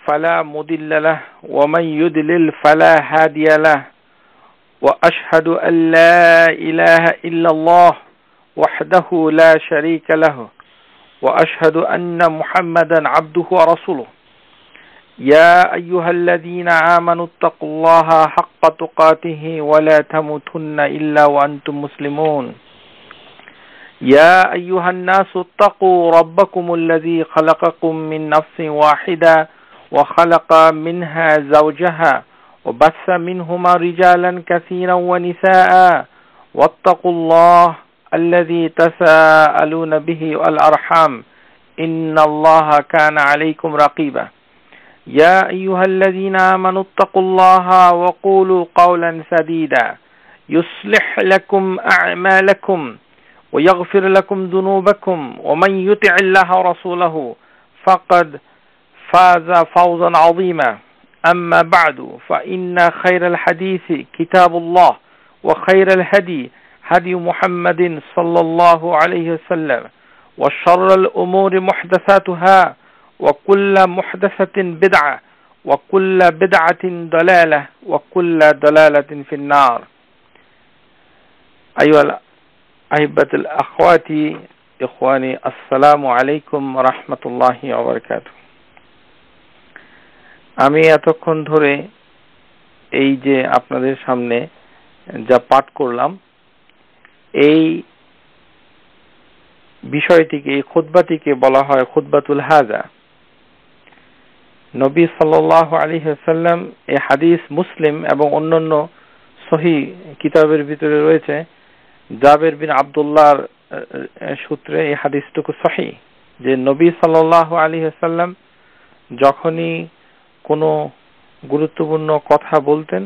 فلا مضل له ومن يضلل فلا هادي له وأشهد أن لا إله إلا الله وحده لا شريك له وأشهد أن محمدا عبده ورسوله يا أيها الذين آمنوا اتقوا الله حق تقاته ولا تموتن إلا وأنتم مسلمون يا أيها الناس اتقوا ربكم الذي خلقكم من نفس واحدة وخلق منها زوجها وبث منهما رجالا كثيرا ونساء واتقوا الله الذي تساءلون به والأرحام إن الله كان عليكم رقيبا يا أيها الذين آمنوا اتقوا الله وقولوا قولا سديدا يصلح لكم أعمالكم ويغفر لكم ذنوبكم ومن يطع الله ورسوله فقد فاز فوزا عظيما أما بعد فإن خير الحديث كتاب الله وخير الهدي هدي محمد صلى الله عليه وسلم وشر الأمور محدثاتها وكل محدثة بدعة وكل بدعة ضلالة وكل ضلالة في النار أيها الأحبة الأخوات إخواني السلام عليكم ورحمة الله وبركاته আমি এতক্ষণ ধরে এই যে আপনাদের সামনে যা পাঠ করলাম এই বিষয়টিকে এই খুতবাটিকে বলা হয় খুতবাতুল হাজা। নবী সাল্লাল্লাহু আলাইহি ওয়াসাল্লাম এই হাদিস মুসলিম এবং অন্যান্য সহিহ কিতাবের ভিতরে রয়েছে। জাবের বিন আব্দুল্লাহর সূত্রে এই হাদিসটুকু সহিহ যে নবী সাল্লাল্লাহু আলাইহি ওয়াসাল্লাম যখনই কোনো গুরুত্বপূর্ণ কথা বলতেন,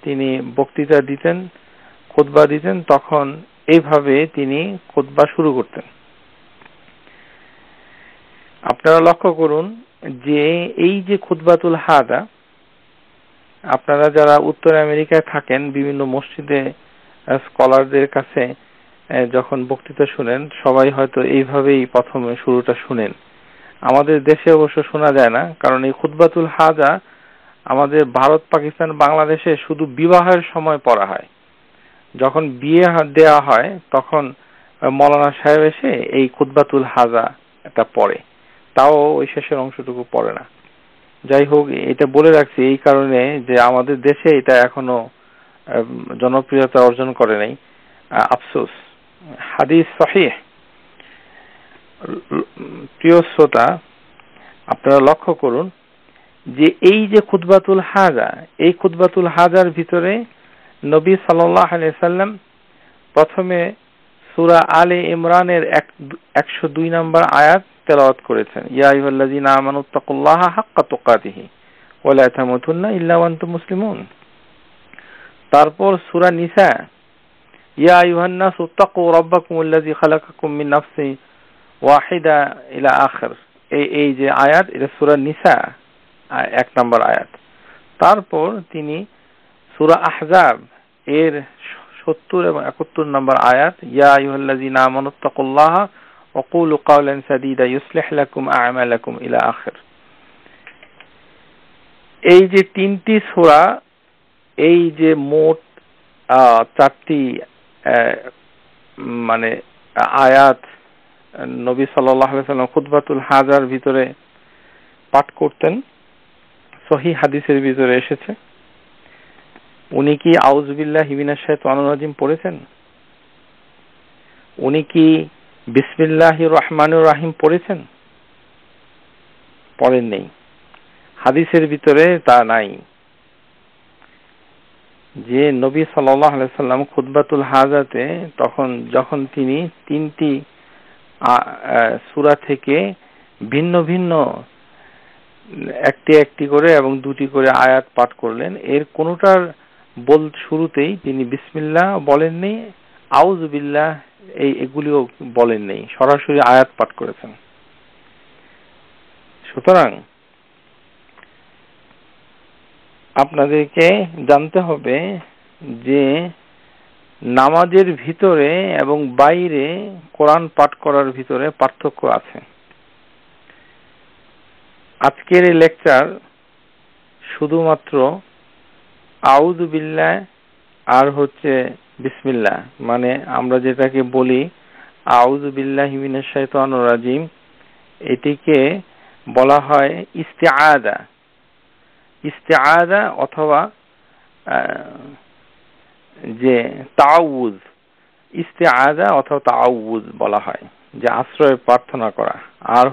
তিনি বক্তৃতা দিতেন, খুতবা দিতেন, তখন এইভাবে তিনি খুতবা শুরু করতেন। আপনারা লক্ষ্য করুন যে এই যে খুতবাতুল হাজা, আপনারা যারা উত্তর আমেরিকায় থাকেন বিভিন্ন মসজিদে স্কলারদের কাছে যখন বক্তৃতা শুনেন সবাই হয়তো এইভাবেই প্রথমে শুরুটা শুনেন। আমাদের দেশে অবশ্য শোনা যায় না, কারণ এই খুতবাতুল হাজা আমাদের ভারত, পাকিস্তান, বাংলাদেশে শুধু বিবাহের সময় পড়া হয়। যখন বিয়ে দেওয়া হয় তখন মৌলানা সাহেব এসে এই খুতবাতুল হাজা এটা পড়ে, তাও ওই শেষের অংশটুকু পড়ে না। যাই হোক, এটা বলে রাখছি এই কারণে যে আমাদের দেশে এটা এখনো জনপ্রিয়তা অর্জন করে নাই, আফসোস। হাদিস সহিহ। প্রিয় শ্রোতা, আপনারা লক্ষ্য করুন যে এই যে খুতবাতুল হাজা, এই খুতবাতুল হাজার ভিতরে নবী সাল্লাল্লাহু আলাইহি ওয়াসাল্লাম প্রথমে সূরা আলে ইমরানের 102 নম্বর আয়াত তেলাওয়াত করেছেন, ইয়া আইয়ুহাল্লাযীনা আমানুত্তাকুল্লাহা হাক্কা তুকাতিহি ওয়া লা তামুতুন্না ইল্লা ওয়া আনতুম মুসলিমুন। তারপর সূরা নিসা, ইয়া আইয়ুহান নাসু তাকু রাব্বাকুমুল্লাযী খালাকাকুম মিন নাফসিন ওয়াহিদা ইলা আখির। এই যে আয়াত, এটা সূরা নিসা 1 নম্বর আয়াত। তারপর তিনি সূরা আহজাব এর 70 এবং 71 নম্বর আয়াত, ইয়া আইয়ুহাল্লাযীনা আমানুত্তাকুল্লাহা ওয়া কুলু কাওলান সাদীদা ইউসলিহ লাকুম আ'মালাকুম ইলা আখির। এই যে তিনটি সূরা, এই যে মোট 4টি মানে আয়াত নবী সাল্লাল্লাহু আলাইহি ওয়াসাল্লাম খুতবাতুল হাজার ভিতরে পাঠ করতেন, সহিহ হাদিসের ভিতরে এসেছে। উনি কি আউযু বিল্লাহি মিনাশ শাইতানির রাজিম পড়েছেন? উনি কি বিসমিল্লাহির রহমানির রহিম পড়েছেন? পড়েন নেই, হাদিসের ভিতরে তা নাই। যে নবী সাল্লাল্লাহু আলাইহি ওয়াসাল্লাম খুতবাতুল হাজাতে যখন তিনি 3টি সূরা থেকে ভিন্ন ভিন্ন একটি করে এবং 2টি করে আয়াত পাঠ করলেন, এর কোনটার শুরুতেই তিনি বিসমিল্লাহ বলেননি, আউযু বিল্লাহ এগুলিও বলেননি, সরাসরি আয়াত পাঠ করেছেন। সুতরাং আপনাদেরকে জানতে হবে যে নামাজের ভিতরে এবং বাইরে কোরআন পাঠ করার ভিতরে পার্থক্য আছে। আজকের এই লেকচার শুধুমাত্র আউযু বিল্লাহ আর বিসমিল্লাহ, মানে আমরা যেটাকে বলি আউযু বিল্লাহি মিনাশ শাইতানির রাজিম, এটিকে বলা হয় ইস্তিআযা। ইস্তিআযা অথবা যে তাআউযু, ইস্তিআযা অথবা তাআউযু বলা হয়, যে আশ্রয় প্রার্থনা করা। আর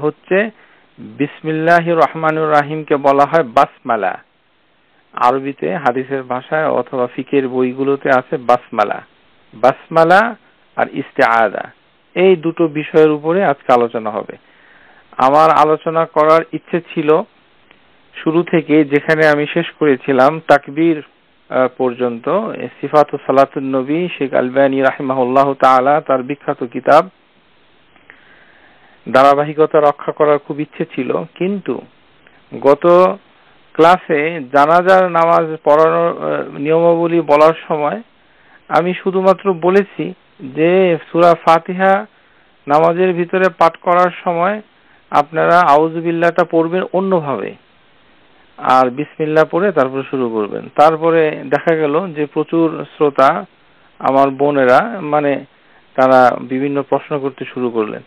বিসমিল্লাহির রহমানির রহিমকে বলা হয় বাসমালা। আরবিতে হাদিসের ভাষায় অথবা ফিকের বইগুলোতে আছে বাসমালা। বাসমালা আর ইস্তিআযা, এই দুটো বিষয়ের উপরে আজকে আলোচনা হবে। আমার আলোচনা করার ইচ্ছে ছিল শুরু থেকে, যেখানে আমি শেষ করেছিলাম তাকবীর পর্যন্ত, সিফাতু সালাতুন নবী, শেখ আলবানী রাহিমাহুল্লাহ তাআলা তার বিখ্যাত কিতাব, ধারাবাহিকতা রক্ষা করার খুব ইচ্ছে ছিল। কিন্তু গত ক্লাসে জানাজার নামাজ পড়ানোর নিয়মাবলী বলার সময় আমি শুধুমাত্র বলেছি যে সূরা ফাতিহা নামাজের ভিতরে পাঠ করার সময় আপনারা আউযু বিল্লাহটা পড়বেন অন্যভাবে, আর বিসমিল্লাহ পড়ে তারপর শুরু করবেন। তারপরে দেখা গেল যে প্রচুর শ্রোতা আমার বোনেরা, মানে তারা বিভিন্ন প্রশ্ন করতে শুরু করলেন।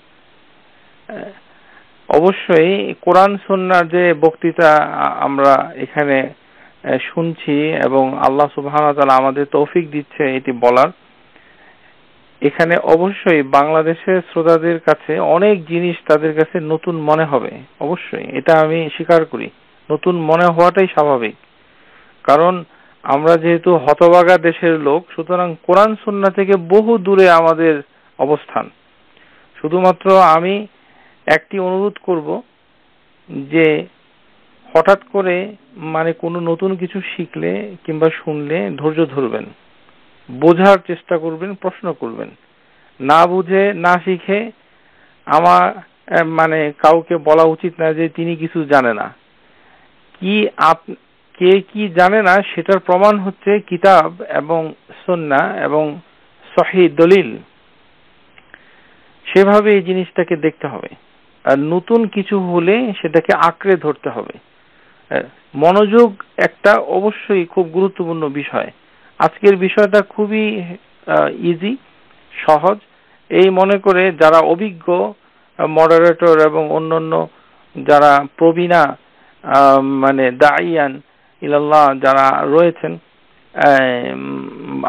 অবশ্যই কোরআন সুন্নাহর যে বক্তৃতা আমরা এখানে শুনছি এবং আল্লাহ সুবহানাহু ওয়া তাআলা আমাদের তৌফিক দিচ্ছে এটি বলার, এখানে অবশ্যই বাংলাদেশের শ্রোতাদের কাছে অনেক জিনিস তাদের কাছে নতুন মনে হবে। অবশ্যই এটা আমি স্বীকার করি, নতুন মনে হওয়াটাই স্বাভাবিক। কারণ আমরা যেহেতু হতভাগা দেশের লোক, সুতরাং কোরআন সুন্নাহ থেকে বহু দূরে আমাদের অবস্থান। শুধুমাত্র আমি একটি অনুরোধ করব যে হঠাৎ করে মানে কোনো নতুন কিছু শিখলে কিংবা শুনলে ধৈর্য ধরবেন, বোঝার চেষ্টা করবেন, প্রশ্ন করবেন। না বুঝে না শিখে আমার মানে কাউকে বলা উচিত না যে তিনি কিছু জানে না। কে কি জানে না সেটার প্রমাণ হচ্ছে কিতাব এবং সুন্নাহ এবং সহিহ দলিল। সেভাবে এই জিনিসটাকে দেখতে হবে। আর নতুন কিছু হলে সেটাকে আঁকড়ে ধরতে হবে। মনোযোগ একটা অবশ্যই খুব গুরুত্বপূর্ণ বিষয়। আজকের বিষয়টা খুবই ইজি, সহজ। এই মনে করে যারা অভিজ্ঞ মডারেটর এবং অন্যান্য যারা প্রবীণা মানে দাইয়ান ইলাল্লাহ যারা রয়েছেন,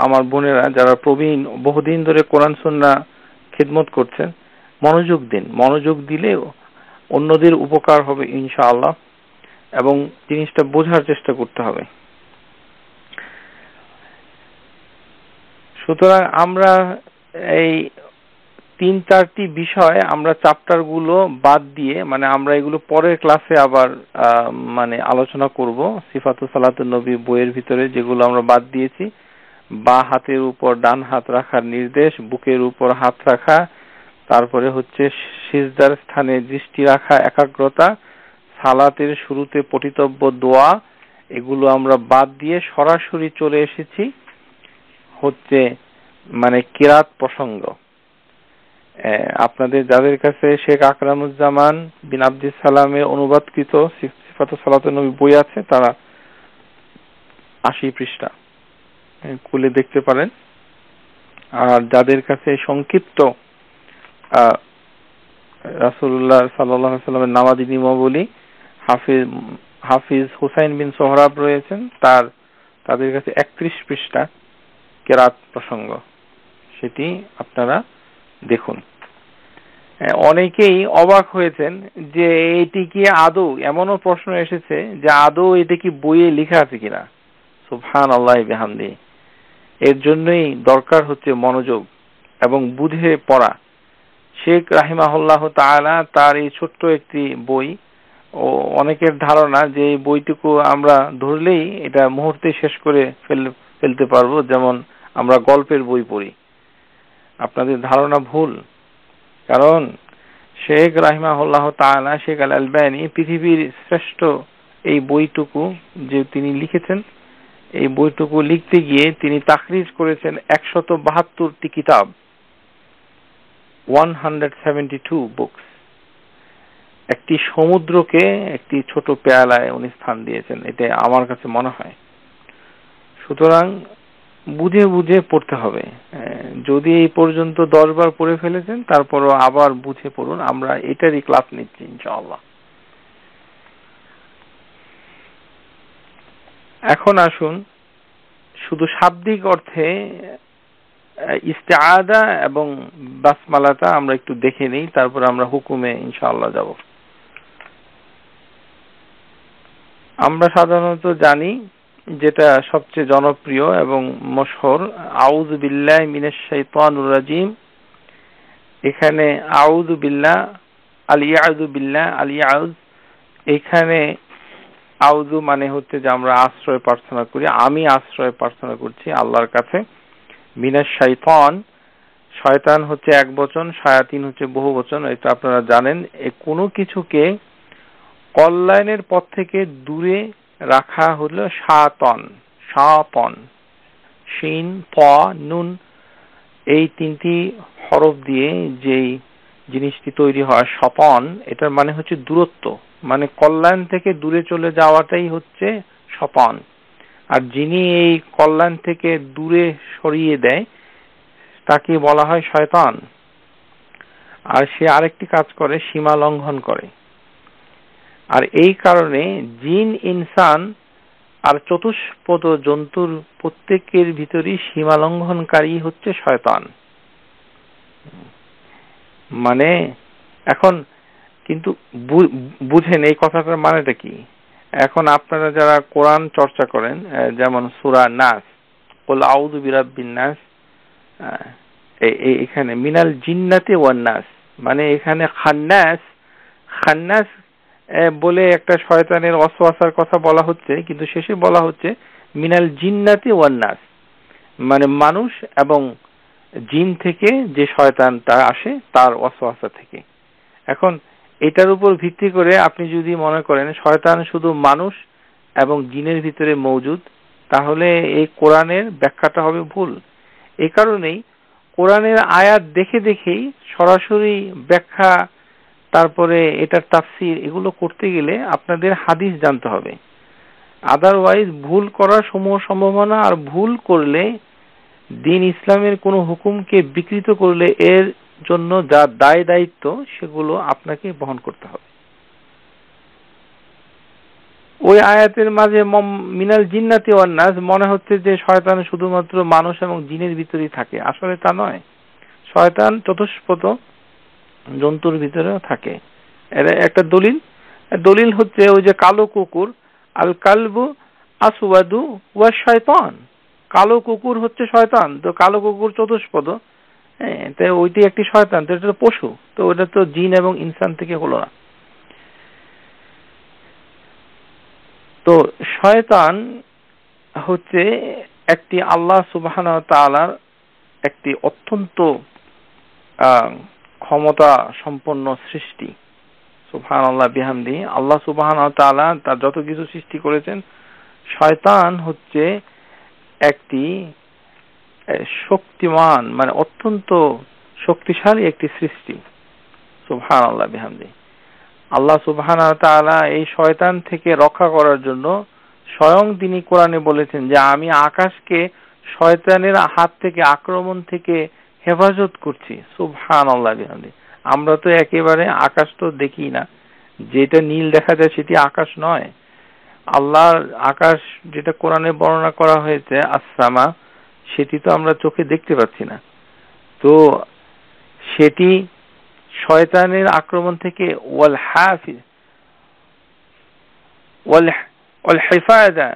আমার বোনেরা যারা প্রবীণ, বহুদিন ধরে কোরআন সুন্নাহ খিদমত করছেন, মনোযোগ দিন। মনোযোগ দিলে অন্যদের উপকার হবে ইনশাআল্লাহ, এবং জিনিসটা বোঝার চেষ্টা করতে হবে। সুতরাং আমরা এই 3-4টি বিষয় আমরা চ্যাপ্টার গুলো বাদ দিয়ে, মানে আমরা এগুলো পরের ক্লাসে আবার মানে আলোচনা করব। সিফাতু সালাতুন নবী বইয়ের ভিতরে যেগুলো আমরা বাদ দিয়েছি, বা হাতের উপর ডান হাত রাখার নির্দেশ, বুকের উপর হাত রাখা, তারপরে সিজদার স্থানে দৃষ্টি রাখা, একাগ্রতা, সালাতের শুরুতে পঠিতব্য দোয়া, এগুলো আমরা বাদ দিয়ে সরাসরি চলে এসেছি মানে কিরাত প্রসঙ্গ। আপনাদের যাদের কাছে শেখ আকরামুজ্জামান বিন আব্দুস সালামের অনুবাদকৃত সিফাতু সালাতুন নবী বই আছে, তারা 80 পৃষ্ঠা খুলে দেখতে পারেন। আর যাদের কাছে সংক্ষিপ্ত রাসূলুল্লাহ সাল্লাল্লাহু আলাইহি ওয়াসাল্লামের নামাজি নিয়মাবলী হাফিজ হুসাইন বিন সোহরাব রয়েছেন, তাদের কাছে 31 পৃষ্ঠা কিরাত প্রসঙ্গ, সেটি আপনারা দেখুন। অনেকেই অবাক হয়েছেন যে এটি কি আদৌ, এমনও প্রশ্ন এসেছে যে আদৌ এটা কি বইয়ে লেখা আছে কিনা। সুবহানাল্লাহি বিহামদিহি। এর জন্যই দরকার মনোযোগ এবং বুঝে পড়া। শেখ রাহিমাহুল্লাহ তাআলা তার এই ছোট্ট একটি বই, ও অনেকের ধারণা যে এই বইটুকু আমরা ধরলেই এটা মুহূর্তে শেষ করে ফেলতে পারবো, যেমন আমরা গল্পের বই পড়ি। আপনাদের ধারণা ভুল। কারণ শেখ রাহিমাহুল্লাহ তাআলা, শেখ আল আলবানী পৃথিবীর শ্রেষ্ঠ এই বইটুকু যে তিনি লিখেছেন, এই বইটুকু লিখতে গিয়ে তিনি তাখরিজ করেছেন 172টি কিতাব, 172 বুকস। একটি সমুদ্রকে একটি ছোট পেয়ালায় উনি স্থান দিয়েছেন, এটা আমার কাছে মনে হয়। সুতরাং বুঝে বুঝে পড়তে হবে। যদি এই পর্যন্ত 10 বার পড়ে ফেলেছেন, তারপরও আবার বুঝে পড়ুন। আমরা এটারই ক্লাস নিচ্ছি ইনশাআল্লাহ। এখন আসুন শুধু শাব্দিক অর্থে ইস্তেআদা এবং বাসমালাটা আমরা একটু দেখে নিই, তারপর আমরা হুকুমে ইনশাআল্লাহ যাব। আমরা সাধারণত জানি, যেটা সবচেয়ে জনপ্রিয় এবং মশহুর, আউযু বিল্লাহি মিনাশ শাইতানির রাজিম। এখানে আউযু বিল্লাহ, আল-ইয়াউযু বিল্লাহ, আল-ইয়াউয, এখানে আউযু মানে হচ্ছে যে আমরা আশ্রয় প্রার্থনা করি, আমি আশ্রয় প্রার্থনা করছি আল্লাহর কাছে। মিনাশ শাইতান, শয়তান হচ্ছে এক বচন, শায়াতিন হচ্ছে বহু বচন, এটা আপনারা জানেন। কোনো কিছুকে কল্যাণের পথ থেকে দূরে রাখা হলো শাতন, শাতন, শিন, ত, নুন, এই 3টি হরফ দিয়ে যেই জিনিসটি তৈরি হয় শতন, এটার মানে হচ্ছে দূরত্ব, মানে কল্যাণ থেকে দূরে চলে যাওয়াটাই হচ্ছে শতন। আর যিনি এই কল্যাণ থেকে দূরে সরিয়ে দেয় তাকে বলা হয় শয়তান। আর সে আরেকটি কাজ করে, সীমা লঙ্ঘন করে। আর এই কারণে জিন, ইনসান আর চতুষ্পদ জন্তুর প্রত্যেকের ভিতরই সীমা লঙ্ঘনকারী হচ্ছে শয়তান। মানে এখন কিন্তু বুঝেন এই কথাটার মানেটা কি। এখন আপনারা যারা কোরআন চর্চা করেন, যেমন সূরা নাস, কুল আউযু বিরাব্বিন নাস, এখানে মিনাল জিন্নাতি ওয়ান নাস, মানে এখানে খান্নাস, খান্নাস বলে একটা শয়তানের ওয়াসওয়াসার কথা বলা হচ্ছে, কিন্তু শেষে বলা হচ্ছে মিনাল জিন্নাতি ওয়ান নাস, মানে মানুষ এবং জিন থেকে যে শয়তানটা আসে তার ওয়াসওয়াসা থেকে। এখন এটার উপর ভিত্তি করে আপনি যদি মনে করেন শয়তান শুধু মানুষ এবং জিনের ভিতরে মওজুদ, তাহলে এই কোরআনের ব্যাখ্যাটা হবে ভুল। এই কারণেই কোরআনের আয়াত দেখে দেখেই সরাসরি ব্যাখ্যা, তারপরে এটার তাফসীর, এগুলো করতে গেলে আপনাদের হাদিস জানতে হবে। আদারওয়াইজ ভুল করার সমূহ সম্ভাবনা, আর ভুল করলে দ্বীন ইসলামের কোনো হুকুমকে বিকৃত করলে এর জন্য যা দায় দায়িত্ব সেগুলো আপনাকে বহন করতে হবে। ওই আয়াতের মাঝে মিনাল জিন্নাতি ওয়ান নাস মনে হচ্ছে যে শয়তান শুধুমাত্র মানুষ এবং জিনের ভিতরেই থাকে, আসলে তা নয়। শয়তান চতুষ্পদ জন্তুর ভিতরেও থাকে। এর একটা দলিল হচ্ছে ওই যে কালো কুকুর, আল কালবু আসওয়াদু ওয়া শয়তান, কালো কুকুর হচ্ছে শয়তান। তো কালো কুকুর চতুষ্পদ, তাই ওইটি একটি শয়তান, তো এটা তো পশু, তো ওটা তো জিন এবং ইনসান থেকে হলো না। তো শয়তান হচ্ছে একটি আল্লাহ সুবহানাহু ওয়া তাআলার একটি অত্যন্ত ক্ষমতা সম্পন্ন সৃষ্টি। সুবহানাল্লাহ বিহামদি। আল্লাহ সুবহানাহু ওয়া তাআলা তার যত কিছু সৃষ্টি করেছেন, শয়তান হচ্ছে একটি শক্তিমান, মানে অত্যন্ত শক্তিশালী একটি সৃষ্টি। সুবহানাল্লাহ বিহামদি। আল্লাহ সুবহানাহু ওয়া তাআলা এই শয়তান থেকে রক্ষা করার জন্য স্বয়ং তিনি কোরআনে বলেছেন যে আমি আকাশকে শয়তানের হাত থেকে, আক্রমণ থেকে হেফাজত করছি। সুবহানাল্লাহ বিহামদি। আমরা তো একেবারে আকাশ তো দেখি না, যেটা নীল দেখা যায় সেটি আকাশ নয়। আল্লাহর আকাশ যেটা কোরআনে বর্ণনা করা হয়েছে আসসামা, সেটি তো আমরা চোখে দেখতে পাচ্ছি না। তো সেটি শয়তানের আক্রমণ থেকে ওয়াল হাফিজ ওয়াল হিফাযা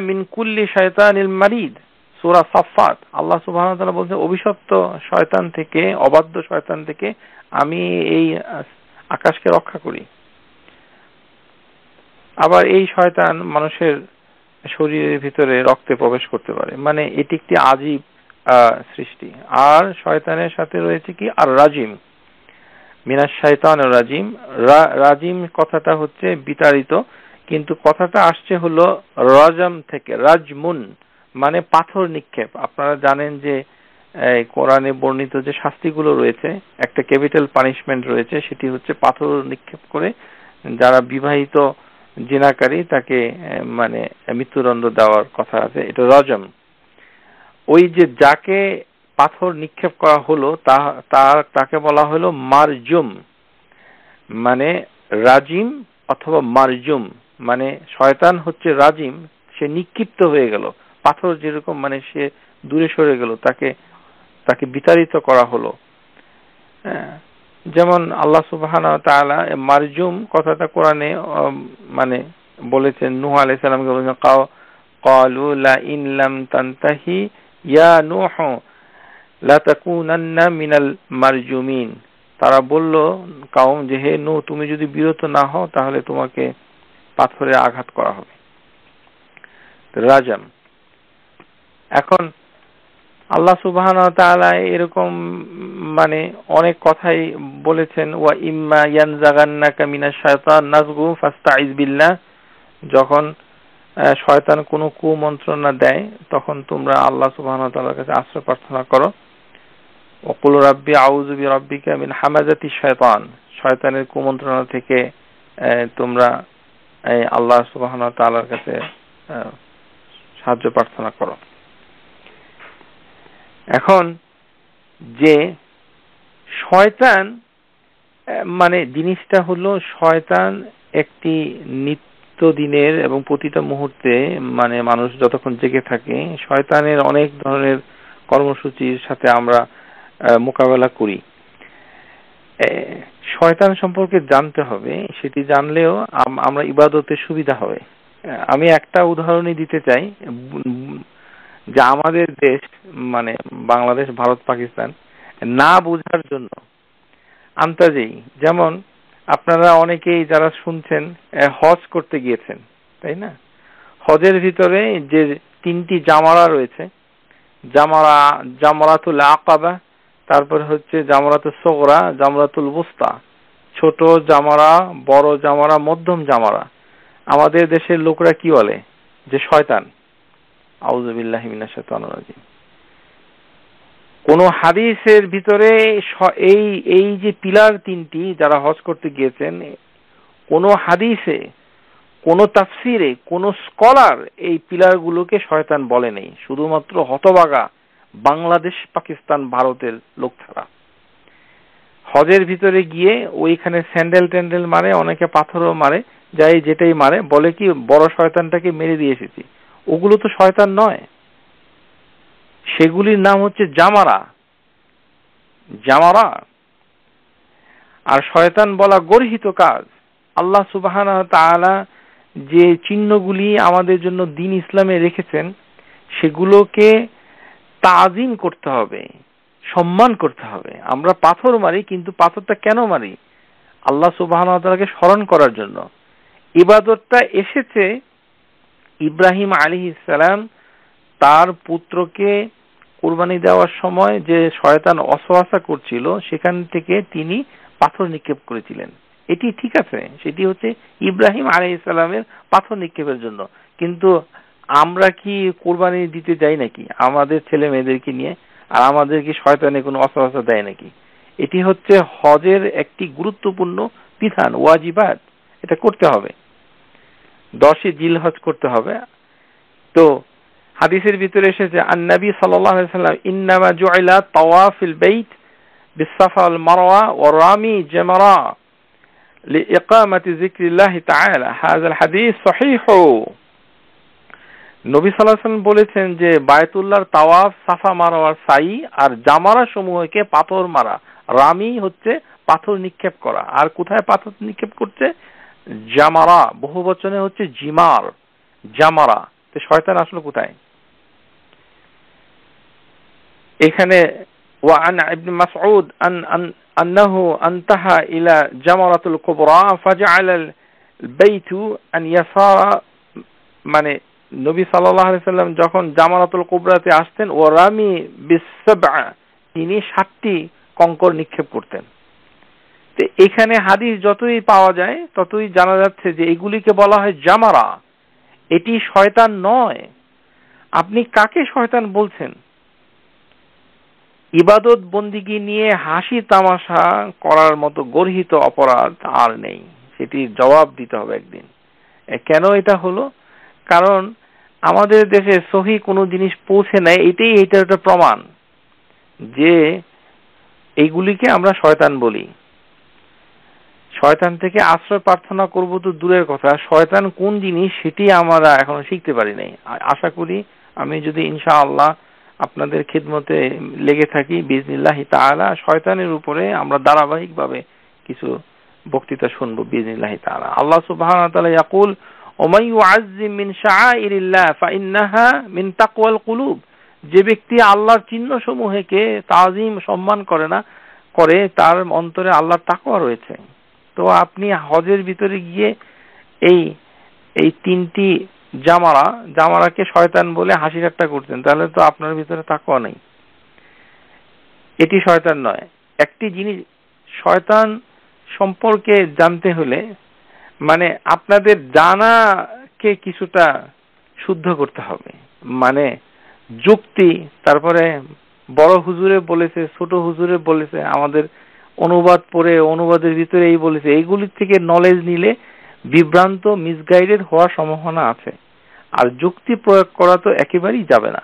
মিন কুল্লি শাইতানিল মারিদ, সূরা সাফফাত। আল্লাহ সুবহানাহু ওয়া তাআলা বলেন অভিশপ্ত শয়তান থেকে, অবাধ্য শয়তান থেকে আমি এই আকাশকে রক্ষা করি। আবার এই শয়তান মানুষের শরীরের ভিতরে রক্তে প্রবেশ করতে পারে, মানে এটি একটি আজীব সৃষ্টি। আর শয়তানের সাথে রয়েছে কি আর রাজিম, মিনাশ শাইতানির রাজিম। রাজিম কথাটা হচ্ছে বিতাড়িত, কিন্তু কথাটা আসছে হলো রাজম থেকে, রাজমুন মানে পাথর নিক্ষেপ। আপনারা জানেন যে কোরআনে বর্ণিত যে শাস্তিগুলো রয়েছে, একটা ক্যাপিটাল পানিশমেন্ট রয়েছে, সেটি হচ্ছে পাথর নিক্ষেপ করে যারা বিবাহিত জিনাকারী তাকে মানে মৃত্যুদণ্ড দেওয়ার কথা আছে, এটা রজম। ওই যে যাকে পাথর নিক্ষেপ করা হলো তাকে বলা হলো মারজুম, মানে রাজিম অথবা মারজুম, মানে শয়তান হচ্ছে রাজিম, সে নিক্ষিপ্ত হয়ে গেল, পাথর যেরকম মানে সে দূরে সরে গেল, তাকে বিতাড়িত করা হলো। যেমন আল্লাহ সুবহানাহু ওয়া তাআলা মারজুম কথাটা কোরআনে মানে বলেছেন, নূহ আলাইহিস সালামকে বলেছেন, ক্বালু লা ইন লাম তানতাহি ইয়া নূহ লা তাকুনান্না মিনাল মারজুমিন। তারা বলল কওম যে, হে নূহ, তুমি যদি বিরত না হও তাহলে তোমাকে পাথরে আঘাত করা হবে, রাজম। এখন আল্লাহ সুবহানাহু ওয়া তাআলা এরকম মানে অনেক কথাই বলেছেন, ওয়া ইম্মা ইয়ানজাগান্নাকা মিনাশ শাইতান নাজগু ফাস্তাইজ বিল্লাহ। যখন শয়তান কোনো কুমন্ত্রণা দেয় তখন তোমরা আল্লাহ সুবহানাহু ওয়া তাআলার কাছে আশ্রয় প্রার্থনা করো। ওয়া কুল রাব্বি আউযু বিরাব্বিকা মিন হামাযাতিশ শাইতান, শয়তানের কুমন্ত্রণা থেকে তোমরা আল্লাহ সুবহানাহু ওয়া তাআলার কাছে সাহায্য প্রার্থনা করো। এখন যে শয়তান মানে জিনিসটা হলো, শয়তান একটি নিত্যদিনের এবং প্রতিটা মুহূর্তে মানে মানুষ যতক্ষণ জেগে থাকে শয়তানের অনেক ধরনের কর্মসূচির সাথে আমরা মোকাবেলা করি। শয়তান সম্পর্কে জানতে হবে, সেটি জানলেও আমরা ইবাদতে সুবিধা হবে। আমি একটা উদাহরণই দিতে চাই, যে আমাদের দেশ মানে বাংলাদেশ, ভারত, পাকিস্তান না বোঝার জন্য আন্তাজেই, যেমন আপনারা অনেকেই যারা শুনছেন হজ করতে গিয়েছেন, তাই না? হজের ভিতরে যে 3টি জামারা রয়েছে, জামরাতুল আকাবা, তারপর হচ্ছে জামরাতুল সুগরা, জামরাতুল বুস্তা, ছোট জামারা, বড় জামারা, মধ্যম জামারা। আমাদের দেশের লোকরা কি বলে? যে শয়তান। আউযু বিল্লাহি মিনাশ শাইতানির রাজিম। কোন হাদিসের ভিতরে এই যে পিলার 3টি যারা হজ করতে গিয়েছেন, কোন হাদিসে, কোন তাফসিরে, কোন স্কলার এই পিলারগুলোকে শয়তান বলে নেই, শুধুমাত্র হতভাগা বাংলাদেশ, পাকিস্তান, ভারতের লোক ছাড়া। হজের ভিতরে গিয়ে ওইখানে স্যান্ডেল মারে, অনেকে পাথরও মারে, যেটাই মারে, বলে কি বড় শয়তানটাকে মেরে দিয়ে এসেছি। ওগুলো তো শয়তান নয়, সেগুলির নাম হচ্ছে জামারা। আর শয়তান বলা গর্হিত কাজ। আল্লাহ সুবহানাহু ওয়া তাআলা যে চিহ্নগুলি আমাদের জন্য দ্বীন ইসলামে রেখেছেন সেগুলোকে তাজিম করতে হবে, সম্মান করতে হবে। আমরা পাথর মারি, কিন্তু পাথরটা কেন মারি? আল্লাহ সুবহানাহু ওয়া তাআলাকে স্মরণ করার জন্য। ইবাদতটা এসেছে ইব্রাহিম আলাইহিস সালাম তার পুত্রকে কুরবানি দেওয়ার সময় যে শয়তান ওয়াসওয়াসা করছিল, সেখান থেকে তিনি পাথর নিক্ষেপ করেছিলেন। এটি ঠিক আছে, সেটি হচ্ছে ইব্রাহিম আলাইহিস সালামের পাথর নিক্ষেপের জন্য। কিন্তু আমরা কি কুরবানি দিতে যাই নাকি আমাদের ছেলে মেয়েদেরকে নিয়ে? আর আমাদের কি শয়তানে কোনো ওয়াসওয়াসা দেয় নাকি? এটি হচ্ছে হজের একটি গুরুত্বপূর্ণ বিধান, ওয়াজিবাত। এটা করতে হবে, 10 জিলহজ করতে হবে। তো হাদিসের ভিতরে এসেছে, আন-নবী সাল্লাল্লাহু আলাইহি ওয়াসাল্লাম ইন্নামা জুইলা তাওয়াফিল বাইত বিস-সাফা ওয়াল মারওয়া ওয়া রামি জামরা লিইকামাতি যিকরিল্লাহি তাআলা। হাযাল হাদিস সহিহ। নবী সাল্লাল্লাহু আলাইহি ওয়াসাল্লাম বলেছেন যে বায়তুল্লাহর তাওয়াফ, সাফা মারওয়ার সাই, আর জামারা সমূহকে পাথর মারা। রামি হচ্ছে পাথর নিক্ষেপ করা। আর কোথায় পাথর নিক্ষেপ করছে? জামারা, বহুবচনে হচ্ছে জিমার, জামারা। তো শয়তান আসলে কোথায়? এখানে ওয়ান ইবনে মাসউদ আন্নাহু আনতাহা ইলা জামারাতুল কুবরা ফাজআলা আল বাইতু আন ইয়াসারা, মানে নবী সাল্লাল্লাহু আলাইহি সাল্লাম যখন জামারাতুল কুবরাতে আসতেন, ও রামি বিস-সাবআ, তিনি 7টি কঙ্কর নিক্ষেপ করতেন। তো এখানে হাদিস যতই পাওয়া যায় ততই জানা যাচ্ছে যে এগুলিকে বলা হয় জামারা। এটি শয়তান নয়। আপনি কাকে শয়তান বলছেন? ইবাদত বন্দিগি নিয়ে হাসি তামাশা করার মতো গর্হিত অপরাধ আর নেই, সেটির জবাব দিতে হবে একদিন। কেন এটা হলো? কারণ আমাদের দেশে সহি কোনো জিনিস পৌঁছে নেয়, এটাই একটা প্রমাণ যে এইগুলিকে আমরা শয়তান বলি। শয়তান থেকে আশ্রয় প্রার্থনা করব তো দূরের কথা, শয়তান কোন জিনিস সেটি আমরা এখনো শিখতে পারি নাই। আশা করি আমি যদি ইনশাআল্লাহ আপনাদের খিদমতে লেগে থাকি বিইজনিল্লাহি তাআলা, শয়তানের উপরে আমরা ধারাবাহিকভাবে কিছু বক্তৃতা শুনবো বিইজনিল্লাহি তাআলা। আল্লাহ সুবহানাহু ওয়া তাআলা ইয়াকুল ওমাই ইউআজ্জিম মিন শাআইরিল্লাহ ফাইন্নাহা মিন তাকওয়াল কুলুব, যে ব্যক্তি আল্লাহর চিহ্নসমূহকে তাজিম সম্মান করে তার অন্তরে আল্লাহর তাকওয়া রয়েছে। তো আপনি হজের ভিতরে গিয়ে এই তিনটি জামারাকে শয়তান বলে হাসি ঠাট্টা করতেন, তাহলে তো আপনার ভিতরে তাকওয়া নেই, এটি শয়তান নয়। একটি জিনিস শয়তান সম্পর্কে জানতে হলে মানে আপনাদের জানাকে কিছুটা শুদ্ধ করতে হবে। মানে যুক্তি, তারপরে বড় হুজুরে বলেছে, ছোট হুজুরে বলেছে, আমাদের অনুবাদ পড়ে অনুবাদের ভিতরে এই বলেছে, এইগুলির থেকে নলেজ নিলে বিভ্রান্ত মিসগাইডেড হওয়ার সম্ভাবনা আছে। আর যুক্তি প্রয়োগ করা তো একেবারেই যাবে না।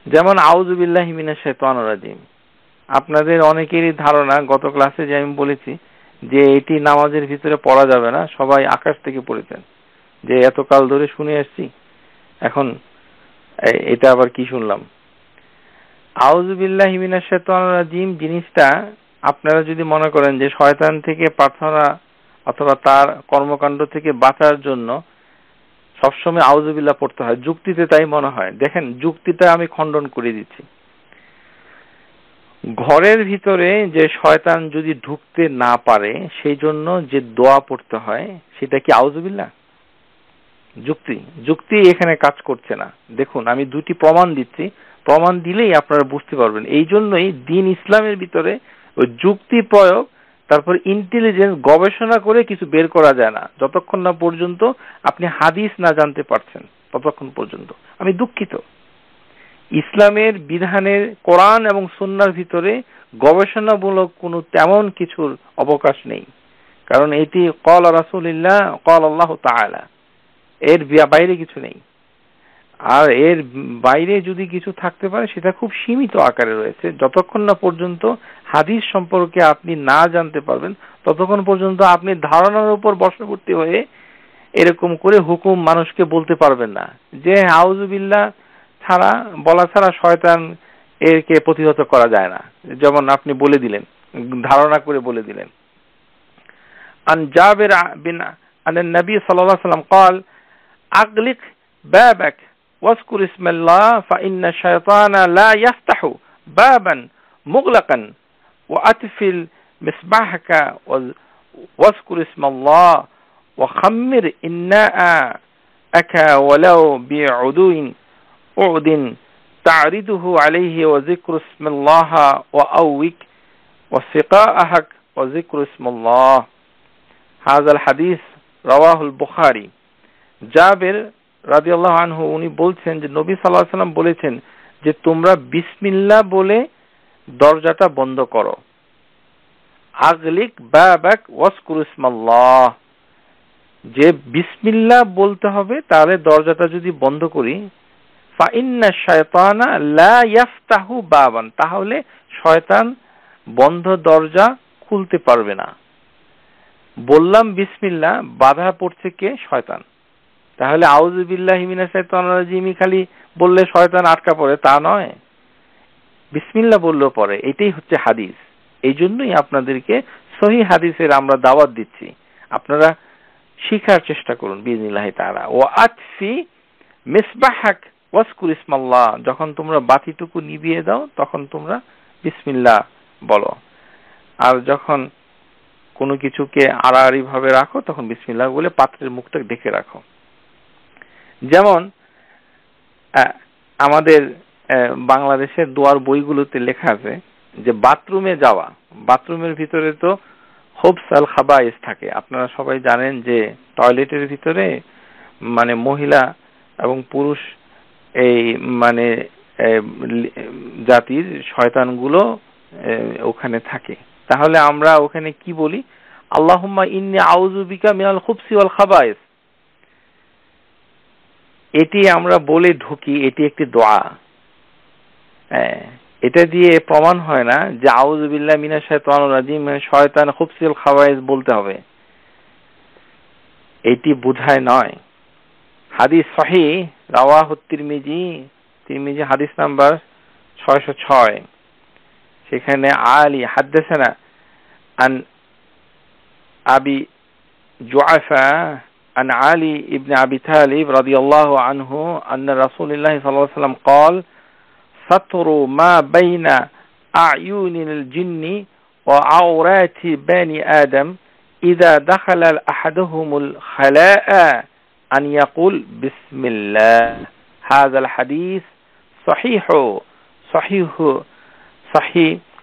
যেমন আউযু বিল্লাহি মিনাশ শাইতানির রাজিম, আপনাদের অনেকেরই ধারণা, গত ক্লাসে যে আমি বলেছি যে এটি নামাজের ভিতরে পড়া যাবে না, সবাই আকাশ থেকে পড়েছেন, যে এতকাল ধরে শুনে আসছি, এখন এটা আবার কি শুনলাম। আউযু বিল্লাহি মিনাশ শাইতানির রাজিম জিনিসটা আপনারা যদি মনে করেন যে শয়তান থেকে প্রার্থনা অথবা তার কর্মকাণ্ড থেকে বাঁচার জন্য সবসময় আউযু বিল্লাহ পড়তে হয়, যুক্তিতে তাই মনে হয়। দেখেন, যুক্তিটা আমি খণ্ডন করে দিচ্ছি। ঘরের ভিতরে যে শয়তান যদি ঢুকতে না পারে সেই জন্য যে দোয়া পড়তে হয়, সেটা কি আউযু বিল্লাহ? যুক্তি এখানে কাজ করছে না। দেখুন, আমি দুটি প্রমাণ দিচ্ছি, প্রমাণ দিলেই আপনারা বুঝতে পারবেন। এই জন্যই দিন ইসলামের ভিতরে ওই যুক্তি প্রয়োগ, তারপর ইন্টেলিজেন্স, গবেষণা করে কিছু বের করা যায় না যতক্ষণ না পর্যন্ত আপনি হাদিস না জানতে পারছেন, ততক্ষণ পর্যন্ত। আমি দুঃখিত, ইসলামের বিধানের কোরআন এবং সুন্নাহর ভিতরে গবেষণামূলক কোনো তেমন কিছুর অবকাশ নেই, কারণ এটি ক্বালা রাসূলুল্লাহ ক্বালা আল্লাহু তাআলা, এর বাইরে কিছু নেই। আর এর বাইরে যদি কিছু থাকতে পারে সেটা খুব সীমিত আকারে রয়েছে। যতক্ষণ না পর্যন্ত হাদিস সম্পর্কে আপনি না জানতে পারবেন, ততক্ষণ পর্যন্ত আপনি ধারণার উপর বশবর্তী হয়ে এরকম করে হুকুম মানুষকে বলতে পারবেন না যে আউযু বিল্লাহ বলা ছাড়া শয়তান এরকে প্রতিহত করা যায় না। যেমন আপনি বলে দিলেন, ধারণা করে বলে দিলেন। আন জাবির বিন আন নবী সাল্লাল্লাহু আলাইহি ওয়াসাল্লাম قال اغلق بابك واذكر اسم الله فإن الشيطان لا يفتح بابا مغلقا وأطفئ مصباحك واذكر اسم الله وخمر إناءك ولو بعدو عود تعرضه عليه وذكر اسم الله وأوك وسقاءك وذكر اسم الله. هذا الحديث رواه البخاري. জাবের রাদিয়াল্লাহু আনহু উনি বলছেন যে নবী সাল্লাল্লাহু আলাইহি ওয়াসাল্লাম বলেছেন যে তোমরা বিসমিল্লাহ বলে দরজাটা বন্ধ করো। আগলিক বাবাক ওয়াজকুর ইসমাল্লাহ, যে বিসমিল্লাহ বলতে হবে, তাহলে দরজাটা যদি বন্ধ করি, ফা ইন্না শায়তানা লা ইয়াফতাহু বাবান, তাহলে শয়তান বন্ধ দরজা খুলতে পারবে না। বললাম বিসমিল্লাহ, বাধা পড়ছে কে? শয়তান। তাহলে আউযু বিল্লাহি মিনাশ শাইতানির রাজিম খালি বললে শয়তান আটকা পড়ে তা নয়, বিসমিল্লাহ বললেও পড়ে। এটাই হচ্ছে হাদিস। এই জন্যই আপনাদেরকে সহিহ হাদিসের আমরা দাওয়াত দিচ্ছি, আপনারা শিখার চেষ্টা করুন বিইজনিল্লাহি তাআলা। ওয়া আতফি মিসবাহাক ওয়াজকুর ইসমাল্লাহ, যখন তোমরা বাতিটুকু নিভিয়ে দাও তখন তোমরা বিসমিল্লাহ বলো, আর যখন কোনো কিছুকে আড়াআড়ি ভাবে রাখো তখন বিসমিল্লাহ বলে পাত্রের মুখটা ঢেকে রাখো। যেমন আমাদের বাংলাদেশের দোয়ার বইগুলোতে লেখা আছে যে বাথরুমে যাওয়া, বাথরুমের ভিতরে তো খুবস আল খাবাইস থাকে। আপনারা সবাই জানেন যে টয়লেটের ভিতরে মানে মহিলা এবং পুরুষ এই মানে জাতির শয়তানগুলো ওখানে থাকে। তাহলে আমরা ওখানে কি বলি? আল্লাহুম্মা ইন্নী আউযু বিকা মিনাল খুবসি ওয়াল খাবায়েস, এটি আমরা বলে ঢুকি, এটি একটি দোয়া। এটা দিয়ে প্রমাণ হয় না যে আউযু বিল্লাহি মিনাশ শাইতানির রাজিম, শয়তান খুবসি ওয়াল খাবায়েস বলতে হবে, এটি বোঝায় নয়। হাদিস সহিহ রাওয়াহু তিরমিজি, তিরমিজি হাদিস নাম্বার 606, সেখানে আলী হাদাসানা আন আবি জুআফা عن علي ابن أبي طالب رضي الله عنه أن رسول الله صلى الله عليه وسلم قال ستر ما بين أعين الجن وعورات بني آدم إذا دخل أحدهم الخلاء أن يقول بسم الله. هذا الحديث صحيح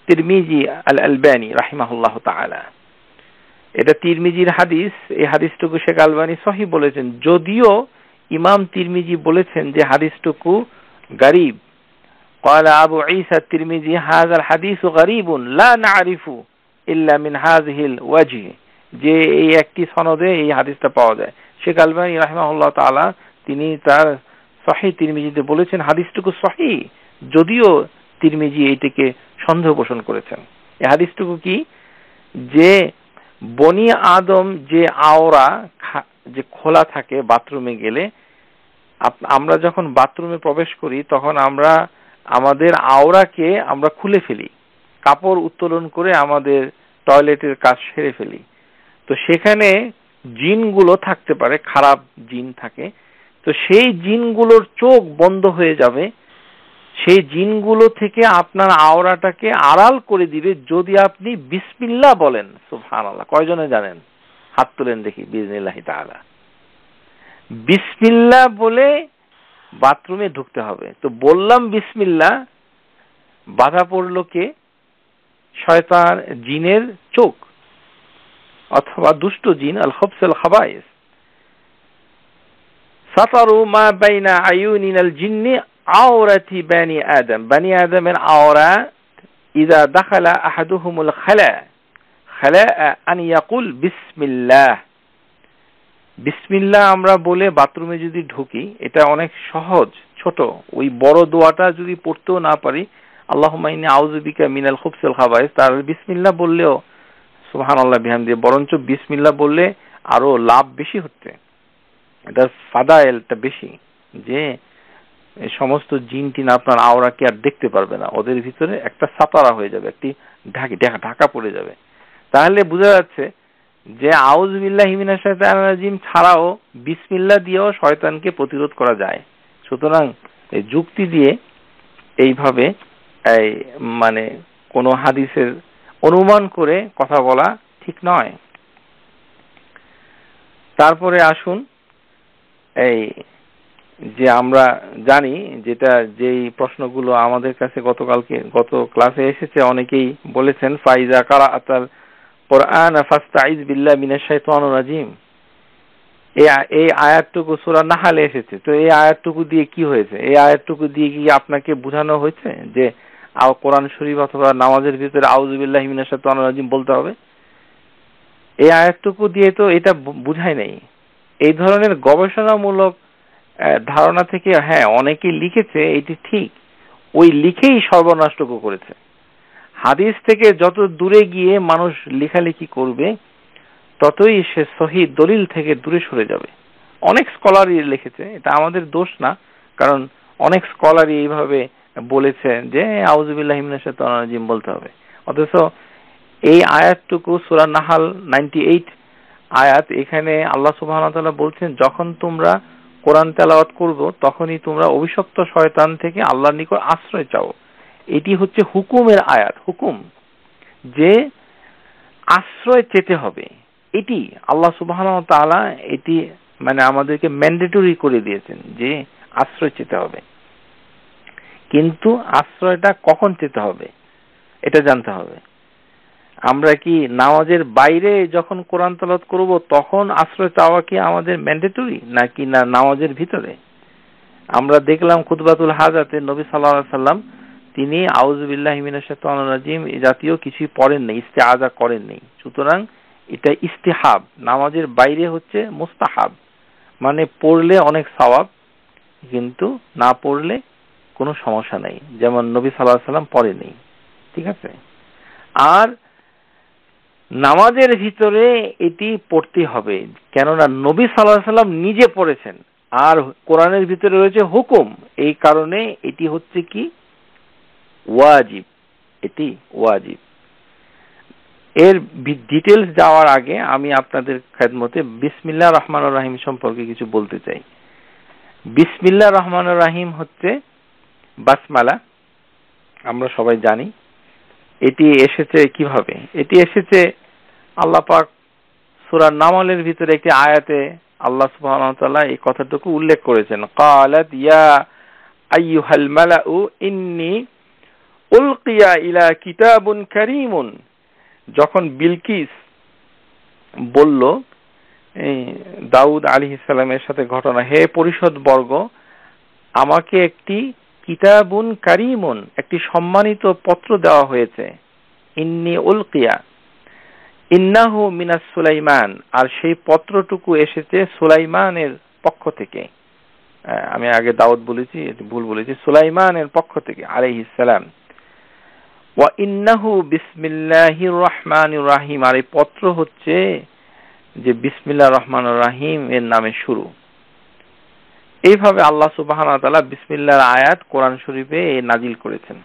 তিরমিজি আল আলবানী রাহিমাহুল্লাহ তাআলা। এটা তিরমিজির হাদিস। এই হাদিসটুকু শেখ আলবানী সহিহ বলেছেন, যদিও ইমাম তিরমিজি বলেছেন যে হাদিসটুকু গরীব। قال أبو عيسى الترمذي هذا الحديث غريب لا نعرفه إلا من هذه الوجه, যে এই একটি সনদে এই হাদিসটা পাওয়া যায়। শেখ আলবানী রাহিমাহুল্লাহ তাআলা তিনি তার সহিহ তিরমিজিতে বলেছেন হাদিসটুকু সহিহ, যদিও তিরমিজি এইটাকে সন্দেহ পোষণ করেছেন। এই হাদিসটুকু কি, যে বনি আদম যে আওরা যে খোলা থাকে বাথরুমে গেলে, আমরা যখন বাথরুমে প্রবেশ করি তখন আমরা আমাদের আওরাকে আমরা খুলে ফেলি, কাপড় উত্তোলন করে আমাদের টয়লেটের কাজ সেরে ফেলি। তো সেখানে জিনগুলো থাকতে পারে, খারাপ জিন থাকে। তো সেই জিনগুলোর চোখ বন্ধ হয়ে যাবে, সেই জিনগুলো থেকে আপনার আওরাটাকে আড়াল করে দিবে যদি আপনি বিসমিল্লাহ বলেন। সুবহানাল্লাহ, কয়জনে জানেন? হাত তুলেন দেখি। বিইজনিল্লাহি তাআলা বিসমিল্লাহ বলে বাথরুমে ঢুকতে হবে। তো বললাম বিসমিল্লাহ, বাধা পড়ল কে? শয়তান, জিনের চোখ অথবা দুষ্ট জিন আল খুবসুল খাবায়েস। সাতারু মা বাইনা আয়ুনিনাল জিন্নি আওরাতি বানি আদম, বানি আদমের আওরা ইযা দাখালা আহাদুহুমুল খালা আন ইয়াকুল বিসমিল্লাহ। বিসমিল্লাহ আমরা বলে বাথরুমে যদি ঢুকি, এটা অনেক সহজ, ছোট। ওই বড় দোয়াটা যদি পড়তেও না পারি, আল্লাহুম্মা ইন্নী আউযু বিকা মিনাল খুবসিল খাবায়েস, তার বিসমিল্লাহ বললেও সুবহানাল্লাহ বিহামদি, বরঞ্চ বিসমিল্লাহ বললে আরো লাভ বেশি হচ্ছে, এটা ফাদায়েলটা বেশি, যে সমস্ত জিন টিন আপনার আওরাকে আর দেখতে পারবে না, ওদের ভিতরে একটা সাতারা হয়ে যাবে, একটি ঢাকা পড়ে যাবে। তাহলে বোঝা যাচ্ছে যে আউযু বিল্লাহি মিনাশ শাইতানির রাজিম ছাড়াও বিসমিল্লাহ দিয়েও শয়তানকে প্রতিরোধ করা যায়। সুতরাং এই যুক্তি দিয়ে এইভাবে মানে কোন হাদিসের অনুমান করে কথা বলা ঠিক নয়। তারপরে আসুন, এই যে আমরা জানি, যেই প্রশ্নগুলো আমাদের কাছে গত ক্লাসে এসেছে, অনেকেই বলেছেন ফাইজা কারাআতাল কুরআন ফাস্তাইজ বিল্লাহি মিনাশ শাইতানির রাজিম, এই আয়াতটুকু সূরা নাহলে এসেছে। তো এই আয়াতটুকু দিয়ে কি হয়েছে? এই আয়াতটুকু দিয়ে কি আপনাকে বোঝানো হয়েছে যে কোরআন শরীফ অথবা নামাজের ভিতরে আউযু বিল্লাহি মিনাশ শাইতানির রাজিম বলতে হবে? এই আয়াতটুকু দিয়ে তো এটা বুঝায় নাই। এই ধরনের গবেষণামূলক ধারণা থেকে হ্যাঁ অনেকেই লিখেছে, এটি ঠিক, ওই লিখেই সর্বনাশটুকু করেছে। হাদিস থেকে যত দূরে গিয়ে মানুষ লেখালেখি করবে, ততই সে সহিহ দলিল থেকে দূরে সরে যাবে। অনেক স্কলারই লিখেছে, এটা আমাদের দোষ না, কারণ অনেক স্কলারই এইভাবে বলেছে যে আউযু বিল্লাহি মিনাশ শাইতানির রাজিম বলতে হবে। অথচ এই আয়াতটুকু সূরা নাহল 98 আয়াত, এখানে আল্লাহ সুবহানাহু ওয়া তাআলা বলছেন, যখন তোমরা কোরআন তেলাওয়াত করবে তখনই তোমরা অভিশপ্ত শয়তান থেকে আল্লাহর নিকট আশ্রয় চাও। এটি হচ্ছে হুকুমের আয়াত, হুকুম যে আশ্রয় চেতে হবে। এটি আল্লাহ সুবহানাহু ওয়া তাআলা এটি মানে আমাদেরকে ম্যান্ডেটরি করে দিয়েছেন যে আশ্রয় চেতে হবে। কিন্তু আশ্রয়টা কখন চেতে হবে এটা জানতে হবে। আমরা কি নামাজের বাইরে যখন কোরআন তেলাওয়াত করব তখন আশ্রয় চাওয়া কি আমাদের ম্যান্ডেটরি, নাকি না নামাজের ভিতরে? আমরা দেখলাম খুতবাতুল হাজাতে নবী সাল্লাল্লাহু আলাইহি সাল্লাম তিনি আউযু বিল্লাহি মিনাশ শাইতানির রাজিম এই জাতীয় কিছুই পড়েন নাই, ইস্তেআযা করেন নাই। সুতরাং এটা ইস্তিহাব, নামাজের বাইরে হচ্ছে মুস্তাহাব, মানে পড়লে অনেক সওয়াব, কিন্তু না পড়লে কোনো সমস্যা নাই, যেমন নবী সাল্লাল্লাহু আলাইহি সাল্লাম পড়েননি। ঠিক আছে? আর নামাজের ভিতরে এটি পড়তে হবে, কেননা নবী সাল্লাল্লাহু আলাইহি সাল্লাম নিজে পড়েছেন, আর কোরআনের ভিতরে রয়েছে হুকুম, এই কারণে এটি হচ্ছে কি ওয়াজিব, এটি ওয়াজিব। এর ডিটেইলস যাওয়ার আগে আমি আপনাদের খেদমতে বিসমিল্লাহির রহমানির রহিম সম্পর্কে কিছু বলতে চাই। বিসমিল্লাহির রহমানির রহিম হচ্ছে বাসমালা, আমরা সবাই জানি। এটি এসেছে কিভাবে? এটি এসেছে আল্লাহ পাক সূরা নামলের ভিতরে একটি আয়াতে আল্লাহ সুবহানাহু ওয়া তাআলা এই কথাটুকু উল্লেখ করেছেন, ক্বালাত ইয়া আইয়ুহাল মালাউ ইন্নী উলকিয়া ইলা কিতাবুন কারীমুন। যখন বিলকিস বলল দাউদ আলাইহিস সালামের সাথে ঘটনা, হে পরিষদ বর্গ, আমাকে একটি কিতাবুন কারীমুন, একটি সম্মানিত পত্র দেওয়া হয়েছে। ইন্নী উলকিয়া ইন্নাহু মিনাস সুলাইমান, আর সেই পত্রটুকু এসেছে সুলাইমানের পক্ষ থেকে। আমি আগে দাউদ বলেছি, ভুল বলেছি, সুলাইমানের পক্ষ থেকে আলাইহিস সালাম। ওয়া ইন্নাহু বিসমিল্লাহির রহমানির রহিম, আর এই পত্র হচ্ছে যে বিসমিল্লাহির রহমানির রহিম এর নামে শুরু। এইভাবে আল্লাহ সুবহানাহু ওয়া তাআলা বিসমিল্লাহর আয়াত কোরআন শরীফে নাজিল করেছেন।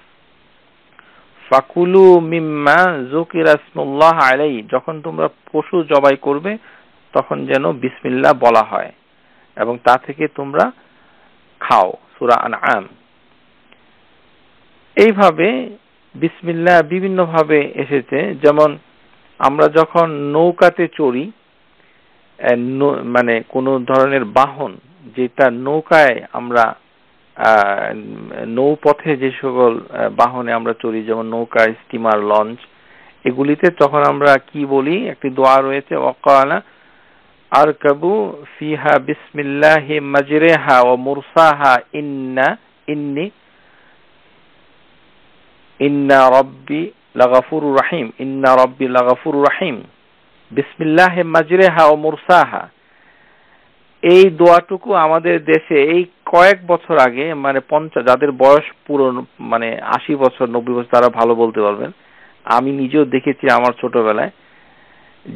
ফাকুলু মিম্মা যুকিরা ইসমুল্লাহ আলাইহি, যখন তোমরা পশু জবাই করবে তখন যেন বিসমিল্লাহ বলা হয় এবং তা থেকে তোমরা খাও, সূরা আনআম। এইভাবে বিসমিল্লাহ বিভিন্ন ভাবে এসেছে, যেমন আমরা যখন নৌকাতে চড়ি, মানে কোন ধরনের বাহন যেটা নৌকায় আমরা নৌপথে যে সকল বাহনে আমরা চড়ি, যেমন নৌকা, স্টিমার, লঞ্চ, এগুলিতে তখন আমরা কি বলি? একটি দোয়া রয়েছে, ওয়াকালা আরকাবু ফিহা বিসমিল্লাহি মাজরিহা ওয়া মুরসাহা ইন্না রাব্বি লাগাফুরুর রহিম, ইন্না রাব্বি লাগাফুরুর রহিম, বিসমিল্লাহি মাজরিহা ওয়া মুরসাহা। এই দোয়াটুকু আমাদের দেশে এই কয়েক বছর আগে, মানে 50, যাদের বয়স পুরনো, মানে 80 বছর 90 বছর, তারা ভালো বলতে পারবেন। আমি নিজেও দেখেছি আমার ছোটবেলায়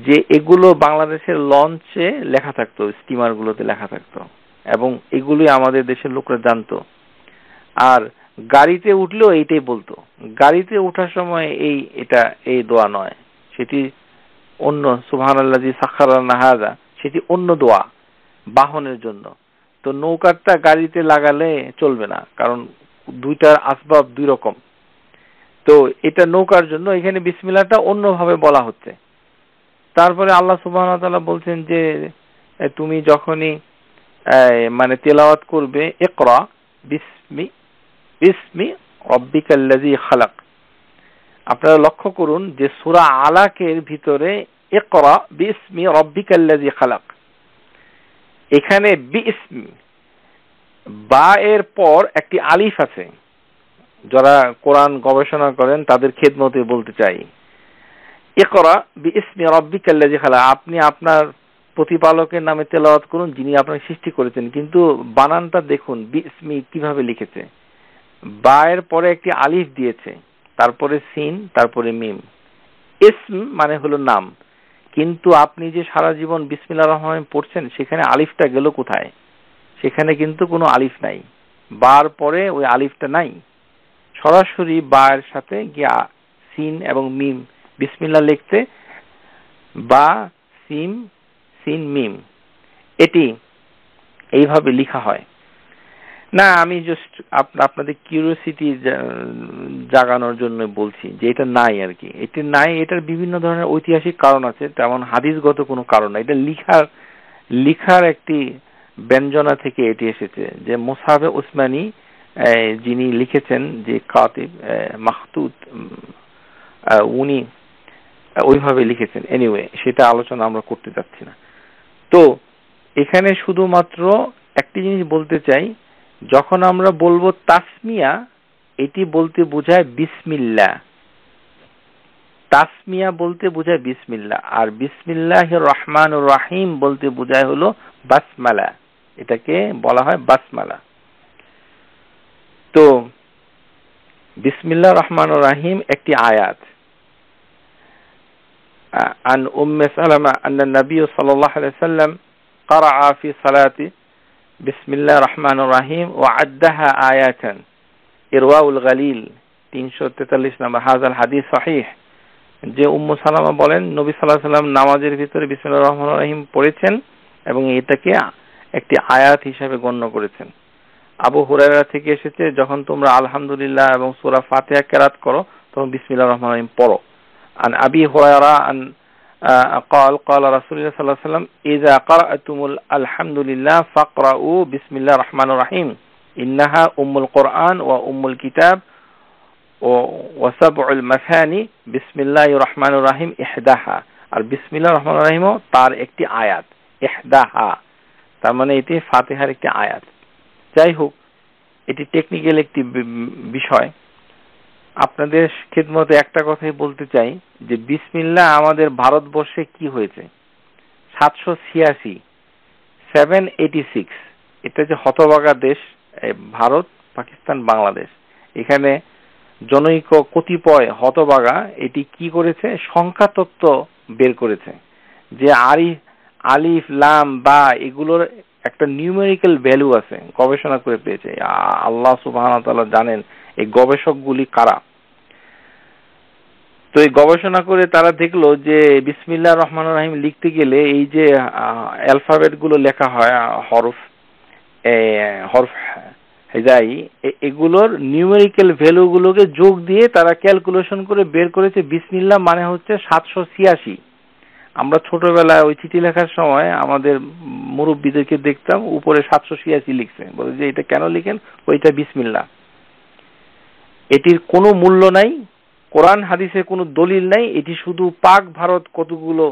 যে এগুলো বাংলাদেশের লঞ্চে লেখা থাকতো, স্টিমার গুলোতে লেখা থাকতো, এবং এগুলোই আমাদের দেশের লোকরা জানতো। আর গাড়িতে উঠলেও এইটাই বলতো। গাড়িতে ওঠার সময় এই দোয়া নয়, সেটি অন্য, সুবহানাল্লাযী সাখারা লানা হাযা, সেটি অন্য দোয়া বাহনের জন্য। তো নৌকাটা গাড়িতে লাগালে চলবে না, কারণ দুইটার আসবাব দুই রকম। তো এটা নৌকার জন্য, এখানে বিসমিল্লাহটা অন্যভাবে বলা হচ্ছে। তারপরে আল্লাহ সুবহানাহু ওয়া তাআলা বলছেন যে তুমি যখনই মানে তেলাওয়াত করবে, ইকরা বিসমি রাব্বিকাল্লাযী খালাক। আপনারা লক্ষ্য করুন যে সূরা আলাকের ভিতরে ইকরা বিসমি রাব্বিকাল্লাযী খালাক, এখানে বিসমি বা এর পর একটি আলিফ আছে। যারা কোরআন গবেষণা করেন তাদের খেদমতে বলতে চাই, ইকরা বিসমি রাব্বিকাল্লাযী খালাক, আপনি আপনার প্রতিপালকের নামে তেলাওয়াত করুন যিনি আপনাকে সৃষ্টি করেছেন। কিন্তু বানানটা দেখুন, বিসমি কিভাবে লিখেছে, বা এর পরে একটি আলিফ দিয়েছে, তারপরে সিন, তারপরে মিম। ইসম মানে হলো নাম, কিন্তু আপনি যে সারা জীবন বিসমিল্লাহির রহমানির রহিম পড়ছেন, সেখানে আলিফটা গেল কোথায়? সেখানে কিন্তু কোনো আলিফ নাই, বার পরে ওই আলিফটা নাই, সরাসরি বা এর সাথে গিয়া সিন এবং মিম, বিসমিল্লাহ লিখতে বা সিন মিম, এটি এইভাবে লেখা হয় না। আমি জাস্ট আপনাদের কিউরিওসিটি জাগানোর জন্য বলছি যে এটা নাই আর কি। এটা নাই, এটার বিভিন্ন ধরনের ঐতিহাসিক কারণ আছে, তেমন হাদিসগত কোনো কারণ নাই। এটা লিখার একটি ব্যঞ্জনা থেকে এটি এসেছে, যে মুসহাফে উসমানী যিনি লিখেছেন, যে কাতিব মাখতুত, উনি ওইভাবে লিখেছেন। এনিওয়ে, সেটা আলোচনা আমরা করতে যাচ্ছি না। তো এখানে শুধুমাত্র একটি জিনিস বলতে চাই যখন আমরা বলবো তাসমিয়া, এটি বলতে বোঝায় বিসমিল্লাহ। তাসমিয়া বলতে বোঝায় বিসমিল্লাহ, আর বিসমিল্লাহির রহমানির রহিম বলতে বোঝায় হলো বাসমালা। এটাকে বলা হয় বাসমালা। তো বিসমিল্লাহির রহমানির রহিম একটি আয়াত। عن أم سلمة أن النبي صلى الله عليه وسلم قرأ في صلاته بسم الله الرحمن الرحيم وعدها آيات إرواء الغليل 343 নম্বর। হাযাল হাদিস সহিহ। যে উম্মু সালামা বলেন নবী সাল্লাল্লাহু আলাইহি ওয়াসাল্লাম নামাজের ভিতরে বিসমিল্লাহির রহমানির রহিম পড়েছেন এবং এটাকে একটি আয়াত হিসেবে গণ্য করেছেন। আবু হুরায়রা থেকে এসেছে, যখন তোমরা আলহামদুলিল্লাহ এবং সূরা ফাতিহা কেরাত করো তখন বিসমিল্লাহির রহমানির রহিম পড়ো। عن أبي هريرة أن قال قال رسول الله صلى الله عليه وسلم إذا قرأتم الحمد لله فاقرأوا بسم الله الرحمن الرحيم إنها أم القرآن وأم الكتاب وسبع المثاني بسم الله الرحمن الرحيم إحداها। আর বিসমিল্লাহির রহমানির রহিম তার একটি আয়াত, ইহদাহা, তার মানে এটি ফাতিহার একটি আয়াত। যাই হোক, এটি টেকনিক্যাল একটি বিষয়। আপনাদের খিদমতে একটা কথাই বলতে চাই যে বিসমিল্লাহ আমাদের ভারতবর্ষে কি হয়েছে 786, এটা যে হতভাগা দেশ ভারত, পাকিস্তান, বাংলাদেশ, এখানে জনৈক কতিপয় হতভাগা এটি কি করেছে, সংখ্যা তত্ত্ব বের করেছে যে আলিফ লাম বা এগুলোর একটা নিউমেরিক্যাল ভ্যালু আছে, গবেষণা করে পেয়েছে। আল্লাহ সুবহানাহু ওয়া তাআলা জানেন এই গবেষকগুলি কারা। তো এই গবেষণা করে তারা দেখলো যে বিসমিল্লাহির রহমানির রহিম লিখতে গেলে এই যে অ্যালফাবেট গুলো লেখা হয়, হরফ হেজাই, এগুলোর নিউমেরিক্যাল ভ্যালু গুলোকে যোগ দিয়ে তারা ক্যালকুলেশন করে বের করেছে বিসমিল্লাহ মানে হচ্ছে 786। আমরা ছোটবেলায় ওই চিঠি লেখার সময় আমাদের মুরব্বীদেরকে দেখতাম উপরে 786 লিখছে, বলে যে এটা কেন লিখেন, ওইটা বিসমিল্লাহ। এটির কোনো মূল্য নাই, কোরআন হাদিসের কোনো দলিল নাই, এটি শুধু পাক ভারত কতগুলো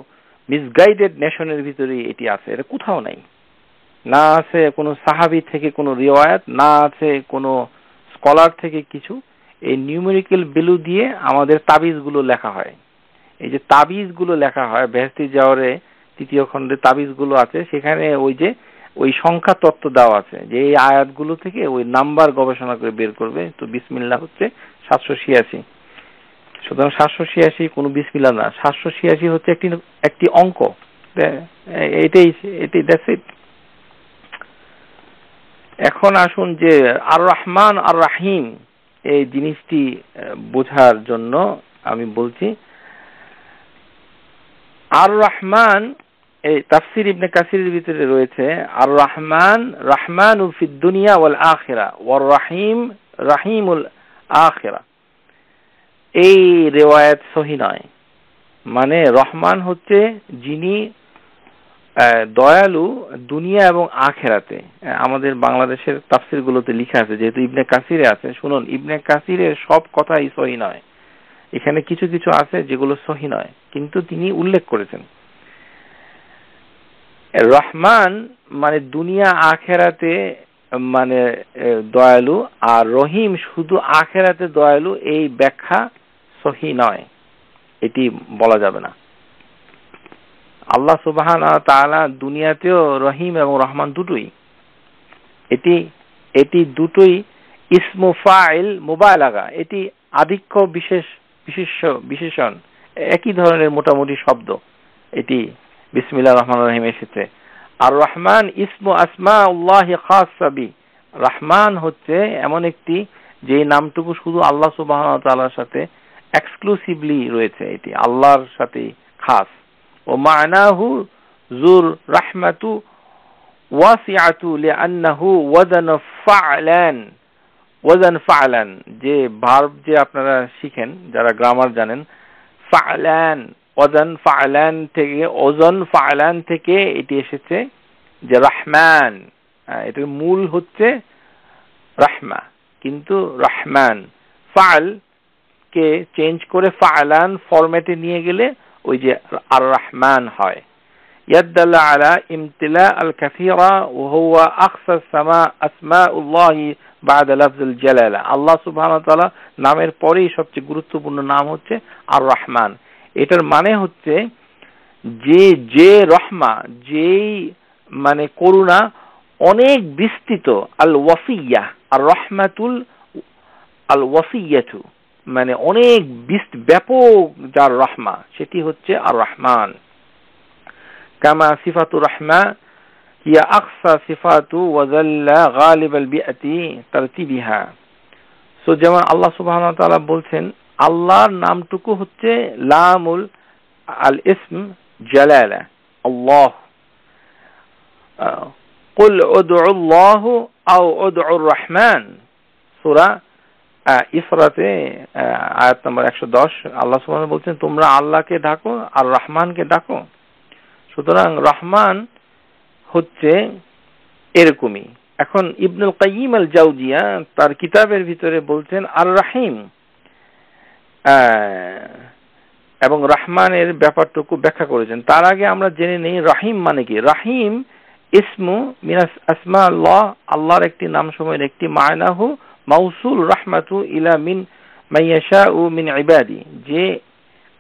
মিসগাইডেড নেশনের ভিতরে এটি আছে, এটা কোথাও নাই। না আছে কোনো সাহাবী থেকে কোনো রিওয়ায়াত, না আছে কোনো স্কলার থেকে কিছু। এই নিউমেরিক্যাল ভ্যালু দিয়ে আমাদের তাবিজগুলো লেখা হয়। এই যে তাবিজগুলো লেখা হয় বেহেশতি জাওয়ারে 3য় খণ্ডে তাবিজগুলো আছে, সেখানে ওই সংখ্যা তত্ত্ব দেওয়া আছে যে এই আয়াতগুলো থেকে ওই নাম্বার গবেষণা করে বের করবে। তো বিসমিল্লাহ হচ্ছে 786। সুতরাং 786 কোনো বিসমিল্লাহ না, 786 হচ্ছে একটি অঙ্ক। এটাই দ্যাটস ইট। এখন আসুন যে আর রহমান আর রাহিম এই জিনিসটি বোঝার জন্য আমি বলছি। আর রহমান এই তাফসীর ইবনে কাসিরের ভিতরে রয়েছে আর রহমান রহমানু ফিদ দুনিয়া ওয়াল আখিরা ওয়ার রহিম রহিমুল আখিরা। এই রিওয়ায়াত সহিহ নয়। মানে রহমান হচ্ছে যিনি দয়ালু দুনিয়া এবং আখিরাতে। আমাদের বাংলাদেশের তাফসীরগুলোতে লেখা আছে, যেহেতু ইবনে কাসিরে আছে, শুনুন, ইবনে কাসিরের সব কথাই সহিহ নয়, এখানে কিছু কিছু আছে যেগুলো সহিহ নয়, কিন্তু তিনি উল্লেখ করেছেন রহমান মানে দুনিয়া আখিরাতে মানে দয়ালু, আর রহিম শুধু আখিরাতে দয়ালু, এই ব্যাখ্যা সহিহ নয়, এটি বলা যাবে না। আল্লাহ সুবহানাহু ওয়া তাআলা দুনিয়াতেও রহিম এবং রহমান দুটোই, এটি দুটোই ইসমু ফাইল মুবালাগা, এটি আধিক্য বিশেষণ, একই ধরনের মোটামুটি শব্দ। এটি বিসমিল্লাহির রহমানির রহিম এসেছে। আর রহমান ইসমু আসমাউল্লাহি খাসসা বি, রহমান হচ্ছে এমন একটি যে নামটুকু শুধু আল্লাহ সুবহানাহু ওয়া তাআলার সাথে এক্সক্লুসিভলি রয়েছে, এটি আল্লাহর সাথে খাস। ও মানাহু যুর রাহমাতু ওয়াসিআতু লিআন্নাহু ওয়াজান ফা'লান, যে ভার্ব যে আপনারা শিখেন যারা গ্রামার জানেন, ফা'লান, ওয়াজান ফা'লান থেকে এটি এসেছে যে রহমান, এটার মূল হচ্ছে রাহমা, কিন্তু রহমান ফা'ল কে চেঞ্জ করে ফা'লান ফরম্যাটে নিয়ে গেলে ওই যে আর রহমান হয়। يدل على امتلاء الكثيرة وهو أقصى السماء أسماء الله بعد لفظ الجلالة আল্লাহ সুবহানাহু ওয়া তাআলা নামের পরেই সবচেয়ে গুরুত্বপূর্ণ নাম হচ্ছে আর রহমান এটার মানে হচ্ছে যে রহমা যেই মানে করুণা অনেক বিস্তৃত আল ওয়াসিয়া আর রহমাতুল আল ওয়াসিয়াতু মানে অনেক ব্যাপক যার রহমা সেটি হচ্ছে আর রহমান কামা সিফাতুর রহমা হিয়া আকসা সিফাতু ওয়া যাল্লা গালিবাল বিআতি তারতিবিহা সো যেমন আল্লাহ সুবহানাহু ওয়া তাআলা বলছেন আল্লাহর নামটুকু হচ্ছে লামুল আল ইসম জালালা আল্লাহ কুল উদউ আল্লাহ আও উদউ রহমান সূরা ইসরাতে আয়াত নম্বর 110 আল্লাহ সুবহানাহু ওয়া তাআলা বলছেন তোমরা আল্লাহকে ডাকো আর রহমানকে ডাকো সুতরাং রহমান হচ্ছে এরকমই এখন ইবনুল কাইয়িম আল জাওজিয়া তার কিতাবের ভিতরে বলছেন আর রহিম এবং রহমানের ব্যাপারটুকু ব্যাখ্যা করেছেন তার আগে আমরা জেনে নেই রহিম মানে কি রহিম ইসমু মিনাস আসমা আল্লাহ আল্লাহর একটি নাম সমূহের একটি মায়নাহু মাউসুল রাহমাতু ইলা মিন মাইয়াশাউ মিন ইবাদি যে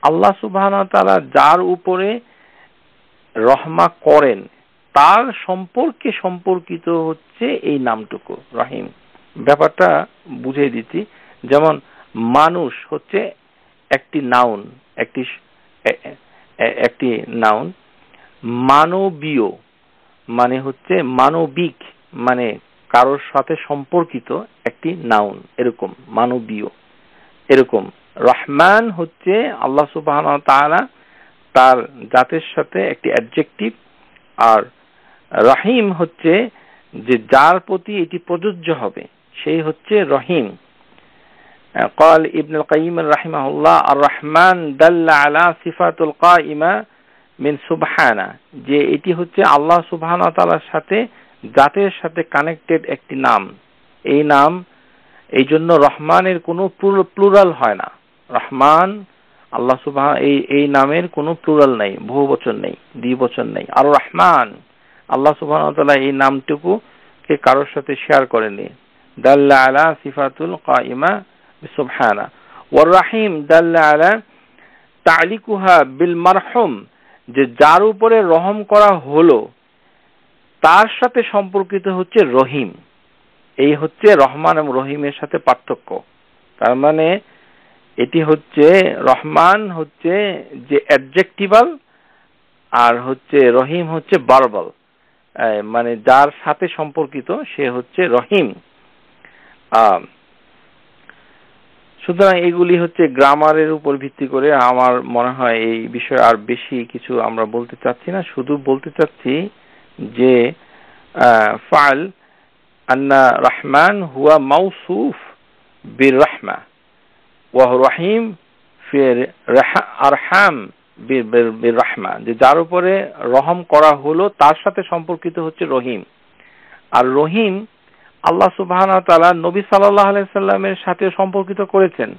আল্লাহ সুবহানাহু ওয়া তাআলা যার উপরে রহমা করেন তার সম্পর্কে সম্পর্কিত হচ্ছে এই নামটুকু রহিম ব্যাপারটা বুঝিয়ে দিচ্ছি যেমন মানুষ হচ্ছে একটি নাউন একটি নাউন মানবীয় মানে হচ্ছে মানবিক মানে কারোর সাথে সম্পর্কিত একটি নাউন এরকম মানবীয় এরকম রহমান হচ্ছে আল্লাহ সুবহানাহু ওয়া তাআলা তার জাতের সাথে একটি অ্যাডজেক্টিভ আর রহিম হচ্ছে যে যার প্রতি এটি প্রযোজ্য হবে সেই হচ্ছে রহিম قال ابن القيم رحمه الله الرحمن دل على صفات القائمة من سبحانه যে এটি হচ্ছে আল্লাহ সুবহানাহু ওয়া তাআলার সাথে জাতের সাথে কানেক্টেড একটি নাম এই নাম এই জন্য রহমানের কোনো প্লুরাল হয় না রহমান আল্লাহ সুবহানাহু এই নামের কোনো প্লুরাল নেই বহুবচন নেই দ্বিবচন নেই আর রহমান আল্লাহ সুবহানাহু ওয়া তাআলা এই নামটুকু কে কারোর সাথে শেয়ার করেননি দাল্লা আলা সিফাতুল কাইমা বিসুবহানা ওয়ার রহিম দাল্লা আলা তা'লিকুহা বিল মারহুম যে যার উপরে রহম করা হলো তার সাথে সম্পর্কিত হচ্ছে রহিম এই হচ্ছে রহমান এবং রহিমের সাথে পার্থক্য তার মানে এটি হচ্ছে রহমান হচ্ছে যে অ্যাডজেক্টিভাল আর হচ্ছে রহিম হচ্ছে ভার্বাল মানে যার সাথে সম্পর্কিত সে হচ্ছে রহিম সুতরাং এগুলি হচ্ছে গ্রামারের উপর ভিত্তি করে আমার মনে হয় এই বিষয়ে আর বেশি কিছু আমরা বলতে চাচ্ছি না শুধু বলতে চাচ্ছি যে ফাল আন্না রহমান হুয়া মাউসুফ বির রাহমা ওয়া রহিম ফি আরহাম বির রাহমা যে যার উপরে রহম করা হলো তার সাথে সম্পর্কিত হচ্ছে রহিম আর রহিম আল্লাহ সুবহানাহু ওয়া তাআলা নবী সাল্লাল্লাহু আলাইহি সাল্লামের সাথে সম্পর্কিত করেছেন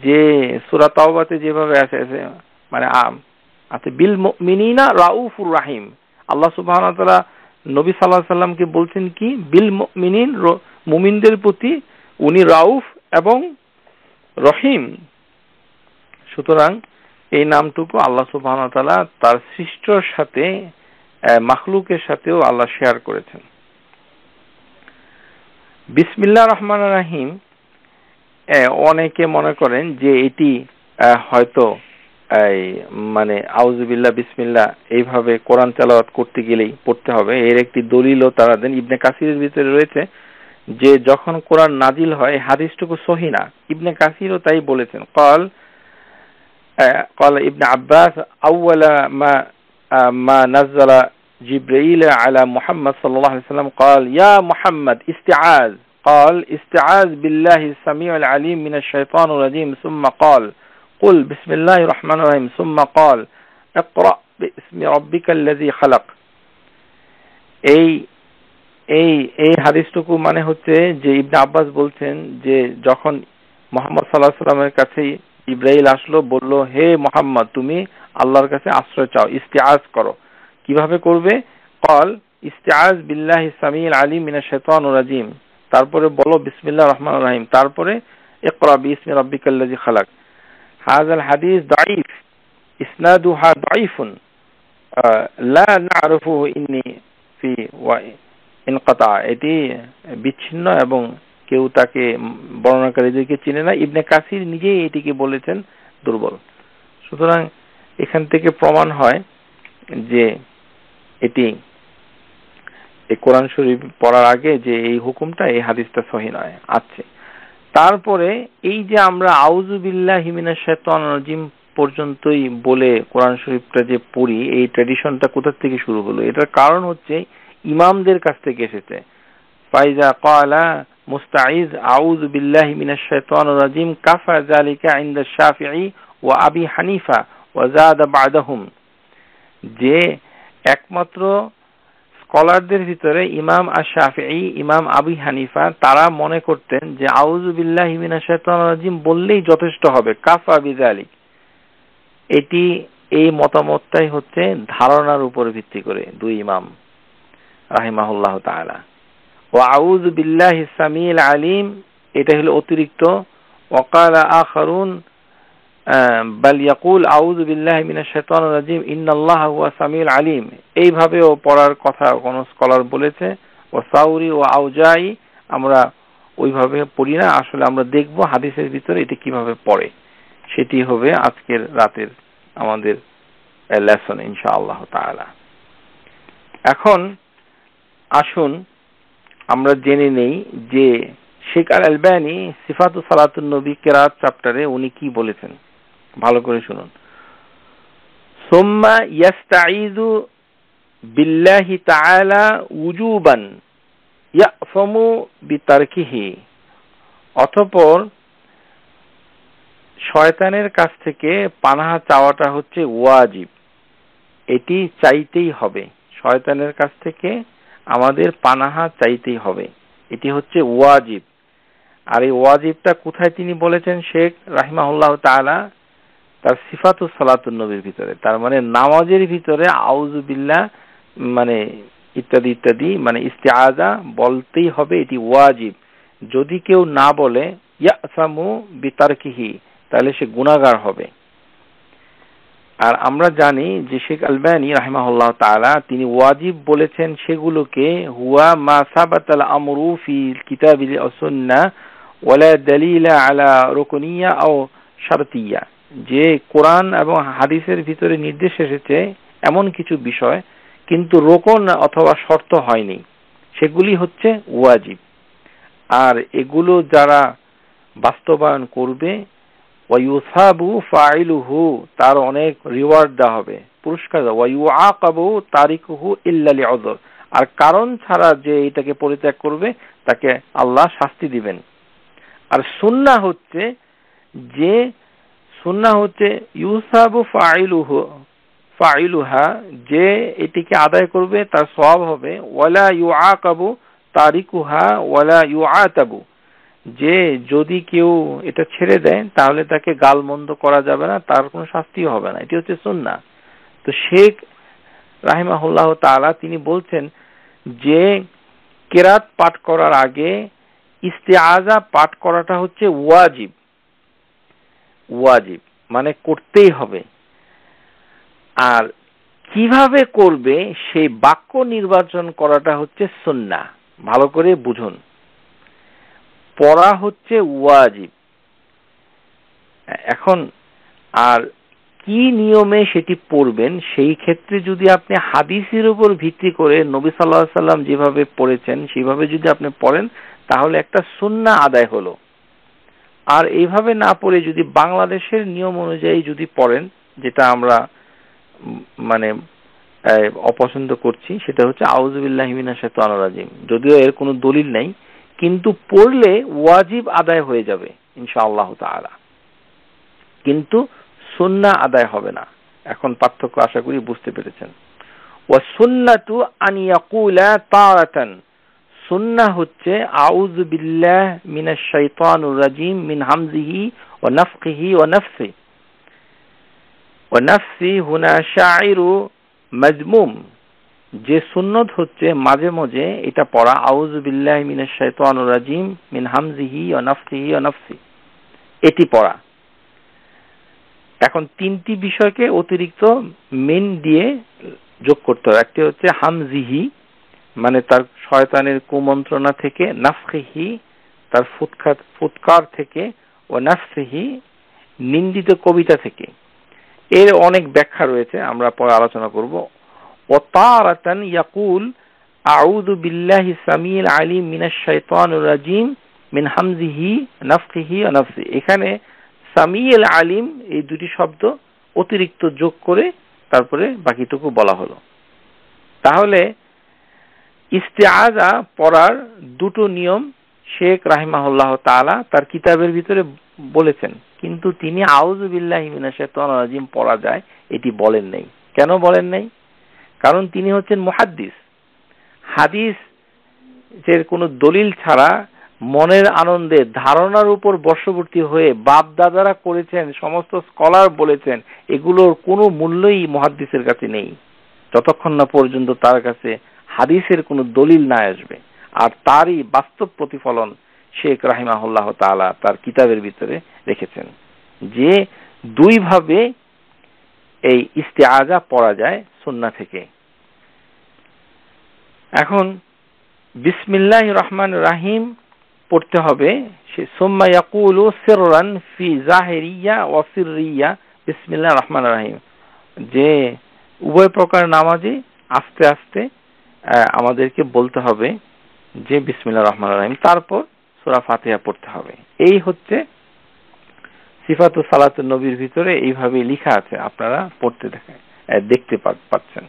যে সূরা তাওবাতে যেভাবে আছে মানে আছে বিল মুমিনিনা রাউফুর রহিম আল্লাহ সুবহানাহু ওয়া তাআলা নবী সাল্লাল্লাহু আলাইহি সাল্লামকে বলছেন কি বিল মুমিনিন মুমিনদের প্রতি উনি রাউফ এবং রহিম সুতরাং এই নামটুকু আল্লাহ সুবহানাহু ওয়া তাআলা তার সৃষ্টির সাথে মাখলুকের সাথেও আল্লাহ শেয়ার করেছেন বিসমিল্লাহির রহমানির রহিম অনেকে মনে করেন যে এটি হয়তো মানে আউযুবিল্লাহ বিসমিল্লাহ এইভাবে কোরআন তেলাওয়াত করতে গেলেই পড়তে হবে এর একটি দলিলও তারা দেন ইবনে কাসিরের ভিতরে রয়েছে যে যখন কোরআন নাজিল হয় হাদিসটুকু সহিহ না ইবনে কাসিরও তাই বলেছেন قال ابن عباس أول ما نزل جبريل على محمد صلى الله عليه وسلم قال يا محمد استعاذ قال استعاذ بالله السميع العليم من الشيطان الرجيم ثم قال قل بسم الله الرحمن الرحيم ثم قال اقرأ باسم ربك الذي خلق এই হাদিসটুকু মানে হচ্ছে যে ইবনে আব্বাস বলছেন যে যখন মুহাম্মদ সাল্লাল্লাহু আলাইহি ওয়াসাল্লামের কাছে ইব্রাহিম আসলো বলল হে মুহাম্মদ তুমি আল্লাহর কাছে আশ্রয় চাও, ইস্তিআজ করো। কিভাবে করবে? ক্বাল ইস্তিআজ বিল্লাহি সামিউল আলিম মিনাশ শাইতানির রাজিম, তারপরে বলো বিসমিল্লাহির রহমানির রহিম, তারপরে ইকরা বিসমি রাব্বিকাল্লাযী খালাক। হাযাল হাদিস দাঈফ, ইসনাদুহা দাঈফুন, লা না'রিফুহু ইন্নী ফি ওয়া ইনকাতা, এটি বিচ্ছিন্ন এবং কেউ তাকে বর্ণনাকারীদেরকে চিনে না। ইবনে কাসির নিজেই এটিকে বলেছেন দুর্বল। সুতরাং এখান থেকে প্রমাণ হয় যে এটি এই কোরআন শরীফ পড়ার আগে যে এই হুকুমটা, এই হাদিসটা সহিহ নয়। আছে তারপরে এই যে আমরা আউযু বিল্লাহি মিনাশ শাইতানির রাজিম পর্যন্তই বলে কোরআন শরীফটা যে পড়ি, এই ট্র্যাডিশনটা কোথা থেকে শুরু হলো? এটার কারণ হচ্ছে ইমামদের কাছ থেকে এসেছে। ফাইজা ক্বালা মুস্তাঈজ আউযু বিল্লাহি মিনাশ শাইতানির রাজিম কাফা যালিকা ইনদা শাফিঈ ওয়া আবি হানিফা ওয়া যাদা বা'দাহুম, যে একমাত্র স্কলারদের ভিতরে ইমাম আশ-শাফিঈ, ইমাম আবু হানিফা, তারা মনে করতেন যে আউযু বিল্লাহি মিনাশ শাইতানির রাজিম বললেই যথেষ্ট হবে, কাফা বিযালিক। এটি এই মতামতটাই হচ্ছে ধারণার উপর ভিত্তি করে দুই ইমাম রাহিমাহুল্লাহ তাআলা। ওয়া আউযু বিল্লাহি সামিউল আলিম, এটা হলো অতিরিক্ত। ওয়া ক্বালা আখারুন বাল ইয়াকুল আউযু বিল্লাহি মিনাশ শাইতানির রাজিম ইন্নাল্লাহা হুয়া সামিউল আলিম, এইভাবেও পড়ার কথা কোন স্কলার বলেছে। ও সাউরি ও আউজাই, আমরা ওইভাবে পড়ি না, আসলে আমরা দেখব হাদিসের ভিতরে এটা কিভাবে পড়ে। সেটি হবে আজকের রাতের আমাদের লেসন ইনশাআল্লাহ তাআলা। এখন আসুন আমরা জেনে নেই যে শেখ আল আলবানী সিফাতু সালাতুন নবী কিরাত চ্যাপ্টারে উনি কি বলেছেন, ভালো করে শুনুন। সুম্মা ইয়াস্তাঈযু বিল্লাহি তাআলা উজুবান ইয়াফমু বিতারকিহি, অতঃপর শয়তানের কাছ থেকে পানাহা চাওয়াটা হচ্ছে ওয়াজিব, এটি চাইতেই হবে। শয়তানের কাছ থেকে আমাদের পানাহা চাইতেই হবে, এটি হচ্ছে ওয়াজিব। আর এই ওয়াজিবটা কোথায় তিনি বলেছেন শেখ রাহিমাহুল্লাহ তাআলা? তার সিফাতুস সালাতুন নবীর ভিতরে, তার মানে নামাজের ভিতরে আউযু বিল্লাহ মানে ইত্যাদি ইত্যাদি মানে ইস্তিআজা বলতেই হবে, এটি ওয়াজিব। যদি কেউ না বলে ইয়াসামু বিতারকিহি, তাহলে সে গুনাহগার হবে। আর আমরা জানি যে শেখ আলবানী রাহিমাহুল্লাহ তাআলা তিনি ওয়াজিব বলেছেন সেগুলোকে হুয়া মা সাবাতাল আমরু ফিল কিতাবিল ওয়া সুন্নাহ ওয়ালা দালিলা আলা রুকনিয়া আও শারতিয়া, যে কোরআন এবং হাদিসের ভিতরে নির্দেশ এসেছে এমন কিছু বিষয় কিন্তু রোকন অথবা শর্ত হয়নি, সেগুলি হচ্ছে ওয়াজিব। আর এগুলো যারা বাস্তবায়ন করবে ওয়ায়ুসাবু ফাইলুহু, তার অনেক রিওয়ার্ড দেওয়া হবে, পুরস্কার দেওয়া। ওয়ায়ুআকাবু তারিকুহু ইল্লা লিউযর, আর কারণ ছাড়া যে এটাকে পরিত্যাগ করবে তাকে আল্লাহ শাস্তি দিবেন। আর সুন্নাহ হচ্ছে যে ইউসাবু ফাইলুহা, যে এটিকে আদায় করবে তার সওয়াব হবে। ওয়ালা ইউআকাবু তারিকুহা ওয়ালা ইউআতাবু, যে যদি কেউ এটা ছেড়ে দেয় তাহলে তাকে গালমন্দ করা যাবে না, তার কোনো শাস্তিও হবে না। এটি হচ্ছে সুন্নাহ। তো শেখ রাহিমাহুল্লাহ তাআলা তিনি বলছেন যে কিরাত পাঠ করার আগে ইস্তিআজা পাঠ করাটা হচ্ছে ওয়াজিব, ওয়াজিব মানে করতেই হবে। আর কিভাবে করবে সেই বাক্য নির্বাচন করাটা হচ্ছে সুন্নাহ। ভালো করে বুঝুন, পড়া হচ্ছে ওয়াজিব। এখন আর কি নিয়মে সেটি পড়বেন, সেই ক্ষেত্রে যদি আপনি হাদিসের উপর ভিত্তি করে নবী সাল্লাল্লাহু আলাইহি সাল্লাম যেভাবে পড়েছেন সেইভাবে যদি আপনি পড়েন তাহলে একটা সুন্নাহ আদায় হলো। আর এইভাবে না পড়ে যদি বাংলাদেশের নিয়ম অনুযায়ী যদি পড়েন, যেটা আমরা মানে অপছন্দ করছি, সেটা হচ্ছে আউযু বিল্লাহি মিনাশ শাইতানির রাজিম, যদিও এর কোনো দলিল নেই, কিন্তু পড়লে ওয়াজিব আদায় হয়ে যাবে ইনশাআল্লাহ তাআলা, কিন্তু সুন্নাহ আদায় হবে না। এখন পার্থক্য আশা করি বুঝতে পেরেছেন। ওয়া সুন্নাতু আন ইয়াকুলা তারাতান, সুন্নাহ হচ্ছে আউযু বিল্লাহি মিনাশ শাইতানির রাজিম মিন হামজিহি ওয়া নাফখিহি ওয়া নাফসি, ওয়া নাফসি হুনা শাইরু মাজমুম, যে সুন্নত হচ্ছে মাঝে মাঝে এটা পড়া আউযু বিল্লাহি মিনাশ শাইতানির রাজিম মিন হামজিহি ওয়া নাফসিহি ওয়া নাফসি, এটি পড়া। এখন তিনটি বিষয়কে অতিরিক্ত মিন দিয়ে যোগ করতে হবে। একটি হচ্ছে হামজিহি, মানে তার শয়তানের কুমন্ত্রণা থেকে, নাফসিহি তার ফুৎকার থেকে, ও নাফসিহি নিন্দিত কবিতা থেকে। এর অনেক ব্যাখ্যা রয়েছে, আমরা পরে আলোচনা করব। ও তারাতান ইয়াকুল আউযু বিল্লাহি সামিউল আলিম মিনাশ শাইতানির রাজিম মিন হামজিহি নাফসিহি ওয়া নাফসি, এখানে সামিউল আলিম এই দুটি শব্দ অতিরিক্ত যোগ করে তারপরে বাকিটুকু বলা হলো। তাহলে ইস্তিআযা পড়ার দুটো নিয়ম শেখ রাহিমাহুল্লাহ তাআলা তার কিতাবের ভিতরে বলেছেন, কিন্তু তিনি আউযু বিল্লাহি মিনাশ শাইতানির রাজিম পড়া যায় এটি বলেন নাই। কেন বলেন নাই? কারণ তিনি হচ্ছেন মুহাদ্দিস। হাদিসের কোনো দলিল ছাড়া মনের আনন্দে ধারণার উপর বশবর্তী হয়ে বাপ দাদারা করেছেন, সমস্ত স্কলার বলেছেন, এগুলোর কোনো মূল্যই মুহাদ্দিসের কাছে নেই যতক্ষণ না পর্যন্ত তার কাছে হাদিসের কোনো দলিল না আসবে। আর তারই বাস্তব প্রতিফলন শেখ রাহিমাহুল্লাহ তাআলা তার কিতাবের ভিতরে রেখেছেন, যে দুই ভাবে এই ইস্তিআযা পড়া যায় সুন্নাহ থেকে। এখন বিসমিল্লাহির রহমানির রহিম পড়তে হবে, সে সুম্মা ইয়াকুলু সিররান ফি জাহিরিয়া ওয়া সিররিয়া বিসমিল্লাহির রহমানির রহিম, যে উভয় প্রকার নামাজে আস্তে আস্তে আমাদেরকে বলতে হবে যে বিসমিল্লাহির রহমানির রহিম, তারপর সূরা ফাতিহা পড়তে হবে। এই হচ্ছে সিফাতুস সালাতুন নবীর ভিতরে এইভাবে লেখা আছে, আপনারা পড়তে দেখতে পাচ্ছেন।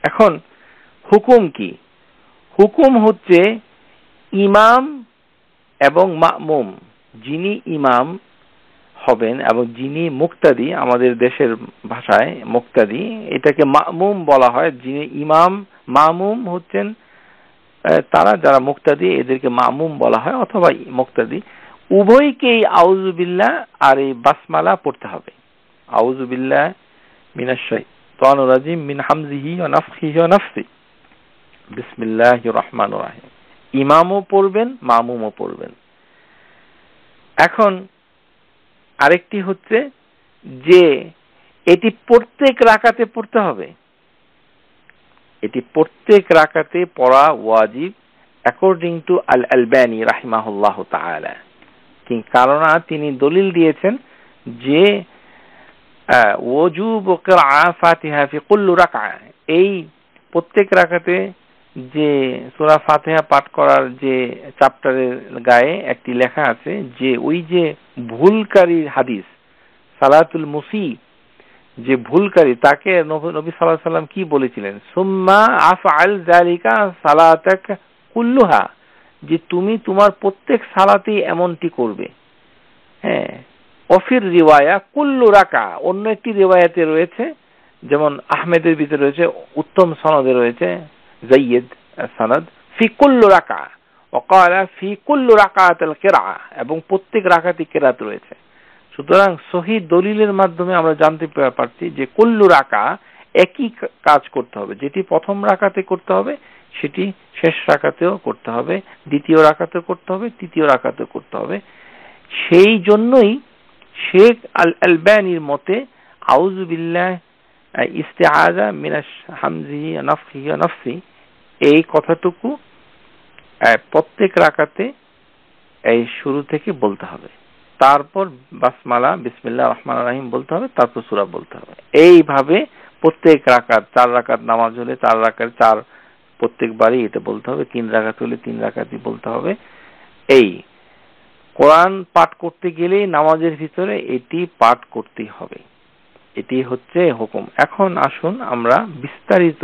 এখন হুকুম কি? হুকুম হচ্ছে ইমাম এবং মামুম, যিনি ইমাম হবেন এবং যিনি মুক্তাদি, আমাদের দেশের ভাষায় মুক্তাদি, এটাকে মামুম বলা হয়। যিনি ইমাম, মামুম হচ্ছেন তারা যারা মুক্তাদি, এদেরকে মামুম বলা হয় অথবা মুক্তাদি। উভয়কেই আউযু বিল্লাহ আর এই বাসমালা পড়তে হবে। আউযু বিল্লাহ মিনাশ শাইতানির রাজিম মিন হামজিহি ওয়া নাফখিহি ওয়া নাফসি বিসমিল্লাহির রহমানির রহিম। ইমামও পড়বেন, মামুমও পড়বেন। এখন আরেকটি হচ্ছে যে এটি প্রত্যেক রাকাতে পড়তে হবে। এটি প্রত্যেক রাকাতে পড়া ওয়াজিব অ্যাকর্ডিং টু আল আলবানী রাহিমাহুল্লাহ তাআলা। কারণ তিনি দলিল দিয়েছেন যে ওয়াজুব কিরাআ ফাতিহা ফি কুল্লি রাকআ, এই প্রত্যেক রাকাতে যে সূরা ফাতিহা পাঠ করার যে চ্যাপ্টারের গায়ে একটি লেখা আছে যে ওই যে ভুলকারী হাদিস সালাতুল মুসি, যে ভুলকারী, তাকে নবী সাল্লাল্লাহু আলাইহি ওয়াসাল্লাম কি বলেছিলেন? সুম্মা আফআল যালিকা সালাতাক কুল্লুহা, যে তুমি তোমার প্রত্যেক সালাতেই এমনটি করবে। হ্যাঁ, অফির রিওয়ায়া কুল্লু রাকা, অন্য একটি রিওয়ায়াতে রয়েছে, যেমন আহমেদের ভিতরে রয়েছে, উত্তম সনদে রয়েছে, যায়িদ সনদ, ফি কুল্লু রাকা ওয়াকালা ফি কুল্লু রাকাতিল কিরাআ, এবং প্রত্যেক রাকাতে কিরাত রয়েছে। সুতরাং সহিহ দলিলের মাধ্যমে আমরা জানতে পারছি যে কুল্লু রাকা একই কাজ করতে হবে, যেটি প্রথম রাকাতে করতে হবে সেটি শেষ রাকাতেও করতে হবে, দ্বিতীয় রাকাতেও করতে হবে, তৃতীয় রাকাতেও করতে হবে। সেই জন্যই শেখ আল আলবানীর মতে আউযু বিল্লাহ ইস্তিআযা মিনাশ হামজিহি ওয়া নাফখিহি ওয়া নাফসি, এই কথাটুকু প্রত্যেক রাকাতে এই শুরু থেকে বলতে হবে, তারপর বাসমালা বিসমিল্লাহির রহমানির রহিম বলতে হবে, তারপর সূরা বলতে হবে। এইভাবে প্রত্যেক রাকাত, 4 রাকাত নামাজ হলে 4 রাকাত 4 প্রত্যেকবারই এটা বলতে হবে, 3 রাকাত হলে 3 রাকাতই বলতে হবে। এই কোরআন পাঠ করতে গেলেই নামাজের ভিতরে এটি পাঠ করতে হবে, এটি হচ্ছে হুকুম। এখন আসুন আমরা বিস্তারিত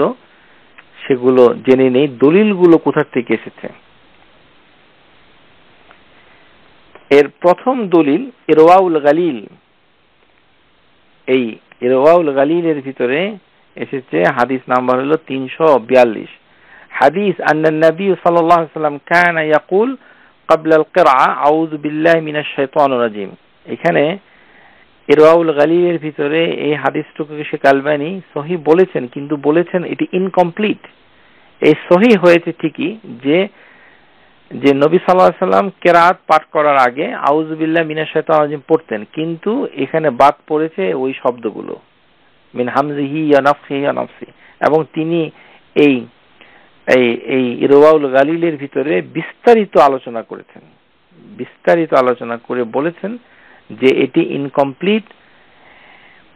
সেগুলো জেনে নেই, দলিলগুলো কোথা থেকে এসেছে। এর প্রথম দলিল ইরওয়াউল গালিল। এই ইরওয়াউল গালিলের ভিতরে এসেছে, হাদিস নাম্বার হলো 342। হাদিস আন্না নবী সাল্লাল্লাহু আলাইহি ওয়াসাল্লাম কানা ইয়াকুল ক্বাবলা আল কিরআ আউযু বিল্লাহি মিনাশ শাইতানির রাজিম। এখানে ইরওয়াউল গালিলের ভিতরে এই হাদিসটুকুকে শেখ আলবানী সহিহ বলেছেন, কিন্তু বলেছেন এটি ইনকমপ্লিট। এই সহিহ হয়েছে ঠিকই যে নবী সাল্লাল্লাহু আলাইহি সাল্লাম কিরাত পাঠ করার আগে আউযু বিল্লাহি মিনাশ শাইতানির রাজিম পড়তেন, কিন্তু এখানে বাদ পড়েছে ওই শব্দগুলো মিন হামজিহি ওয়া নাফখিহি ওয়া নাফসি, এবং তিনি এই এই ইরওয়াউল গালিলের ভিতরে বিস্তারিত আলোচনা করেছেন, বিস্তারিত আলোচনা করে বলেছেন যে এটি ইনকমপ্লিট।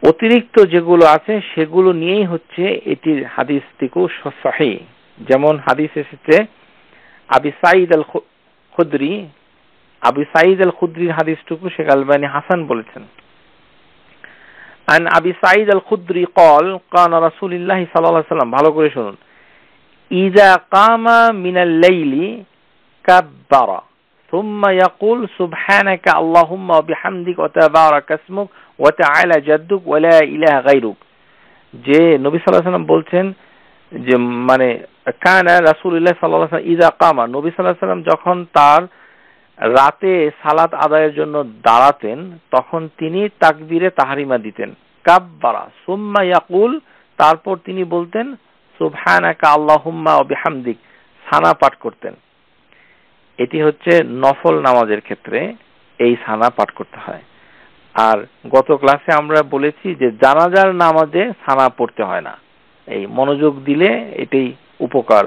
অতিরিক্ত যেগুলো আছে সেগুলো নিয়েই হচ্ছে এটির হাদিসটিকু সহিহ। যেমন হাদিস এসেছে আবু সাঈদ আল খুদরির হাদিসটুকু শেখ আলবানী হাসান বলেছেন। আন আবি সাঈদ আল খুদরি قال قال رسول الله صلى الله عليه وسلم, ভালো করে শুনুন, ইযা কামা মিনাল লাইলি কাব্বারা ثم يقول سبحانك اللهم وبحمدك وتبارك اسمك وتعالى جدك ولا اله غيرك। যে নবী সাল্লাল্লাহু আলাইহি ওয়াসাল্লাম বলছেন যে মানে কানা রাসূলুল্লাহ সাল্লাল্লাহু আলাইহি ওয়াসাল্লাম ইযা কামা, নবী সাল্লাল্লাহু আলাইহি ওয়াসাল্লাম যখন তার রাতে সালাত আদায়ের জন্য দাঁড়াতেন তখন তিনি তাকবীরে তাহরিমা দিতেন, কাব্বারা সুম্মা ইয়াকুল, তারপর তিনি বলতেন সুবহানাকা আল্লাহুম্মা ওয়া বিহামদিক, সানা পাঠ করতেন। এটি হচ্ছে নফল নামাজের ক্ষেত্রে এই সানা পাঠ করতে হয়। আর গত ক্লাসে আমরা বলেছি যে জানাজার নামাজে সানা পড়তে হয় না, এই মনোযোগ দিলে এটাই উপকার।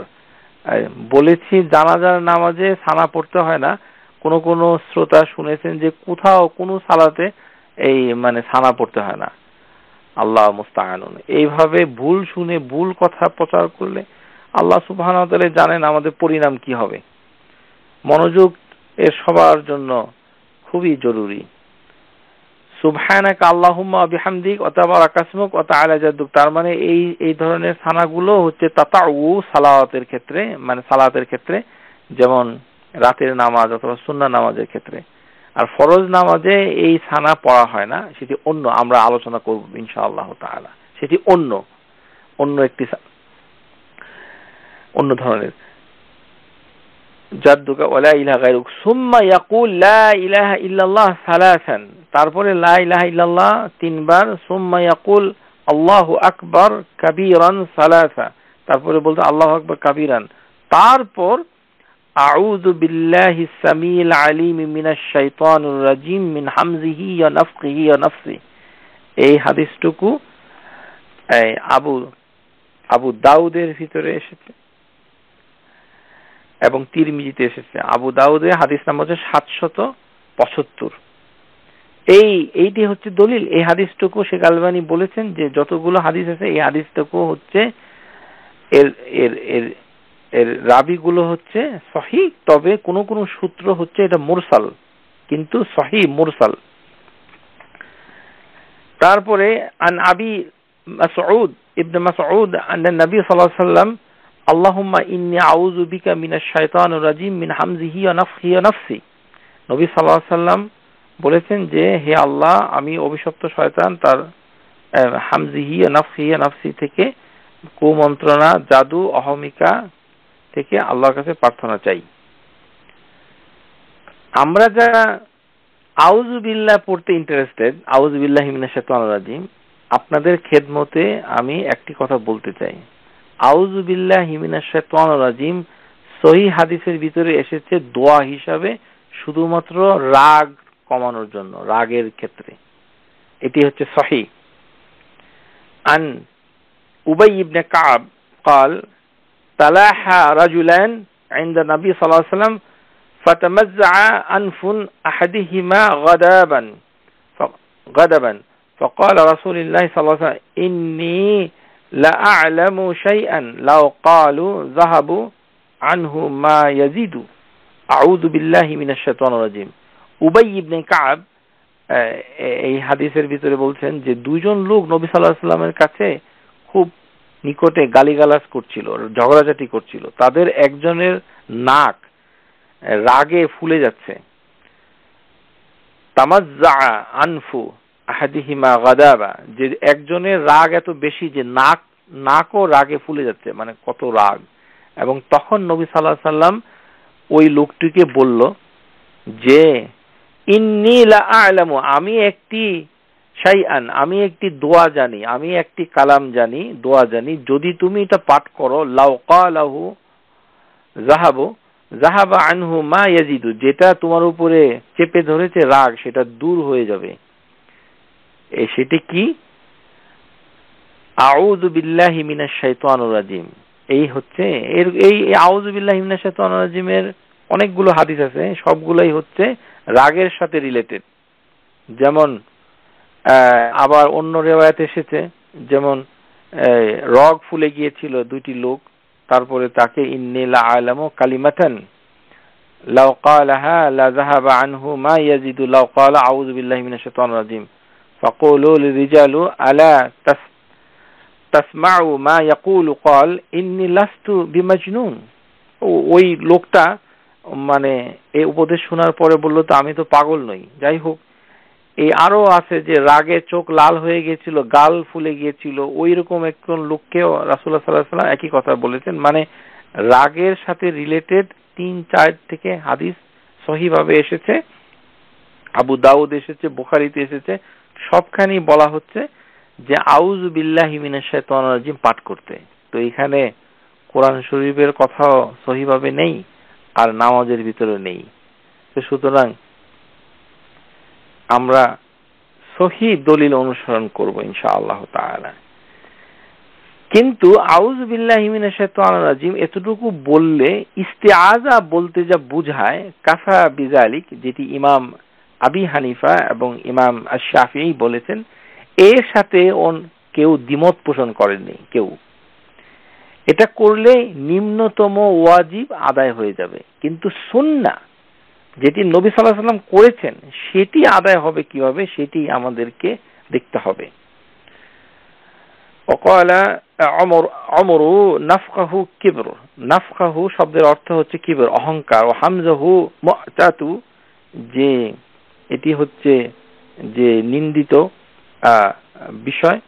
বলেছি জানাজার নামাজে সানা পড়তে হয় না, কোন শ্রোতা শুনেছেন যে কোথাও কোন সালাতে এই মানে সানা পড়তে হয় না। আল্লাহ মুস্তাআনুন। এইভাবে ভুল শুনে ভুল কথা প্রচার করলে আল্লাহ সুবহানাহু ওয়া তাআলা জানেন আমাদের পরিণাম কি হবে। মনোযোগ এর সবার জন্য খুবই জরুরি। সুবহানাকা আল্লাহুম্মা ওয়া বিহামদিক ওয়া তাবারাকা ইসমুক ওয়া তাআলা জাদ্দুক, তার মানে এই ধরনের সানাগুলো হচ্ছে তাতাউ সালাওয়াতের ক্ষেত্রে, মানে সালাতের ক্ষেত্রে, যেমন রাতের নামাজ অথবা সুন্নাহ নামাজের ক্ষেত্রে। আর ফরজ নামাজে এই সানা পড়া হয় না, সেটি অন্য, আমরা আলোচনা করব ইনশাআল্লাহ তাআলা। সেটি অন্য একটি অন্য ধরনের। জাদ্দুকা ওয়ালা ইলাহা গায়রুক সুম্মা ইয়াকুল লা ইলাহা ইল্লাল্লাহ সালাসান, তারপরে লা ইলাহা ইল্লাল্লাহ তিনবার, সুম্মা ইয়াকুল আল্লাহু আকবার কাবীরান সালাসা, তারপরে বলতে আল্লাহু আকবার কাবীরান, তারপর আউযু বিল্লাহিস সামিউল আলিম মিনাশ শাইতানির রাজিম মিন হামজিহি ওয়া নাফখিহি ওয়া নাফসি। এই হাদিসটুকু আবু দাউদের ভিতরে এসেছে এবং তিরমিজিতে এসেছে। আবু দাউদে হাদিস নাম্বার হচ্ছে 775। এইটি হচ্ছে দলিল। এই হাদিসটুকু শেখ আলবানী বলেছেন যে যতগুলো হাদিস আছে এই হাদিসটুকু হচ্ছে এর রাবিগুলো হচ্ছে সহিহ, তবে কোন সূত্র হচ্ছে এটা মুরসাল, কিন্তু সহিহ মুরসাল। তারপরে আন আবি মাসউদ ইবনে মাসউদ আন্না নবী সাল্লাল্লাহু আলাইহি ওয়াসাল্লাম আল্লাহুম্মা ইন্নী আউযু বিকা মিনাশ শাইতানির রাজিম মিন হামজিহি ওয়া নাফখিহি ওয়া নাফসি। নবী সাল্লাল্লাহু আলাইহি ওয়াসাল্লাম বলেছেন যে হে আল্লাহ, আমি অভিশপ্ত শয়তান তার হামজিহি ওয়া নাফখিহি ওয়া নাফসি থেকে, কুমন্ত্রণা, জাদু, অহমিকা থেকে আল্লাহর কাছে প্রার্থনা চাই। আমরা যারা আউযু বিল্লাহ পড়তে ইন্টারেস্টেড, আউযু বিল্লাহি মিনাশ শাইতানির রাজিম, আপনাদের খেদমতে আমি একটি কথা বলতে চাই। আউযু বিল্লাহি মিনাশ শাইতানির রাজিম সহিহ হাদিসের ভিতরে এসেছে দোয়া হিসাবে, শুধুমাত্র রাগ কমানোর জন্য, রাগের ক্ষেত্রে। এটি হচ্ছে সহিহ। আন উবাই ইবনে কাব قال تلاحى رجلان عند النبي صلى الله عليه وسلم فتمزع أنف أحدهما غضبا فقال رسول الله صلى الله عليه وسلم إني لأعلم شيئا لو قالوا ذهبوا عنه ما يزيد أعوذ بالله من الشيطان الرجيم। উবাই ইবনে কাব এই হাদিসের ভিতরে বলছেন যে দুইজন লোক নবী সাল্লাল্লাহু আলাইহি ওয়াসাল্লামের কাছে খুব নিকটে গালিগালাজ করছিল, ঝগড়াঝাটি করছিল। তাদের একজনের নাক রাগে ফুলে যাচ্ছে। তামাজ্জা আনফু আহাদিহিমা গাদাবা, যে একজনের রাগ এত বেশি যে নাকও রাগে ফুলে যাচ্ছে, মানে কত রাগ। এবং তখন নবী সাল্লাল্লাহু আলাইহি ওয়াসাল্লাম ওই লোকটিকে বলল যে ইন্নী লা আ'লামু, আমি একটি শাইআন, আমি একটি দোয়া জানি, আমি একটি কালাম জানি, দোয়া জানি, যদি তুমি এটা পাঠ করো, লাউ ক্বালাহু যাহাবা আনহু মা ইয়াজিদু, যেটা তোমার উপরে চেপে ধরেছে রাগ সেটা দূর হয়ে যাবে। সেটি কি? আউযু বিল্লাহি মিনাশ শাইতানির রাজিম। এই হচ্ছে এই আউযু বিল্লাহি মিনাশ শাইতানির রাজিমের অনেকগুলো হাদিস আছে, সবগুলাই হচ্ছে রাগের সাথে রিলেটেড। যেমন আবার অন্য রিওয়ায়াতে এসেছে, যেমন রগ ফুলে গিয়েছিল দুইটি লোক, তারপরে তাকে ইন্নী লাআলামু কালিমাতান লাউ ক্বালাহা লা যাহাবা আনহু মা ইয়াজিদু লাউ ক্বালা আউযু বিল্লাহি মিনাশ শাইতানির রাজিম ফাকুলু লিরিজালু আলা তাসমাউ মা ইয়াকুলু ক্বাল ইন্নী লাস্তু বিমাজনুন। ওই লোকটা মানে এই উপদেশ শোনার পরে বলল, তো আমি তো পাগল নই। যাই হোক, এই আরো আছে যে রাগে চোখ লাল হয়ে গিয়েছিল, গাল ফুলে গিয়েছিল, ওই রকম একজন লোককে রাসূলুল্লাহ সাল্লাল্লাহু আলাইহি ওয়াসাল্লাম একই কথা বলেছেন। মানে রাগের সাথে রিলেটেড 3-4 থেকে হাদিস সহিহ ভাবে এসেছে, আবু দাউদ এসেছে, বুখারীতে এসেছে, সবখানেই বলা হচ্ছে যে আউযু বিল্লাহি মিনাশ শাইতানির রাজিম পাঠ করতে। তো এখানে কোরআন শরীফের কথাও সহিহ ভাবে নেই, আর নামাজের ভিতরে নেই। তো সুতরাং আমরা সহিহ দলিল অনুসরণ করব ইনশাআল্লাহ তাআলা। কিন্তু আউযু বিল্লাহি মিনাশ শাইতানির রাজিম এতটুকু বললে ইস্তিআযা বলতে যা বুঝায়, কাফা বিযালিক, যেটি ইমাম আবি হানিফা এবং ইমাম আশ-শাফিঈ বলেছেন, এর সাথে কেউ দ্বিমত পোষণ করেননি। কেউ এটা করলে নিম্নতম ওয়াজিব আদায় হয়ে যাবে, কিন্তু সুন্নাহ যেটি নবী সাল্লাল্লাহু আলাইহি ওয়াসাল্লাম করেছেন সেটি আদায় হবে কিভাবে, সেটি আমাদেরকে দেখতে হবে। ওয়াকালা আমরু নাফকাহু কিবর, নাফকাহু শব্দের অর্থ হচ্ছে কিবর, অহংকার। ও হামজাহু মুআতাতু, যে এটি হচ্ছে যে নিন্দিত বিষয়,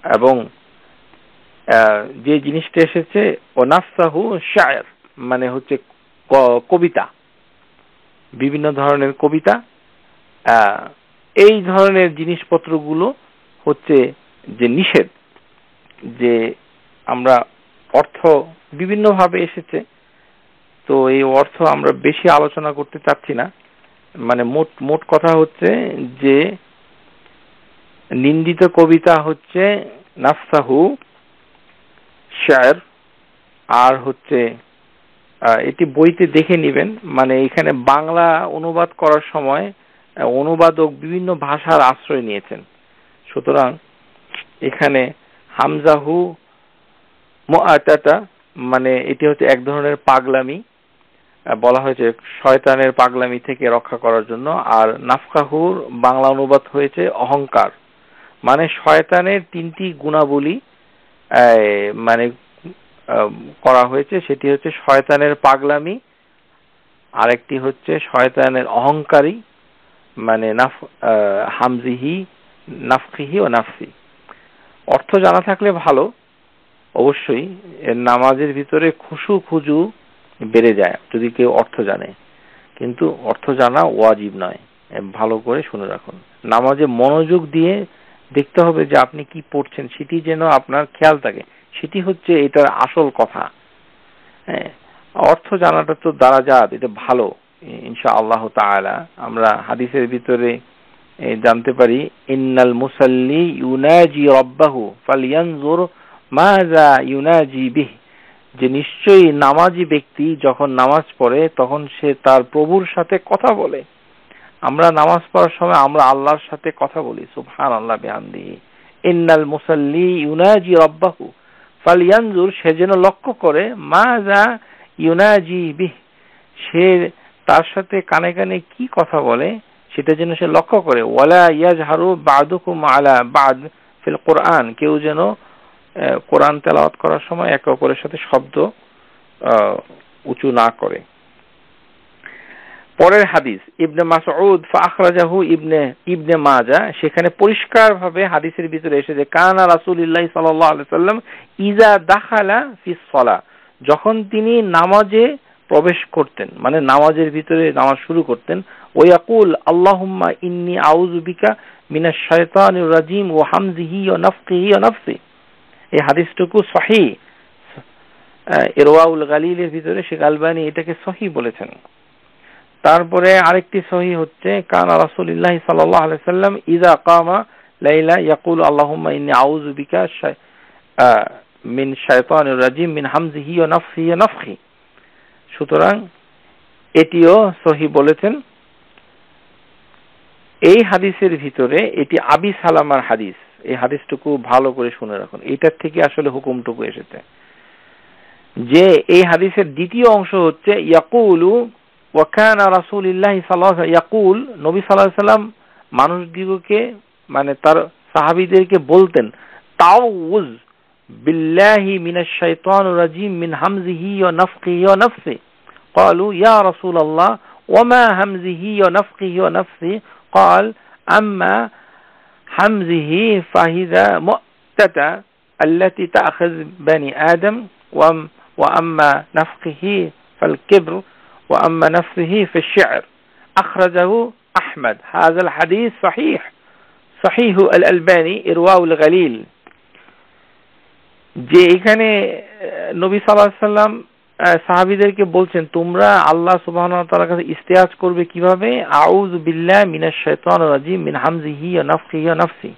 এবং যে জিনিসটা এসেছে ও নাফসাহু শায়র, মানে হচ্ছে কবিতা, বিভিন্ন ধরনের কবিতা, এই ধরনের জিনিসপত্রগুলো হচ্ছে যে নিষেধ, যে আমরা অর্থ বিভিন্নভাবে এসেছে, তো এই অর্থ আমরা বেশি আলোচনা করতে চাচ্ছি না। মানে মোট কথা হচ্ছে যে নিন্দিত কবিতা হচ্ছে নাফসাহু শায়র, আর হচ্ছে এটি বইতে দেখে নেবেন। মানে এখানে বাংলা অনুবাদ করার সময় অনুবাদক বিভিন্ন ভাষার আশ্রয় নিয়েছেন, সুতরাং এখানে হামজাহু মুআতাতা মানে এটি হচ্ছে এক ধরনের পাগলামি, বলা হয়েছে শয়তানের পাগলামি থেকে রক্ষা করার জন্য। আর নাফকাহুর বাংলা অনুবাদ হয়েছে অহংকার, মানে শয়তানের 3টি গুণাবলী মানে করা হয়েছে, সেটি হচ্ছে শয়তানের পাগলামি, আরেকটি হচ্ছে শয়তানের অহংকারী, মানে হামজিহি নাফখিহি ও নাফসি। অর্থ জানা থাকলে ভালো, অবশ্যই নামাজের ভিতরে খুজু বেড়ে যায় যদি কেউ অর্থ জানে, কিন্তু অর্থ জানা ওয়াজিব নয়। ভালো করে শুনে রাখুন, নামাজে মনোযোগ দিয়ে দেখতে হবে যে আপনি কি পড়ছেন, সেটি যেন আপনার খেয়াল থাকে, সেটি হচ্ছে এটার আসল কথা। অর্থ জানাটা তো দারাজাত, এটা ভালো ইনশাআল্লাহ তাআলা। আমরা হাদিসের ভিতরে জানতে পারি, ইন্নাল মুসাল্লি ইউনাজি রাব্বাহু ফালইয়ানজুর মাযা ইউনাজি বিহি, যে নিশ্চয়ই নামাজি ব্যক্তি যখন নামাজ পড়ে তখন সে তার প্রভুর সাথে কথা বলে। আমরা নামাজ পড়ার সময় আমরা আল্লাহর সাথে কথা বলি, সুবহানাল্লাহ বিহামদিহি। ইন্নাল মুসাল্লি ইউনাজি রাব্বাহু ফালইয়ানজুর, সে যেন লক্ষ্য করে, মাযা ইউনাজি বিহি, সে তার সাথে কানে কানে কি কথা বলে সেটা যেন সে লক্ষ্য করে। ওয়ালা ইয়াজহারু বা'দুকুম আলা বা'দ ফিল কোরআন, কেউ যেন কোরআন তেলাওয়াত করার সময় একে অপরের সাথে শব্দ উঁচু না করে। পরের হাদিস ইবনে মাসউদ ফাখরাজাহু ইবনে মাজাহ, সেখানে পরিষ্কারভাবে হাদিসের ভিতরে এসেছে, কানা রাসূলুল্লাহ সাল্লাল্লাহু আলাইহি সাল্লাম ইজা দাখালা ফিস সালাহ, যখন তিনি নামাজে প্রবেশ করতেন, মানে নামাজের ভিতরে নামাজ শুরু করতেন, ওয়াকুল আল্লাহুম্মা ইন্নী আউযু বিকা মিনাশ শাইতানির রাজিম ওয়া হামজিহি ওয়া নাফখিহি ওয়া নাফসি। এই হাদিসটুকু সহিহ, ইরওয়াউল গালিলের ভিতরে শেখ আলবানী এটাকে সহিহ বলেছেন। তারপরে আরেকটি সহিহ হচ্ছে কানা রাসূলুল্লাহ সাল্লাল্লাহু আলাইহি সাল্লাম ইযা কামা লাইলা ইয়াকুল আল্লাহুম্মা ইন্নী আউযু বিকা মিন শাইতানির রাজিম মিন হামজিহি ওয়া নাফসিহি ওয়া নাফখি। সুতরাং এটিও সহিহ বলেছেন। এই হাদিসের ভিতরে এটি আবি সালামার হাদিস, এই হাদিসটুকু ভালো করে শুনে রাখুন, এটার থেকে আসলে হুকুমটুকু এসেছে। যে এই হাদিসের দ্বিতীয় অংশ হচ্ছে ইয়াকুলু ওয়া কানা রাসূলুল্লাহ সাল্লাল্লাহু আলাইহি ইয়াকুল, নবী সাল্লাল্লাহু আলাইহি সাল্লাম মানুষদিগকে মানে তার সাহাবীদেরকে বলতেন তাউজ বিল্লাহি মিনাশ শাইতানির রাজিম মিন হামজিহি ওয়া নাফখিহি ওয়া নাফসি। قالوا يا رسول الله وما همزه ونفخه ونفسه قال أما همزه فهذا مؤتة التي تأخذ بني آدم وأما نفخه فالكبر وأما نفسه في الشعر أخرجه أحمد. هذا الحديث صحيح الألباني إرواء الغليل। যে এখানে নবী সাল্লাল্লাহু আলাইহি ওয়াসাল্লাম সাহাবীদেরকে বলছেন তোমরা আল্লাহ সুবহানাহু ওয়া তাআলার কাছে ইস্তেআজ করবে কিভাবে, আউযু বিল্লাহি মিনাশ শাইতানির রাজিম মিন হামজিহি ওয়া নাফখিহি ওয়া নাফসি।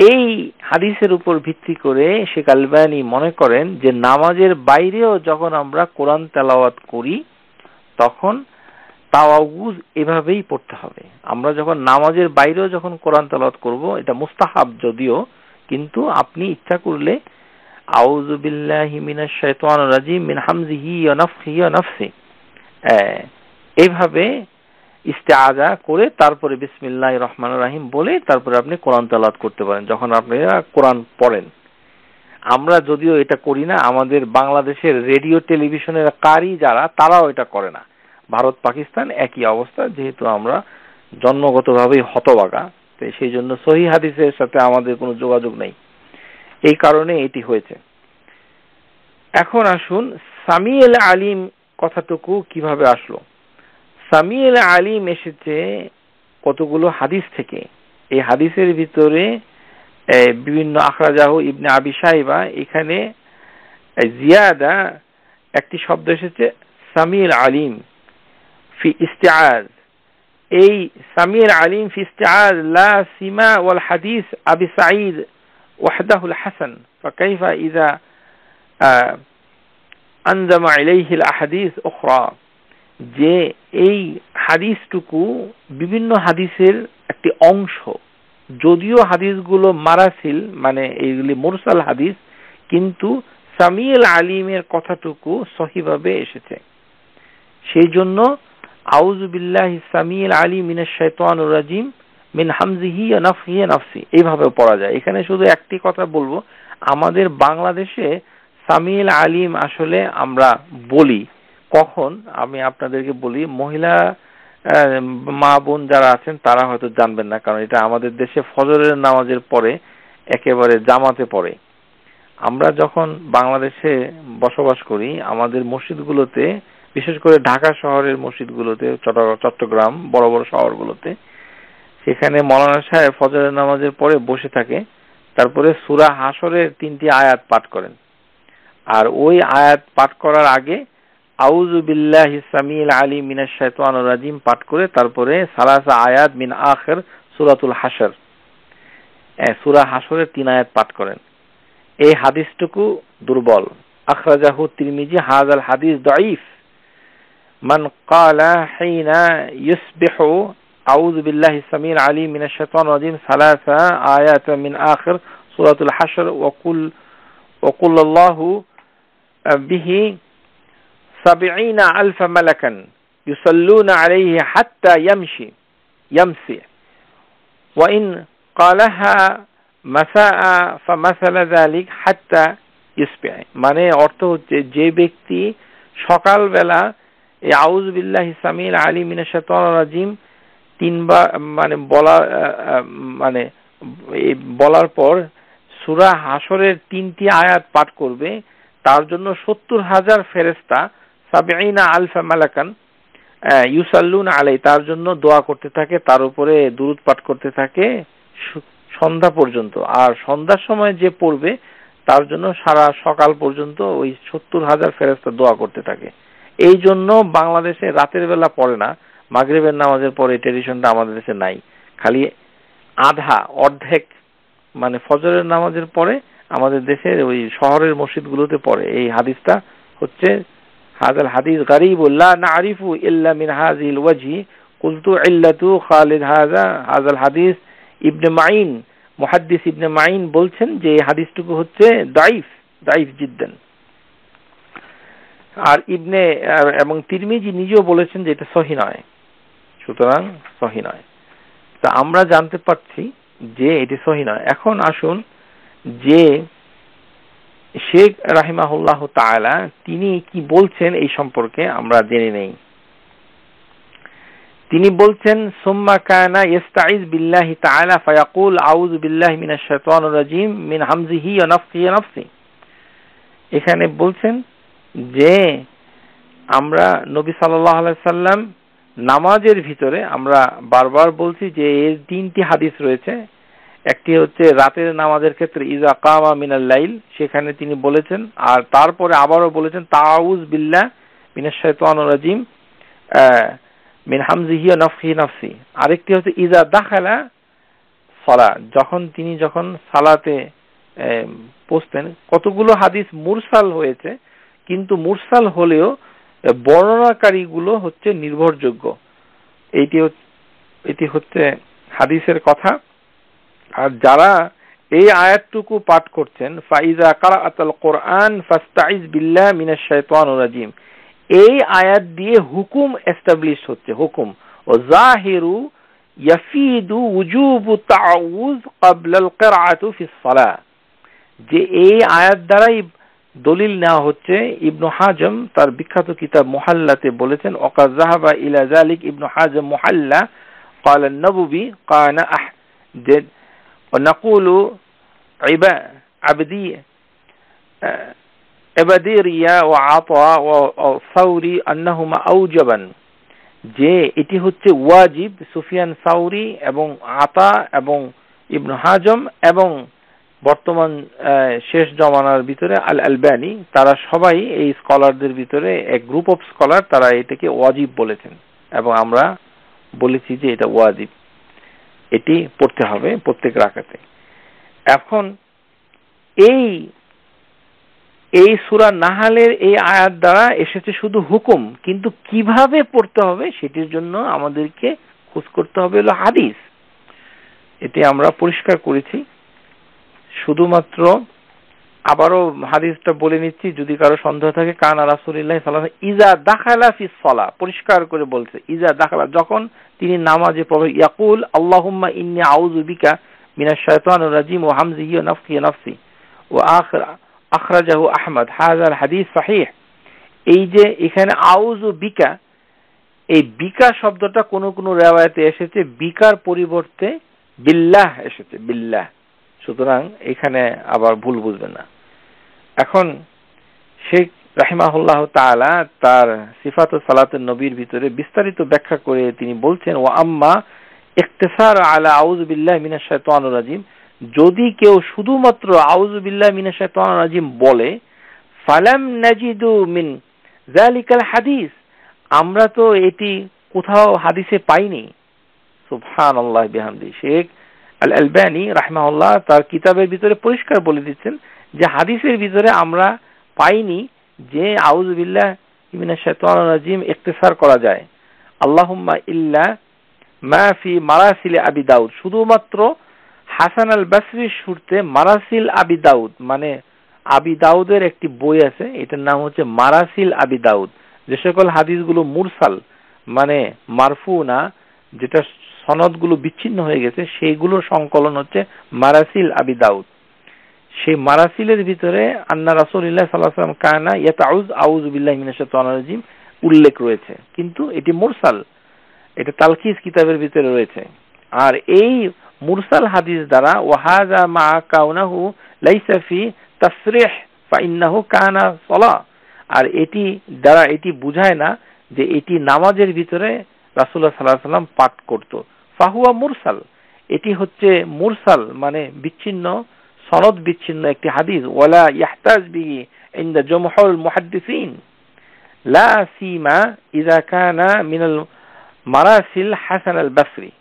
এই হাদিসের উপর ভিত্তি করে শেখ আলবানী মনে করেন যে নামাজের বাইরেও যখন আমরা কোরআন তেলাওয়াত করি তখন তাওয়াউজ এভাবেই পড়তে হবে। আমরা যখন নামাজের বাইরেও যখন কোরআন তেলাওয়াত করব, এটা মুস্তাহাব যদিও, কিন্তু আপনি ইচ্ছা করলে আউযু বিল্লাহি মিনাশ শাইতানির রাজিম মিন হামজিহি ওয়া নাফখিহি ওয়া নাফসি এইভাবে ইস্তেআজা করে তারপরে বিসমিল্লাহির রহমানির রহিম বলে তারপরে আপনি কোরআন তেলাওয়াত করতে পারেন যখন আপনারা কোরআন পড়েন। আমরা যদিও এটা করি না, আমাদের বাংলাদেশের রেডিও টেলিভিশনের কারি যারা তারাও এটা করে না। ভারত পাকিস্তান একই অবস্থা, যেহেতু আমরা জন্মগতভাবেই হতভাগা, তো সেই জন্য সহিহ হাদিসের সাথে আমাদের কোনো যোগাযোগ নেই, এই কারণে এটি হয়েছে। এখন আসুন সামিউল আলিম কথাটুকু কিভাবে আসলো। সামিউল আলিম এসেছে কতগুলো হাদিস থেকে। এই হাদিসের ভিতরে বিভিন্ন আখরাজাহু ইবনে আবি শাইবা, এখানে জিয়াদা একটি শব্দ এসেছে সামিউল আলিম ফি ইস্তিআজ। এই সামিউল আলিম ফি ইস্তিআজ লা সিমা ওয়াল হাদিস আবি সাঈদ ওয়াহদাহু হাসান ফাকাইফা ইযা আনজামা ইলাইহি আল আহাদিস উখরা। যে এই হাদিসটুকু বিভিন্ন হাদিসের একটি অংশ, যদিও হাদিসগুলো মারাসিল মানে এইগুলি মুরসাল হাদিস, কিন্তু সামিউল আলিমের কথাটুকু সহিভাবে এসেছে। সেই জন্য আউযু বিল্লাহি সামিউল আলিম মিনাশ শাইতানির রাজিম মিন হামজিহি ওয়া নাফখিহি ওয়া নাফসি এইভাবে পড়া যায়। এখানে শুধু একটি কথা বলবো, আমাদের বাংলাদেশে সামিউল আলিম আসলে আমরা বলি কখন, আমি আপনাদেরকে বলি, মহিলা মা বোন যারা আছেন তারা হয়তো জানবেন না, কারণ এটা আমাদের দেশে ফজরের নামাজের পরে একেবারে জামাতে পড়ে। আমরা যখন বাংলাদেশে বসবাস করি, আমাদের মসজিদগুলোতে, বিশেষ করে ঢাকা শহরের মসজিদগুলোতে, চট্টগ্রাম বড় বড় শহরগুলোতে, সেখানে মাওলানা সাহেব ফজরের নামাজের পরে বসে থাকে, তারপরে সূরা হাশরের 3টি আয়াত পাঠ করেন, আর ওই আয়াত পাঠ করার আগে আউযু বিল্লাহি সামিউল আলিম মিনাশ শাইতানির রাজিম পাঠ করে তারপরে সালাসা আয়াত মিন আখির সূরাতুল হাশর, সূরা হাশরের 3 আয়াত পাঠ করেন। এই হাদিসটুকু দুর্বল, আখরাজাহু তিরমিজি, হাযাল হাদিস দাঈফ। মান ক্বালা হিনা ইসবিহু আউযু বিল্লাহি সামিউল আলিম মিনাশ শাইতানির রাজিম সালাসা আয়াত মিন আখির সূরাতুল হাশর ওয়া কুল আল্লাহু বিহি 70,000 মালাকান ইউসাল্লুনা আলাইহি হাত্তা ইয়ামসি ওয়া ইন ক্বালাহা মাসাআ ফামাসালা যালিক হাত্তা ইসবিহ। মানে অর্থ হচ্ছে, যে ব্যক্তি সকালবেলা এই আউযু বিল্লাহি সামিউল আলিম মিনাশ শাইতানির রাজিম 3 বার বলার পর সূরা হাশরের 3টি আয়াত পাঠ করবে, তার জন্য 70,000 ফেরেশতা সাবঈনা আলফা মালাকান ইউসাল্লুনা আলাই, তার জন্য দোয়া করতে থাকে, তার উপরে দুরূদ পাঠ করতে থাকে সন্ধ্যা পর্যন্ত। আর সন্ধ্যার সময় যে পড়বে তার জন্য সারা সকাল পর্যন্ত ওই 70,000 ফেরেশতা দোয়া করতে থাকে। এই জন্য বাংলাদেশে রাতের বেলা পড়ে না, মাগরিবের নামাজের পরে ট্রেডিশনটা আমাদের দেশে নাই, খালি অর্ধেক মানে ফজরের নামাজের পরে আমাদের দেশের ওই শহরের মসজিদগুলোতে পড়ে। এই হাদিসটা হচ্ছে হাযাল হাদিস গরীবুল লা নারিফু ইল্লা মিন হাযিল ওয়াজহি কুলতু ইল্লাতু খালিদ হাযাল হাদিস ইবনে মাইন মুহাদ্দিস ইবনে মাইন বলছেন যে এই হাদিসটুকু হচ্ছে দাইফ জিদ্দান। আর এবং তিরমিজি নিজেও বলেছেন যে এটা সহিহ নয়, সুতরাং সহিহ নয়। তা আমরা জানতে পারছি যে এটি সহিহ নয়। এখন আসুন যে শেখ রাহিমাহুল্লাহ তাআলা তিনি কি বলছেন এই সম্পর্কে আমরা জেনে নেই। তিনি বলছেন সুম্মা কানা ইস্তাইজ বিল্লাহি তাআলা ফায়াকুল আউযু বিল্লাহি মিনাশ শাইতানির রাজীম মিন হামজিহি ওয়া নাফখিহি ওয়া নাফসি। এখানে বলছেন যে আমরা নবী সাল্লাল্লাহু আলাইহি সাল্লাম নামাজের ভিতরে আমরা বারবার বলছি যে এর তিনটি হাদিস রয়েছে। একটি হচ্ছে রাতের নামাজের ক্ষেত্রে ইজা কামা মিনাল লাইল, সেখানে তিনি বলেছেন, আর তারপরে আবারও বলেছেন তাউজ বিল্লাহ মিনাশ শাইতানির রাজীম মিন হামজিহি ওয়া নাফখিহি নাফসি। আরেকটি হচ্ছে ইজা দাখালা সালাত, যখন সালাতে পৌঁছতেন। কতগুলো হাদিস মুরসাল হয়েছে, কিন্তু মুরসাল হলেও বর্ণনাকারীগুলো হচ্ছে নির্ভরযোগ্য। এটি হচ্ছে হাদিসের কথা। আর যারা এই আয়াতটুকু পাঠ করছেন ফাইজা কারাআতাল কোরআন ফাস্তাইজ বিল্লাহ মিনাশ শাইতানির রাজীম, এই আয়াত দিয়ে হুকুম এস্টাবলিশ হচ্ছে, হুকুম ও জাহিরু ইয়াফিদু উজুবু তাআউয ক্বাবলা আল কিরাআতু ফিস সালাহ, যে এই আয়াত দ্বারাই দলিল নেওয়া হচ্ছে। ইবনু হাজম তার বিখ্যাত কিতাব মুহাল্লাতে বলেছেন ওয়াকাদ যাহাবা ইলা যালিক ইবনু হাজম মুহাল্লা قال النووي قال أحد ونقول عبديريا وعطاء وثوري أنهما أوجبا, যে এটি হচ্ছে ওয়াজিব। সুফিয়ান সাউরি এবং আতা এবং ইবনু হাজম এবং বর্তমান শেষ জমানার ভিতরে আল আলবানী, তারা সবাই এই স্কলারদের ভিতরে এক গ্রুপ অফ স্কলার, তারা এটাকে ওয়াজিব বলেছেন এবং আমরা বলেছি যে এটা ওয়াজিব, এটি পড়তে হবে প্রত্যেক রাকাতে। এখন এই সূরা নাহালের এই আয়াত দ্বারা এসেছে শুধু হুকুম, কিন্তু কিভাবে পড়তে হবে সেটির জন্য আমাদেরকে খোঁজ করতে হবে হলো হাদিস। এটি আমরা পরিষ্কার করেছি। শুধুমাত্র আবারও হাদিসটা বলে নিচ্ছি যদি কারো সন্দেহ থাকে। কানা রাসূলুল্লাহ সাল্লাল্লাহু আলাইহি ওয়াসাল্লাম ইজা দাখালা ফিস সালাহ, পরিষ্কার করে বলছে ইজা দাখালা, যখন তিনি নামাজে প্রবেশ, ইয়াকুল আল্লাহুম্মা ইন্নী আউযু বিকা মিনাশ শাইতানির রাজীম ওয়া হামজিহি ওয়া নাফখিহি ওয়া নাফসি ওয়া আখরাজাহু আহমদ হাযাল হাদিস সহিহ। এই যে এখানে আউযু বিকা, এই বিকা শব্দটা কোন কোন riwayate এসেছে বিকার পরিবর্তে বিল্লাহ এসেছে, বিল্লাহ। সুতরাং এখানে আবার ভুল বুঝবেন না। এখন শেখ রাহিমাহুল্লাহ তাআলা তার সিফাতুস সালাতুন নবীর ভিতরে বিস্তারিত ব্যাখ্যা করে তিনি বলছেন ওয়া আম্মা ইখতিসার আলা আউযু বিল্লাহি মিনাশ শাইতানির রাজীম, যদি কেউ শুধুমাত্র আউযু বিল্লাহি মিনাশ শাইতানির রাজীম বলে, ফালাম নাজিদু মিন যালিকাল হাদিস, আমরা তো এটি কোথাও হাদিসে পাইনি। সুবহানাল্লাহ বিহামদি। শেখ আল আলবানী রাহিমাহুল্লাহ তার কিতাবের ভিতরে পরিষ্কার বলে দিচ্ছেন যে হাদিসের ভিতরে আমরা পাইনি যে আউযু বিল্লাহি মিনাশ শাইতানির রাজীম ইখতিসার করা যায়। আল্লাহুম্মা ইল্লা মা ফি মারাসিল আবি দাউদ, শুধুমাত্র হাসান আল বসরির সুরতে মারাসিল আবি দাউদ, মানে আবি দাউদের একটি বই আছে, এটার নাম হচ্ছে মারাসিল আবি দাউদ। যে সকল হাদিসগুলো মুরসাল মানে মারফু না, যেটা সনদগুলো বিচ্ছিন্ন হয়ে গেছে, সেইগুলোর সংকলন হচ্ছে মারাসিল আবি দাউদ। সেই মারাসিলের ভিতরে আন্না রাসূলুল্লাহ সাল্লাল্লাহু আলাইহি ওয়াসাল্লাম কানা ইয়াতাউয আউযু বিল্লাহি মিনাশ শাইতানির রাজীম উল্লেখ রয়েছে, কিন্তু এটি মুরসাল, এটা তালখিস কিতাবের ভিতরে রয়েছে। আর এই মুরসাল হাদিস দ্বারা ওয়াহাযা মা কাউনাহু লাইসা ফি তাসরিহ ফাইন্নাহু কানা সালাহ, আর এটি দ্বারা এটি বোঝায় না যে এটি নামাজের ভিতরে রাসূলুল্লাহ সাল্লাল্লাহু আলাইহি ওয়াসাল্লাম পাঠ করত। ফাহুয়া মুরসাল, এটি হচ্ছে মুরসাল মানে বিচ্ছিন্ন, সনদ বিচ্ছিন্ন একটি হাদিস। ওয়ালা ইয়াহতাজ বিহি ইনদা জমহুরুল মুহাদ্দিসিন লা সিমা ইযা কানা মিনাল মারাসিল হাসান আল বাসরি।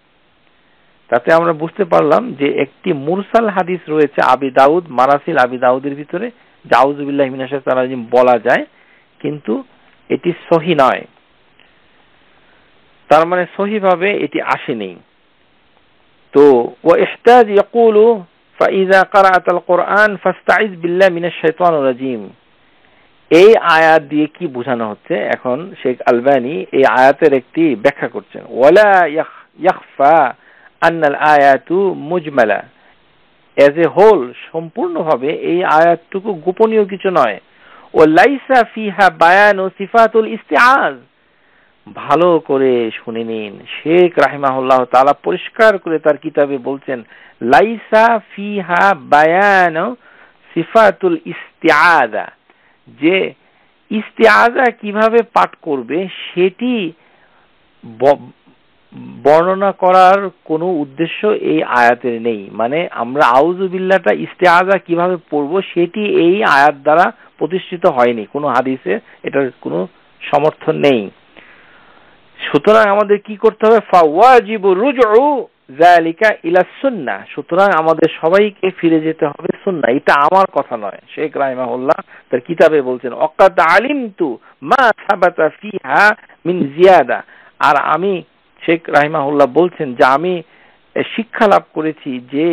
তাতে আমরা বুঝতে পারলাম যে একটি মুরসাল হাদিস রয়েছে আবি দাউদ, মারাসিল আবি দাউদের ভিতরে, যে আউযু বিল্লাহি মিনাশ শাইতানির রাজিম বলা যায়, কিন্তু এটি সহিহ নয়। তার মানে সহিহ ভাবে এটি আসেনি। তো ওয়া ইহতাজ ইয়াকুলু ফাইযা ক্বারাআতাল কুরআন ফাস্তাইজ বিল্লাহি মিনাশ শাইতানির রাজিম। এই আয়াত দিয়ে কি বোঝানো হচ্ছে? এখন শেখ আলবানী এই আয়াতের একটি ব্যাখ্যা করছেন। ওয়ালা ইয়াখফা আন্নাল আয়াতু মুজমালা, এজ এ হোল, সম্পূর্ণভাবে এই আয়াতটুকু গোপনীয় কিছু নয়। ও লাইসা ফিহা বায়ানু সিফাতুল ইস্তিআজ। ভালো করে শুনে নিন, শেখ রাহিমাহুল্লাহ তাআলা পরিষ্কার করে তার কিতাবে বলছেন, লাইসা ফিহা বায়ানু সিফাতুল ইস্তিআজা, যে ইস্তিআজা কিভাবে পাঠ করবে সেটি বর্ণনা করার কোনো উদ্দেশ্য এই আয়াতের নেই। মানে আমরা আউযু বিল্লাহটা ইস্তিআজা কিভাবে পড়ব সেটি এই আয়াত দ্বারা প্রতিষ্ঠিত হয়নি, কোনো হাদিসে এটার কোনো সমর্থন নেই। সুতরাং আমাদের কি করতে হবে? ফাওয়াজিবু রুজউ যালিকা ইলা সুন্নাহ, সুতরাং আমাদের সবাইকে ফিরে যেতে হবে সুন্নাহ। এটা আমার কথা নয়, শেখ রাহিমাহুল্লাহ তার কিতাবে বলছেন, ওয়াকাদ আলিমতু মা সাবাতা ফিহা মিন জিয়াদা। আর আমি, শেখ রাহিমাহুল্লাহ বলছেন যে আমি শিক্ষা লাভ করেছি যে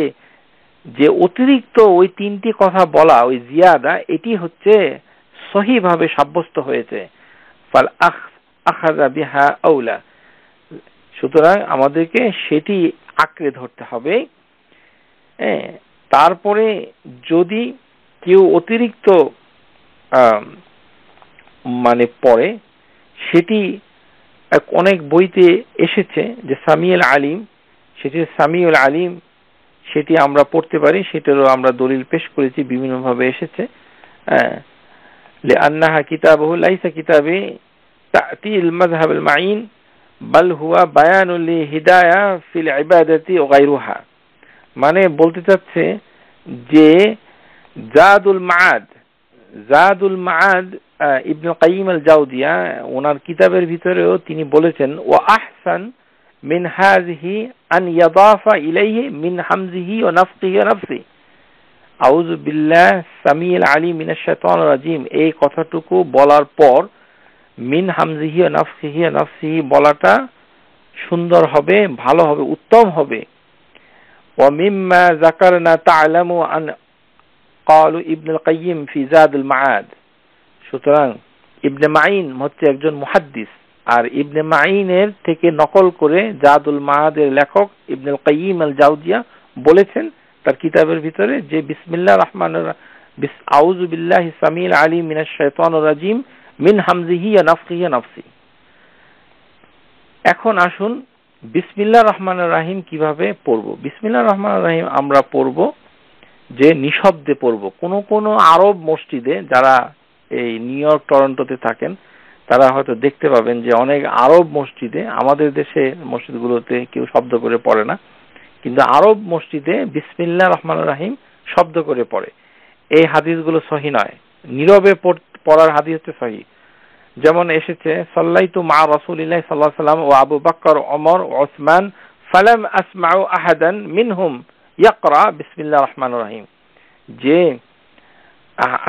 যে অতিরিক্ত ওই তিনটি কথা বলা, ওই জিয়াদা, এটি হচ্ছে সহিভাবে সাব্যস্ত হয়েছে। ফাল আখাযা বিহা আউলা, সুতরাং আমাদেরকে সেটি আঁকড়ে ধরতে হবে। তারপরে যদি কেউ অতিরিক্ত মানে পড়ে, সেটি অনেক বইতে এসেছে যে সামিউল আলিম, সেটি সামিউল আলিম, সেটি আমরা পড়তে পারি, সেটারও আমরা দলিল পেশ করেছি, বিভিন্নভাবে এসেছে। লিআন্নাহা কিতাবুহু লাইসা কিতাবে তা'তিল মাযহাবুল মাইন বাল হুয়া বায়ানুল লিহিদায়া ফিল ইবাদাতি ওয়া গায়রুহা। মানে বলতে চাচ্ছে যে জাদুল মাআদ ইবনে কাইয়িম আল জাওজিয়া ওনার কিতাবের ভিতরেও তিনি বলেছেন, ওয়া আহসান মিন হাযিহি আন ইয়াদাফা ইলাইহি মিন হামজিহি ওয়া নাফখিহি ওয়া নাফসি। আউযু বিল্লাহ সামিউল আলিম মিনাশ শাইতানির রাজিম, এই কথাটুকু বলার পর মিন হামজিহি ওয়া নাফখিহি ওয়া নাফসিহি বলাটা সুন্দর হবে, ভালো হবে, উত্তম হবে। ওয়া মিম্মা যাকারনা তা'লামু আন ক্বালু ইবনুল কাইয়িম ফি জাদুল মাআদ। সুতরাং ইবনে মাইন হচ্ছে একজন মুহাদ্দিস, আর ইবনে মাইনের থেকে নকল করে জাদুল মাআদের লেখক ইবনুল কাইয়িম আল জাওজিয়া বলেছেন তার কিতাবের ভিতরে যে বিসমিল্লাহির রহমানির আউযু বিল্লাহি সামিউল আলিম মিনাশ শাইতানির রাজিম মিন হামজিহি ওয়া নাফখিহি ওয়া নাফসি। এখন আসুন বিসমিল্লাহির রহমানির রহিম কিভাবে পড়ব। বিসমিল্লাহির রহমানির রহিম আমরা পড়ব যে নিঃশব্দে পড়ব। কোন আরব মসজিদে, যারা এই নিউ ইয়র্ক টরন্টোতে থাকেন তারা হয়তো দেখতে পাবেন যে অনেক আরব মসজিদে, আমাদের দেশে মসজিদগুলোতে কেউ শব্দ করে পড়ে না, কিন্তু আরব মসজিদে বিসমিল্লাহির রহমানির রহিম শব্দ করে পড়ে। এই হাদিসগুলো সহিহ নয়, নীরবে পড়ার হাদিস হচ্ছে সহিহ। যেমন এসেছে, সাল্লাইতু মা রাসূলিল্লাহি সাল্লাল্লাহু আলাইহি ওয়াসাল্লাম ওয়া আবু বকর ওমর ওয়া উসমান ফালাম আসমাউ আহাদান মিনহুম ইয়াকরা বিসমিল্লাহির রহমানির রহিম। যে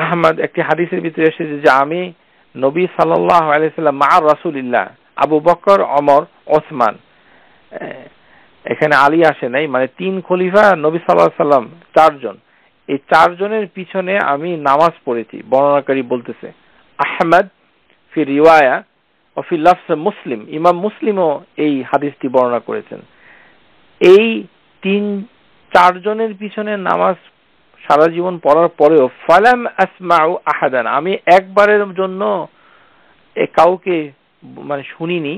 আহমদ একটি হাদিসের ভিতরে এসেছে যে আমি নবী সাল্লাল্লাহু আলাইহি সাল্লাম মা রাসূলিল্লাহ, আবু বকর ওমর ওসমান, এখানে আলী আসে নাই, মানে তিন খলিফা নবী সাল্লাল্লাহু আলাইহি সাল্লাম, চারজন, এই চারজনের পিছনে আমি নামাজ পড়েছি। বর্ণনাকারী বলতেছে আহমদ ফি রিওয়ায়া ও ফি লফজ মুসলিম, ইমাম মুসলিমও এই হাদিসটি বর্ণনা করেছেন। এই চারজনের পিছনে নামাজ সারা জীবন পড়ার পরেও ফালাম আসমাউ আহাদান, আমি একবারের জন্য কাউকে মানে শুনিনি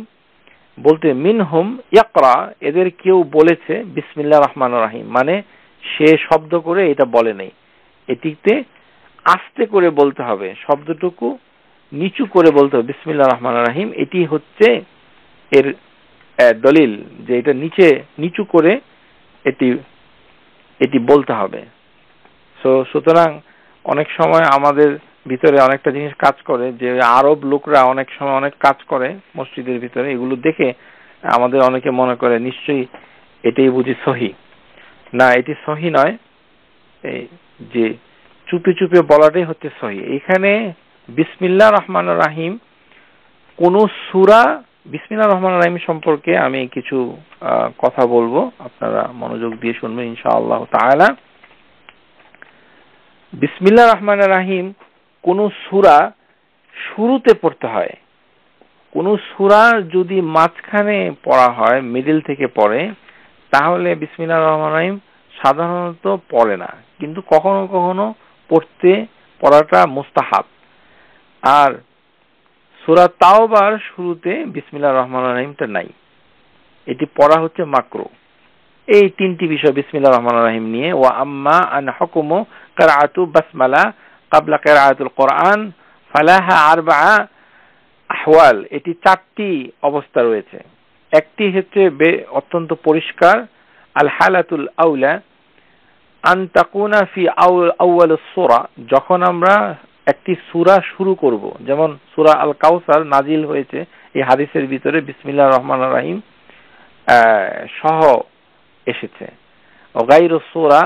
বলতে মিনহুম ইয়াকরা, এদের কেউ বলেছে বিসমিল্লাহির রহমানির রহিম, মানে সে শব্দ করে এটা বলে নাই, এটিতে আস্তে করে বলতে হবে, শব্দটুকু নিচু করে বলতে হবে বিসমিল্লাহির রহমানির রহিম। এটি হচ্ছে এর দলিল যে এটা নিচু করে এটি বলতে হবে। সুতরাং অনেক সময় আমাদের ভিতরে অনেকটা জিনিস কাজ করে যে আরব লোকরা অনেক সময় অনেক কাজ করে মসজিদের ভিতরে, এগুলো দেখে আমাদের অনেকে মনে করে নিশ্চয়ই এটাই বুঝি সহি। না, এটি সহি নয়, এই যে চুপে চুপে বলাটাই হচ্ছে সহি। এখানে বিসমিল্লাহির রহমানির রহিম কোন সূরা, বিসমিল্লাহির রহমানির রহিম সম্পর্কে আমি কিছু কথা বলবো, আপনারা মনোযোগ দিয়ে শুনবেন ইনশাআল্লাহ তাআলা। বিসমিল্লাহির রহমানির রহিম কোন সূরা শুরুতে পড়তে হয়। কোন সূরা যদি মাঝখানে পড়া হয়, মিডল থেকে পড়ে, তাহলে বিসমিল্লাহির রহমানির রহিম সাধারণত পড়ে না, কিন্তু কখনো কখনো পড়াটা মুস্তাহাব। আর সূরা তাওবার শুরুতে বিসমিল্লাহির রহমানির রহিমটা নাই, এটি পড়া হচ্ছে মাকরুহ। এই তিনটি বিষয় বিসমিল্লাহির রহমানির রহিম নিয়ে। ওয়া আম্মা আন হুকুমু কিরাআতু বাসমালা ক্বাবলা কিরাআতুল কোরআন ফালাহা আরবাআ আহওয়াল, এটি চারটি অবস্থা রয়েছে। একটি হচ্ছে অত্যন্ত পরিষ্কার, আল হালাতুল আউলা আন তাকুনা ফি আউয়ালিস সূরা, যখন আমরা একটি সূরা শুরু করব, যেমন সূরা আল কাউসার নাজিল হয়েছে এই হাদিসের ভিতরে বিসমিল্লাহির রহমানির রহিম সহ এসেছে। গায়রুস সূরা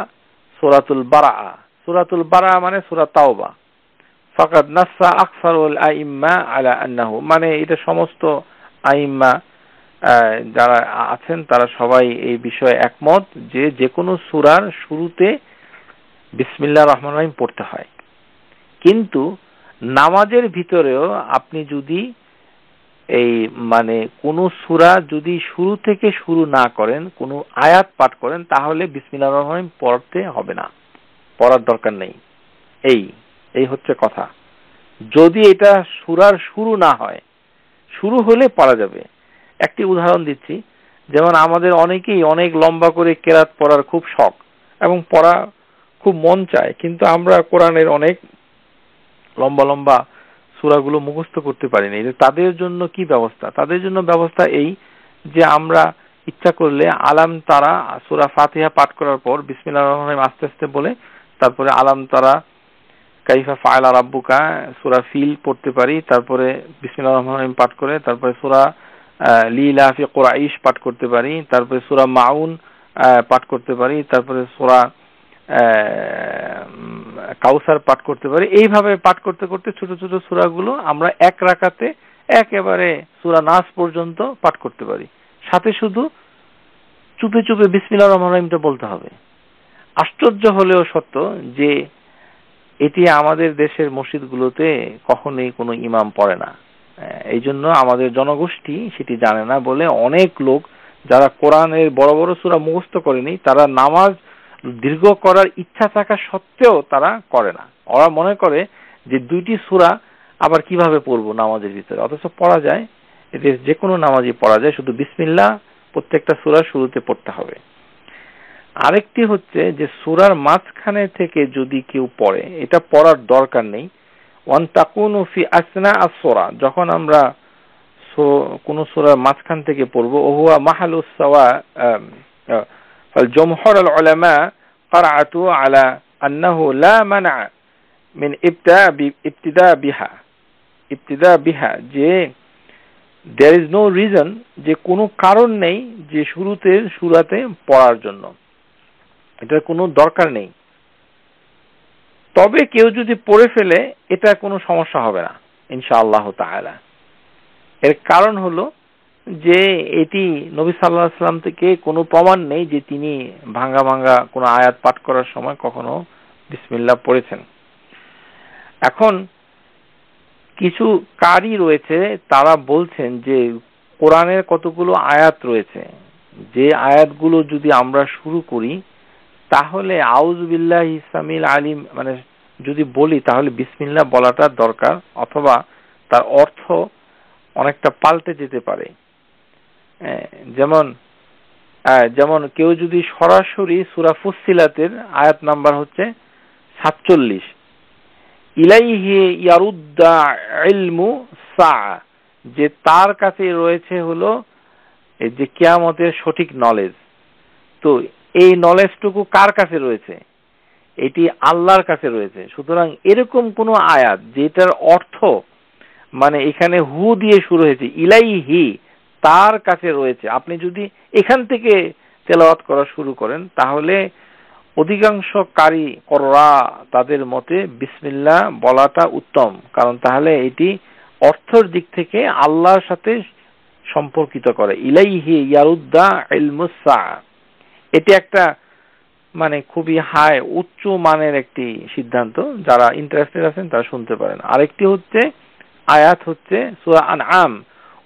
সূরাতুল বারাআ, সূরাতুল বারাআ মানে সূরা তাওবা। ফাকাদ নাসসা আকসারুল আইম্মা আলা আন্নাহু, মানে এটা সমস্ত আইম্মা যারা আছেন তারা সবাই এই বিষয়ে একমত যে কোনো সূরার শুরুতে বিসমিল্লাহির রহমানির রহিম পড়তে হয়। কিন্তু নামাজের ভিতরেও আপনি যদি কোন সূরা যদি শুরু থেকে শুরু না করেন, কোন আয়াত পাঠ করেন, তাহলে বিসমিল্লাহির রহমানির রহিম পড়তে হবে না, পড়ার দরকার নেই। এই হচ্ছে কথা। যদি এটা সূরার শুরু না হয়, শুরু হলে পড়া যাবে। একটি উদাহরণ দিচ্ছি, যেমন আমাদের অনেকেই অনেক লম্বা করে কেরাত পড়ার খুব শখ এবং পড়া খুব মন চায়, কিন্তু আমরা কোরআনের অনেক লম্বা লম্বা সূরাগুলো মুখস্থ করতে পারি না। তাদের জন্য কি ব্যবস্থা? তাদের জন্য ব্যবস্থা এই যে আমরা ইচ্ছা করলে আলাম তারা সূরা ফাতিহা পাঠ করার পর বিসমিল্লাহির রহমানির রহিম আস্তে আস্তে বলে তারপরে আলাম তারা কাইফা ফাআলা রাব্বুকা সূরা ফিল পড়তে পারি, তারপরে বিসমিল্লাহির রহমানির রহিম পাঠ করে তারপরে সূরা লিলাফি কুরাইশ পাঠ করতে পারি, তারপরে সূরা মাউন পাঠ করতে পারি, তারপরে সূরা কাউসার পাঠ করতে পারি। এইভাবে পাঠ করতে করতে ছোট ছোট সূরাগুলো আমরা এক রাকাতে একেবারে সূরা নাস পর্যন্ত পাঠ করতে পারি। সাথে শুধু চুপে চুপে বিসমিল্লাহির রহমানির রহিমটা বলতে হবে। আশ্চর্য হলেও সত্য যে এটি আমাদের দেশের মসজিদগুলোতে কখনোই কোনো ইমাম পড়ে না। এই জন্য আমাদের জনগোষ্ঠী সেটি জানে না বলে অনেক লোক যারা কোরআনের বড় বড় সূরা মুখস্থ করেনি, তারা নামাজ দীর্ঘ করার ইচ্ছা থাকা সত্ত্বেও তারা করে না। ওরা মনে করে যে দুইটি সূরা আবার কিভাবে পড়বো নামাজের ভিতরে, অথচ পড়া যায়, এতে যে কোনো নামাজই পড়া যায়, শুধু বিসমিল্লাহ প্রত্যেকটা সূরার শুরুতে পড়তে হবে। আরেকটি হচ্ছে যে সূরার মাঝখানে থেকে যদি কেউ পড়ে, এটা পড়ার দরকার নেই। ওয়ান তাকুনু ফি আসনা আস-সূরা, যখন আমরা কোন সূরার মাঝখান থেকে পড়বো, ওহুয়া মাহালুস সাওয়া ফাল জমহুর আল উলামা ক্বারাআতু আলা আন্নাহু লা মানা মিন ইবতিদা বিহা, যে দেয়ার ইজ নো রিজন, যে কোনো কারণ নেই যে সূরাতে পড়ার জন্য, এটার কোনো দরকার নেই। তবে কেউ যদি পড়ে ফেলে এটা কোনো সমস্যা হবে না ইনশাআল্লাহ তাআলা। এর কারণ হলো যে এটি নবী সাল্লাল্লাহু আলাইহি ওয়াসাল্লাম থেকে কোনো প্রমাণ নেই যে তিনি ভাঙা ভাঙা কোনো আয়াত পাঠ করার সময় কখনো বিসমিল্লাহ পড়েছেন। এখন কিছু কারি রয়েছে, তারা বলছেন যে কোরআনের কতগুলো আয়াত রয়েছে, যে আয়াতগুলো যদি আমরা শুরু করি তাহলে আউযু বিল্লাহি সামিল আলিম যদি বলি তাহলে বিসমিল্লাহ বলাটা দরকার, অথবা তার অর্থ অনেকটা পাল্টে যেতে পারে। যেমন কেউ যদি সরাসরি সূরা ফুসসিলাতের আয়াত নাম্বার হচ্ছে 47, ইলাইহি ইয়ারুদ্দা ইলমু সাআ, যে তার কাছে রয়েছে হলো এই যে কিয়ামতের সঠিক নলেজ। তো এই নলেজটুকু কার কাছে রয়েছে? এটি আল্লাহর কাছে রয়েছে। সুতরাং এরকম কোন আয়াত যেটার অর্থ মানে এখানে হু দিয়ে শুরু হয়েছে, ইলাইহি তার কাছে রয়েছে, আপনি যদি এখান থেকে তেলাওয়াত করা শুরু করেন তাহলে অধিকাংশ কারি কররা তাদের মতে বিসমিল্লাহ বলাটা উত্তম, কারণ তাহলে এটি অর্থের দিক থেকে আল্লাহর সাথে সম্পর্কিত করে। ইলাইহি ইয়ারুদ্দা ইলমুস সাআ, এটি একটা মানে খুবই হাই উচ্চ মানের একটি সিদ্ধান্ত। যারা ইন্টারেস্টেড আছেন তারা শুনতে পারেন। আরেকটি হচ্ছে আয়াত হচ্ছে সূরা আনআম,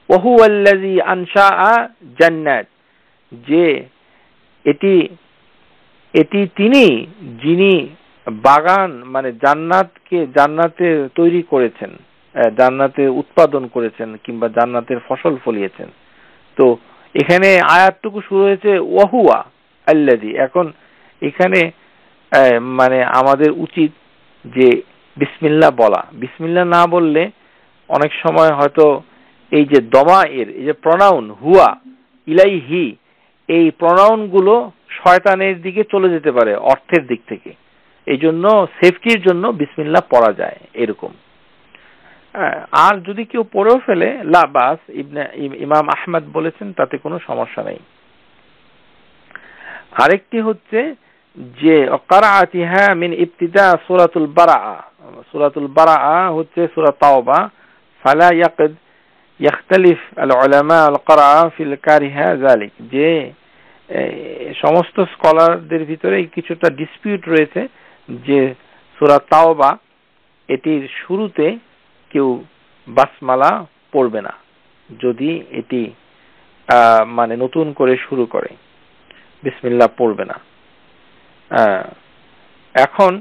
ওয়া হুয়াল্লাযী আনশাআ জান্নাত, যে এটি তিনি যিনি বাগান মানে জান্নাতে তৈরি করেছেন, জান্নাতে উৎপাদন করেছেন কিংবা জান্নাতের ফসল ফলিয়েছেন। তো এখানে আয়াতটুকু শুরু হয়েছে ওয়া হুয়া আল্লাযী। এখন এখানে মানে আমাদের উচিত যে বিসমিল্লাহ বলা। বিসমিল্লাহ না বললে অনেক সময় হয়তো এই যে দমায়ের, এই যে প্রনাউন হুয়া, ইলাইহি, এই প্রনাউন গুলো শয়তানের দিকে চলে যেতে পারে অর্থের দিক থেকে। এই জন্য সেফটির জন্য বিসমিল্লাহ পড়া যায় এরকম। আর যদি কেউ পড়েও ফেলে লা বাস, ইমাম আহমদ বলেছেন তাতে কোনো সমস্যা নেই। আরেকটি হচ্ছে যে ক্রাআতিহা মিন ইবতিদা সূরাতুল বারাআ। সূরাতুল বারাআ হচ্ছে সূরা তাওবা। ফালা ইয়াখতালিফ আল উলামা আল ক্রাআ ফিল কারিহা যালিক, যে সমস্ত স্কলারদের ভিতরে কিছুটা ডিসপিউট রয়েছে যে সূরা তাওবা এটির শুরুতে কেউ বাসমালা পড়বে না যদি এটি মানে নতুন করে শুরু করে, বিসমিল্লাহ পড়বে না। এখন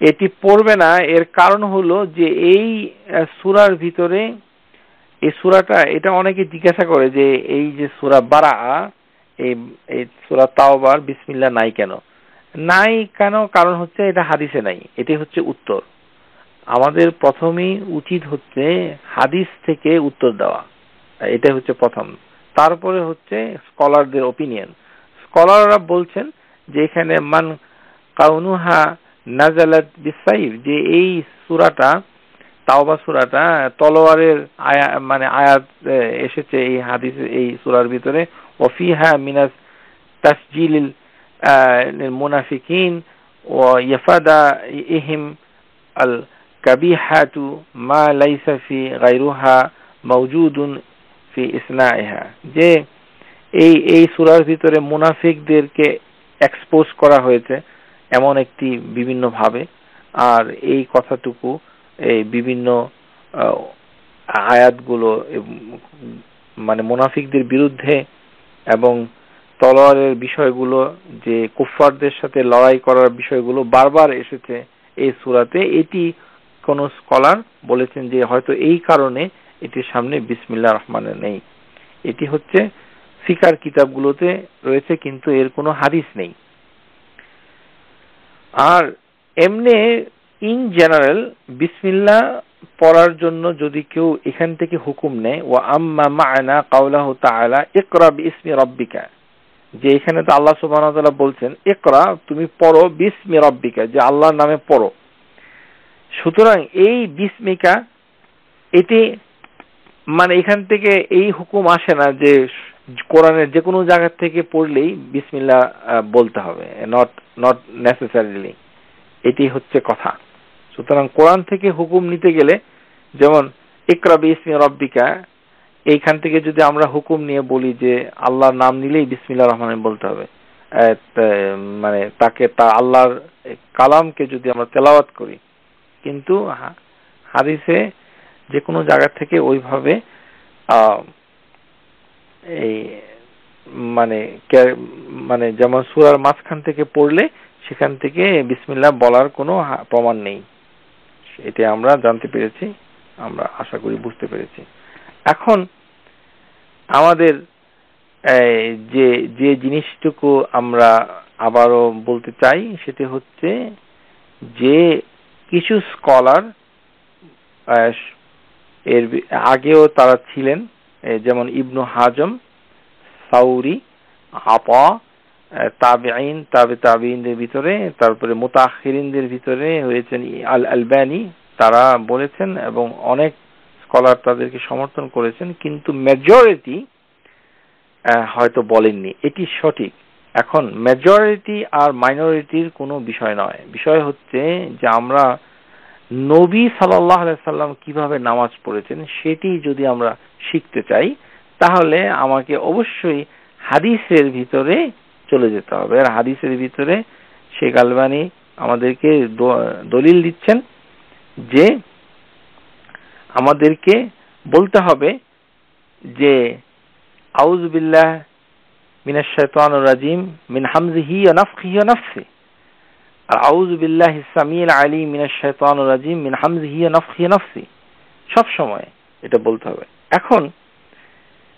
এটি পড়বে না, এর কারণ হলো যে এই সূরার ভিতরে এই সূরাটা, এটা অনেকে জিজ্ঞাসা করে যে এই যে সূরা বারাআ, এই সূরা তাওবার বিসমিল্লাহ নাই কেন? কারণ হচ্ছে এটা হাদিসে নাই। এটি হচ্ছে উত্তর। আমাদের প্রথমেই উচিত হচ্ছে হাদিস থেকে উত্তর দেওয়া, এটা হচ্ছে প্রথম। তারপরে হচ্ছে স্কলারদের ওপিনিয়ন। স্কলাররা বলছেন যে এখানে মান কাউনুহা নাজালাত বিসাইফ, যে এই সূরাটা তাওবা সূরাটা তলোয়ারের আয়াত এসেছে এই হাদিসে, এই সূরার ভিতরে। ওয়াফিহা মিনাস তাসজিলিল মুনাফিকিন ওয়া ইফাদাইহিম আল কাবিহাতু মা লাইসা ফি গায়রুহা মাওজুদুন ফি ইসনাইহা, যে এই সূরার ভিতরে মুনাফিকদেরকে এক্সপোজ করা হয়েছে এমন একটি বিভিন্ন ভাবে। আর এই কথাটুকু এই বিভিন্ন আয়াতগুলো মানে মুনাফিকদের বিরুদ্ধে এবং তলোয়ারের বিষয়গুলো, যে কুফফারদের সাথে লড়াই করার বিষয়গুলো বারবার এসেছে এই সূরাতে। এটি কোন স্কলার বলেছেন যে হয়তো এই কারণে এটির সামনে বিসমিল্লাহির রহমানির নেই। এটি হচ্ছে ফিকার কিতাবগুলোতে রয়েছে, কিন্তু এর কোনো হাদিস নেই। আর এমনি ইন জেনারেল বিসমিল্লাহ পড়ার জন্য যদি কেউ এখান থেকে হুকুম নেয়, ওয়া আম্মা মা'না কাওলাহু তাআলা ইকরা বিইসমি রাব্বিকা, যে এখানে তো আল্লাহ সুবহানাহু ওয়া তাআলা বলছেন ইকরা, তুমি পড়ো বিইসমি রাব্বিকা, যে আল্লাহর নামে পড়ো। সুতরাং এই বিসমিকা এটি মানে এখান থেকে এই হুকুম আসে না যে কোরআনের যে কোনো জায়গা থেকে পড়লেই বিসমিল্লাহ বলতে হবে, নট নেসেসারিলি। এটি হচ্ছে কথা। সুতরাং কোরআন থেকে হুকুম নিতে গেলে, যেমন ইকরা বিইসমি রাব্বিকা, এইখান থেকে যদি আমরা হুকুম নিয়ে বলি যে আল্লাহর নাম নিলেই বিসমিল্লাহির রহমানির বলতে হবে, মানে তাকে আল্লাহর কালামকে যদি আমরা তেলাওয়াত করি, কিন্তু হাদিসে যে কোনো জায়গা থেকে ওইভাবে এই মানে যেমন সূরার মাঝখান থেকে পড়লে সেখান থেকে বিসমিল্লাহ বলার কোনো প্রমাণ নেই। এটা আমরা জানতে পেরেছি, আমরা আশা করি বুঝতে পেরেছি। এখন আমাদের যে জিনিসটুকু আমরা আবারও বলতে চাই সেটি হচ্ছে যে কিছু স্কলার এর আগেও তারা ছিলেন, যেমন ইবনু হাজম, সাউরি, আতা, তাবেঈন, তাবেঈনদের ভিতরে, তারপরে মুতাআখিরিনদের ভিতরে হয়েছেন আল আলবানী, তারা বলেছেন এবং অনেক স্কলার তাদেরকে সমর্থন করেছেন, কিন্তু মেজরিটি হয়তো বলেননি। এটি সঠিক। এখন মেজরিটি আর মাইনরিটির কোনো বিষয় নয়, বিষয় হচ্ছে যে আমরা নবী সাল্লাল্লাহু আলাইহি সাল্লাম কিভাবে নামাজ পড়েছেন সেটি যদি আমরা শিখতে চাই, তাহলে আমাকে অবশ্যই হাদিসের ভিতরে চলে যেতে হবে। আর হাদিসের ভিতরে শেখ আলবানী আমাদেরকে দলিল দিচ্ছেন যে আমাদেরকে বলতে হবে যে আউযু বিল্লাহ মিনাশ শাইতানির রাজিম মিন হামজিহি ওয়া নাফখিহি ওয়া নাফসিহি, আর আউযু বিল্লাহিস সামিউল আলিম মিনাশ শাইতানির রাজিম মিন হামজিহি ওয়া নাফখিহি ওয়া নাফসিহি, সব সময় এটা বলতে হবে। এখন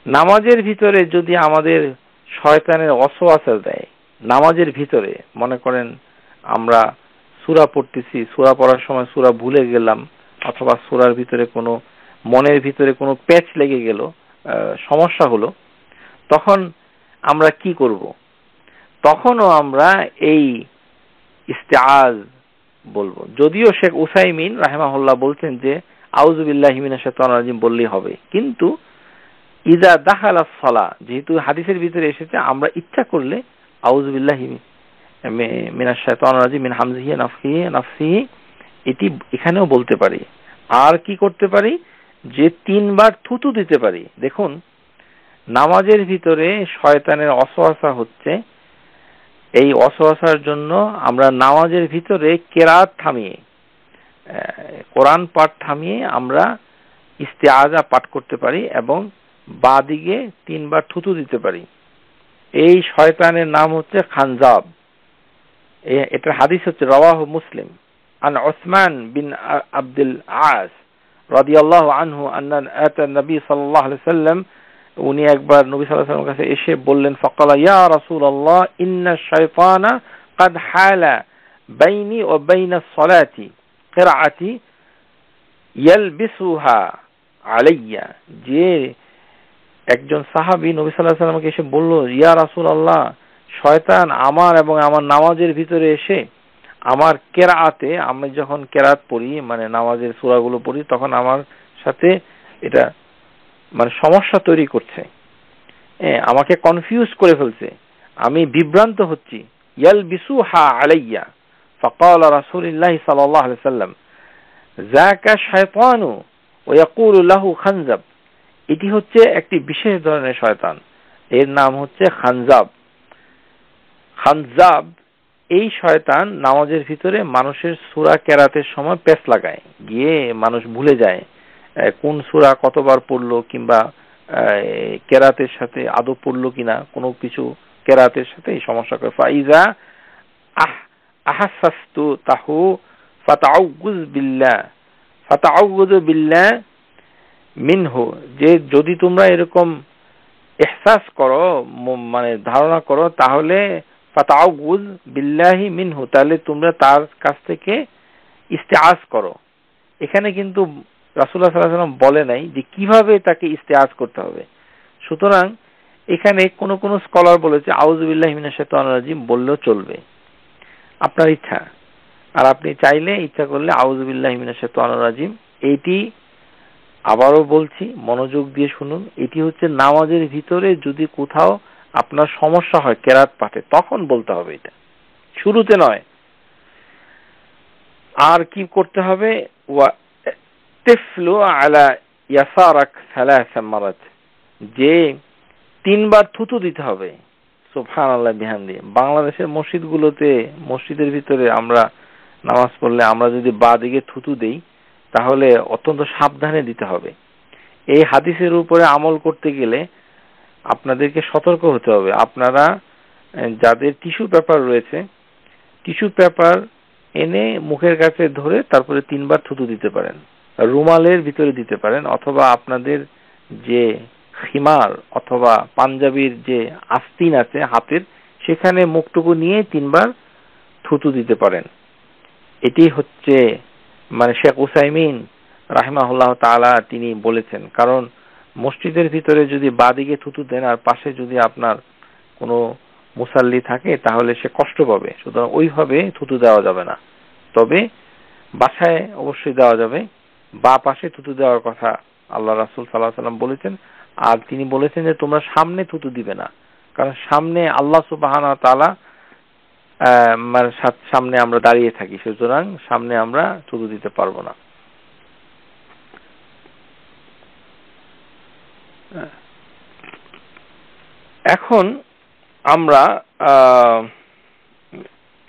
নামাজের ভিতরে যদি আমাদের শয়তানের ওয়াসওয়াসা দেয়, নামাজের ভিতরে মনে করেন আমরা সূরা পড়তেছি, সূরা পড়ার সময় সূরা ভুলে গেলাম, অথবা সূরার ভিতরে কোনো মনের ভিতরে কোনো প্যাচ লেগে গেল, সমস্যা হলো, তখন আমরা কি করব? তখনও আমরা এই ইস্তেআজ বলবো। যদিও শেখ উসাইমিন রাহিমাহুল্লাহ বলছেন যে আউযু বিল্লাহি মিনাশ শাইতানির রাজিম বললেই হবে, কিন্তু ইযা দাখালাস সালাহ, যেহেতু হাদিসের ভিতরে এসেছে, আমরা ইচ্ছা করলে আউযু বিল্লাহি মিনাশ শাইতানির রাজিম মিন হামজিহি নাফখিহি নাফসিহি এটি এখানেও বলতে পারি। আর কি করতে পারি? যে 3 বার থুতু দিতে পারি। দেখুন, নামাজের ভিতরে শয়তানের ওয়াসওয়াসা হচ্ছে, এই ওয়াসওয়াসার জন্য আমরা নামাজের ভিতরে কেরাত থামিয়ে, কোরআন পাঠ থামিয়ে আমরা ইস্তেআজা পাঠ করতে পারি এবং বাদিকে 3 বার থুতু দিতে পারি। এই শয়তানের নাম হচ্ছে খানজাব। এটার হাদিস হচ্ছে রাওয়াহু মুসলিম আন উসমান বিন আব্দুল আস রাদিয়াল্লাহু আনহু আন্না আতা নবী সাল্লাল্লাহু আলাইহি সাল্লাম, উনি একবার নবী সাল্লাল্লাহু আলাইহি ওয়াসাল্লামের কাছে এসে বললেন, ফাকালা ইয়া রাসূলুল্লাহ ইন্না শাইতানা ক্বাদ হালা বাইনি ওয়া বাইনা সলাতি কিরাআতি ইয়ালবিসুহা আলাইয়া। যে একজন সাহাবী নবী সাল্লাল্লাহু আলাইহি ওয়াসাল্লামকে এসে বলল, ইয়া রাসূলুল্লাহ, শয়তান আমার এবং আমার নামাজের ভিতরে এসে আমার কেরাআতে, আমি যখন কেরাত পড়ি মানে নামাজের সূরাগুলো পড়ি, তখন আমার সাথে এটা মানে সমস্যা তৈরি করছে, আমাকে কনফিউজ করে ফেলছে, আমি বিভ্রান্ত হচ্ছি। ইয়ালবিসুহা আলাইয়া ফাকালা রাসূলুল্লাহ সাল্লাল্লাহু আলাইহি ওয়াসাল্লাম যাকা শাইতানু ওয়া ইয়াকুলু লাহু খানজাব। এটি হচ্ছে একটি বিশেষ ধরনের শয়তান, এর নাম হচ্ছে খানজাব। খানজাব এই শয়তান নামাজের ভিতরে মানুষের সূরা কেরাতের সময় পেছ লাগায়, গিয়ে মানুষ ভুলে যায় কোন সূরা কতবার পড়লো, কিংবা কেরাতের সাথে আদৌ পড়লো কিনা, কোনো কিছু কেরাতের সাথে এই সমস্যা করে। ফাইজা আহাসসাস্তু তাহু ফাতাউযু বিল্লাহ মিনহু, যে যদি তোমরা এরকম ইহসাস করো, মানে ধারণা করো, তাহলে ফাতাউযু বিল্লাহি মিনহু, তাহলে তোমরা তার কাছ থেকে ইস্তেআজ করো। এখানে কিন্তু রাসূলুল্লাহ সাল্লাল্লাহু আলাইহি ওয়াসাল্লাম বলে নাই যে কিভাবে তাকে ইস্তেআজ করতে হবে। সুতরাং এখানে কোন কোন স্কলার বলেছে আউযু বিল্লাহি মিনাশ শাইতানির রাজিম বললেও চলবে, আপনার ইচ্ছা। আর আপনি চাইলে ইচ্ছা করলে আউযু বিল্লাহি মিনাশ শাইতানির রাজিম, এটি আবারও বলছি, মনোযোগ দিয়ে শুনুন, এটি হচ্ছে নামাজের ভিতরে যদি কোথাও আপনার সমস্যা হয় কেরাত পাঠে, তখন বলতে হবে, এটা শুরুতে নয়। আর কি করতে হবে? ওয়া তিফলু আলা ইয়াসারাক সালাসা মারাত, যে 3 বার থুতু দিতে হবে। সুবহানাল্লাহ বিহামদি। বাংলাদেশের মসজিদগুলোতে, মসজিদের ভিতরে আমরা নামাজ পড়লে আমরা যদি বাঁ দিকে থুতু দেই, তাহলে অত্যন্ত সাবধানে দিতে হবে। এই হাদিসের উপরে আমল করতে গেলে আপনাদেরকে সতর্ক হতে হবে। আপনারা যাদের টিস্যু পেপার রয়েছে, টিস্যু পেপার এনে মুখের কাছে ধরে তারপরে 3 বার থুতু দিতে পারেন, রুমালের ভিতরে দিতে পারেন, অথবা আপনাদের যে খিমার অথবা পাঞ্জাবির যে আস্তিন আছে হাতের, সেখানে মুখটুকু নিয়ে 3 বার থুতু দিতে পারেন। এটি হচ্ছে মানে শেখ উসাইমিন রাহিমাহুল্লাহ তাআলা তিনি বলেছেন, কারণ মসজিদের ভিতরে যদি বাদিকে থুতু দেন আর পাশে যদি আপনার কোনো মুসাল্লি থাকে তাহলে সে কষ্ট পাবে, সুতরাং ওইভাবে থুতু দেওয়া যাবে না। তবে বাসায় অবশ্যই দেওয়া যাবে, বা পাশে থুতু দেওয়ার কথা আল্লাহ রাসূল সাল্লাল্লাহু আলাইহি ওয়াসাল্লাম বলেছেন। আর তিনি বলেছেন যে তোমরা সামনে থুতু দিবে না, কারণ সামনে আল্লাহ সুবহানাহু ওয়া তাআলা মানে সামনে আমরা দাঁড়িয়ে থাকি, সুতরাং সামনে আমরা থুতু দিতে পারবো না। এখন আমরা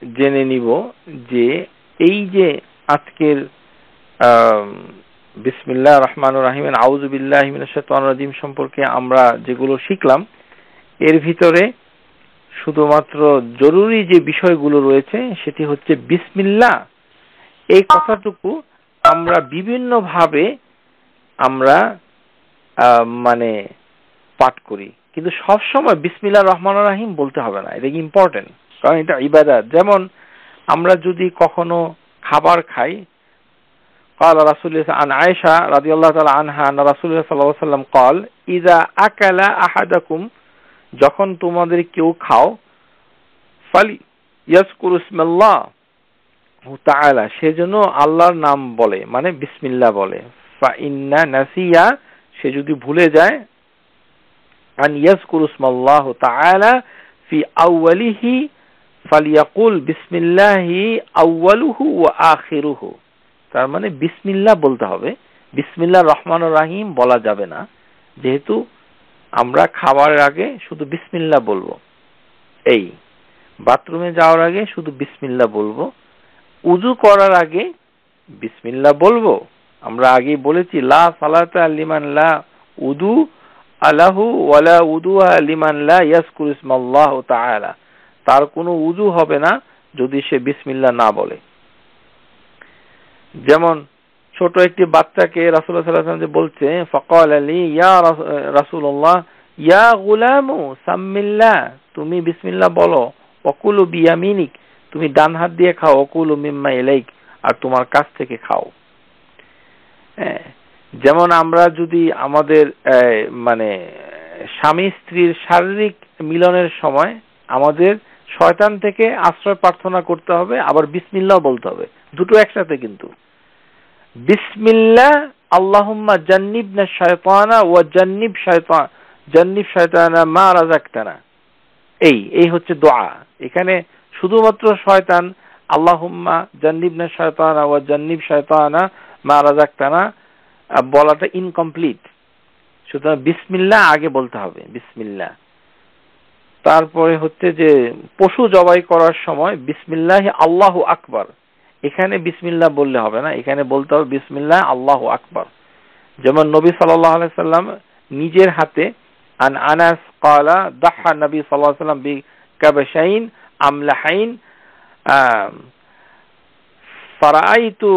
জেনে নিব যে এই যে আজকের বিসমিল্লাহির রহমানির রহিম আউযু বিল্লাহি মিনাশ শাইতানির রাজিম সম্পর্কে আমরা যেগুলো শিখলাম, এর ভিতরে শুধুমাত্র জরুরি যে বিষয়গুলো রয়েছে সেটি হচ্ছে বিসমিল্লাহ এই কথাটুকু আমরা বিভিন্ন ভাবে আমরা মানে পাঠ করি, কিন্তু সব সময় বিসমিল্লাহির রহমানির রহিম বলতে হবে না। এটা ইম্পর্টেন্ট, কারণ এটা ইবাদত। যেমন আমরা যদি কখনো খাবার খাই, قال رسول الله عن عائشة رضي الله تعالى عنها أن رسول الله صلى الله عليه وسلم قال إذا أكل أحدكم যখন তোমাদের কেউ খাও ফালিয়াজকুর ইসমাল্লাহু তাআলা সেজন্য আল্লাহর নাম বলে, মানে বিসমিল্লাহ বলে। ফাইন্না নাসিয়া সে যদি ভুলে যায় আন ইয়াজকুর ইসমাল্লাহু তাআলা ফি আউয়ালিহি ফালিয়াকুল বিসমিল্লাহি আউয়ালুহু ওয়া আখিরুহু, তার মানে বিসমিল্লাহ বলতে হবে, বিসমিল্লাহির রহমানির রহিম বলা যাবে না। যেহেতু আমরা খাবারের আগে শুধু বিসমিল্লাহ বলবো, এই বাথরুমে যাওয়ার আগে শুধু বিসমিল্লাহ বলবো, উযু করার আগে বিসমিল্লাহ বলবো। আমরা আগেই বলেছি লা সালাতা লিমান লা উযু আলাহু ওয়ালা উযুহা লিমান লা ইয়াজকুরু ইসমাল্লাহু তাআলা, তার কোনো উযু হবে না যদি সে বিসমিল্লাহ না বলে। যেমন ছোট একটি বাচ্চাকে রাসূলুল্লাহ সাল্লাল্লাহু আলাইহি ওয়াসাল্লাম যে বলছে ফাকাল লি ইয়া রাসূলুল্লাহ ইয়া গুলামু সাম্মিল্লাহ, তুমি বিসমিল্লাহ বলো, ওয়াকুলু বিয়ামিনিক, তুমি ডান হাত দিয়ে খাও, ওয়াকুলু মিম্মা ইলাইক, আর তোমার কাছ থেকে খাও। যেমন আমরা যদি আমাদের মানে স্বামী স্ত্রীর শারীরিক মিলনের সময় আমাদের শয়তান থেকে আশ্রয় প্রার্থনা করতে হবে, আবার বিসমিল্লাহ বলতে হবে, দুটো একসাথে। কিন্তু বিসমিল্লাহ আল্লাহুম্মা জান্নিবনা শাইতানা ওয়া জান্নিব শাইতানা মা রাযাকতানা, এই হচ্ছে দোয়া। এখানে শুধুমাত্র শয়তান আল্লাহুম্মা জান্নিবনা শাইতানা ওয়া জান্নিব শাইতানা মা রাযাকতানা বলাটা ইনকমপ্লিট, সুতরাং বিসমিল্লাহ আগে বলতে হবে, বিসমিল্লাহ। তারপরে হচ্ছে যে পশু জবাই করার সময় বিসমিল্লাহি আল্লাহু আকবার, এখানে বিসমিল্লাহ বললে হবে না, এখানে বলতে হবে বিসমিল্লাহ আল্লাহু আকবার। যেমন নবী সাল্লাল্লাহু আলাইহি সাল্লাম নিজের হাতে আন আনাস ক্বালা দাহা নবী সাল্লাল্লাহু আলাইহি সাল্লাম বিকাবশাইন আমলাহাইন ফারাআইতু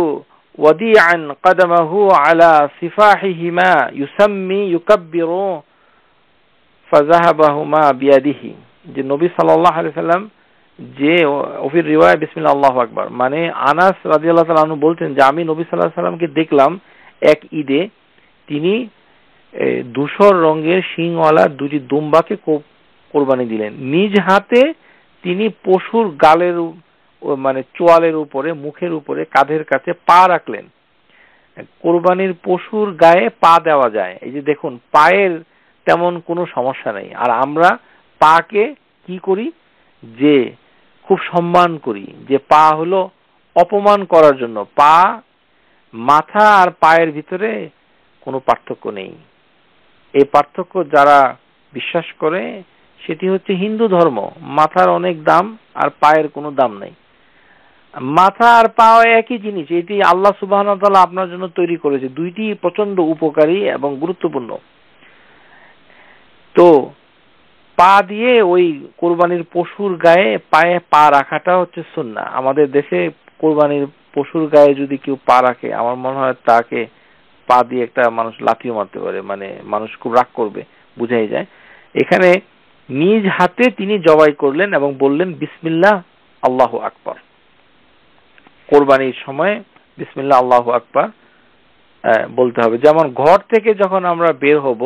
ওয়াদিআন কদমাহু আলা সিফাহিহিমা ইউসাম্মি ইউকাব্বিরু ফাযাহাবাহুমা বিয়াদিহি, যে নবী সাল্লাল্লাহু আলাইহি সাল্লাম যে ওফির রিওয়ায়া বিসমিল্লাহ আল্লাহু আকবার, মানে আনাস রাদিয়াল্লাহু তাআলা আনহু বলতেন যে আমি নবী সাল্লাল্লাহু আলাইহি সাল্লামকে দেখলাম এক ঈদে তিনি ধূসর রঙের শিংওয়ালা দুটি দুম্বাকে কোরবানি দিলেন। নিজ হাতে তিনি পশুর গালের মানে চোয়ালের উপরে, মুখের উপরে, কাঁধের কাছে পা রাখলেন। কোরবানির পশুর গায়ে পা দেওয়া যায়, এই যে দেখুন পায়ের তেমন কোনো সমস্যা নেই, আর আমরা পাকে কি করি যে খুব সম্মান করি, যে পা হলো অপমান করার জন্য। পা, মাথা আর পায়ের ভিতরে কোনো পার্থক্য নেই। এই পার্থক্য যারা বিশ্বাস করে সেটি হচ্ছে হিন্দু ধর্ম। মাথার অনেক দাম আর পায়ের কোনো দাম নেই। মাথা আর পা একই জিনিস, এটি আল্লাহ সুবহানাহু ওয়া তাআলা আপনার জন্য তৈরি করেছে, দুইটি প্রচন্ড উপকারী এবং গুরুত্বপূর্ণ। তো পা দিয়ে ওই কোরবানির পশুর গায়ে পায়ে পা রাখাটা হচ্ছে সুন্নাহ। আমাদের দেশে কোরবানির পশুর গায়ে যদি কেউ পা রাখে, আমার মনে হয় তাকে পা দিয়ে একটা মানুষ লাথিও মারতে পারে, মানে মানুষ খুব রাগ করবে, বুঝাই যায়। এখানে নিজ হাতে তিনি জবাই করলেন এবং বললেন বিসমিল্লাহ আল্লাহু আকবার। কোরবানির সময় বিসমিল্লাহ আল্লাহু আকবার বলতে হবে। যেমন ঘর থেকে যখন আমরা বের হব,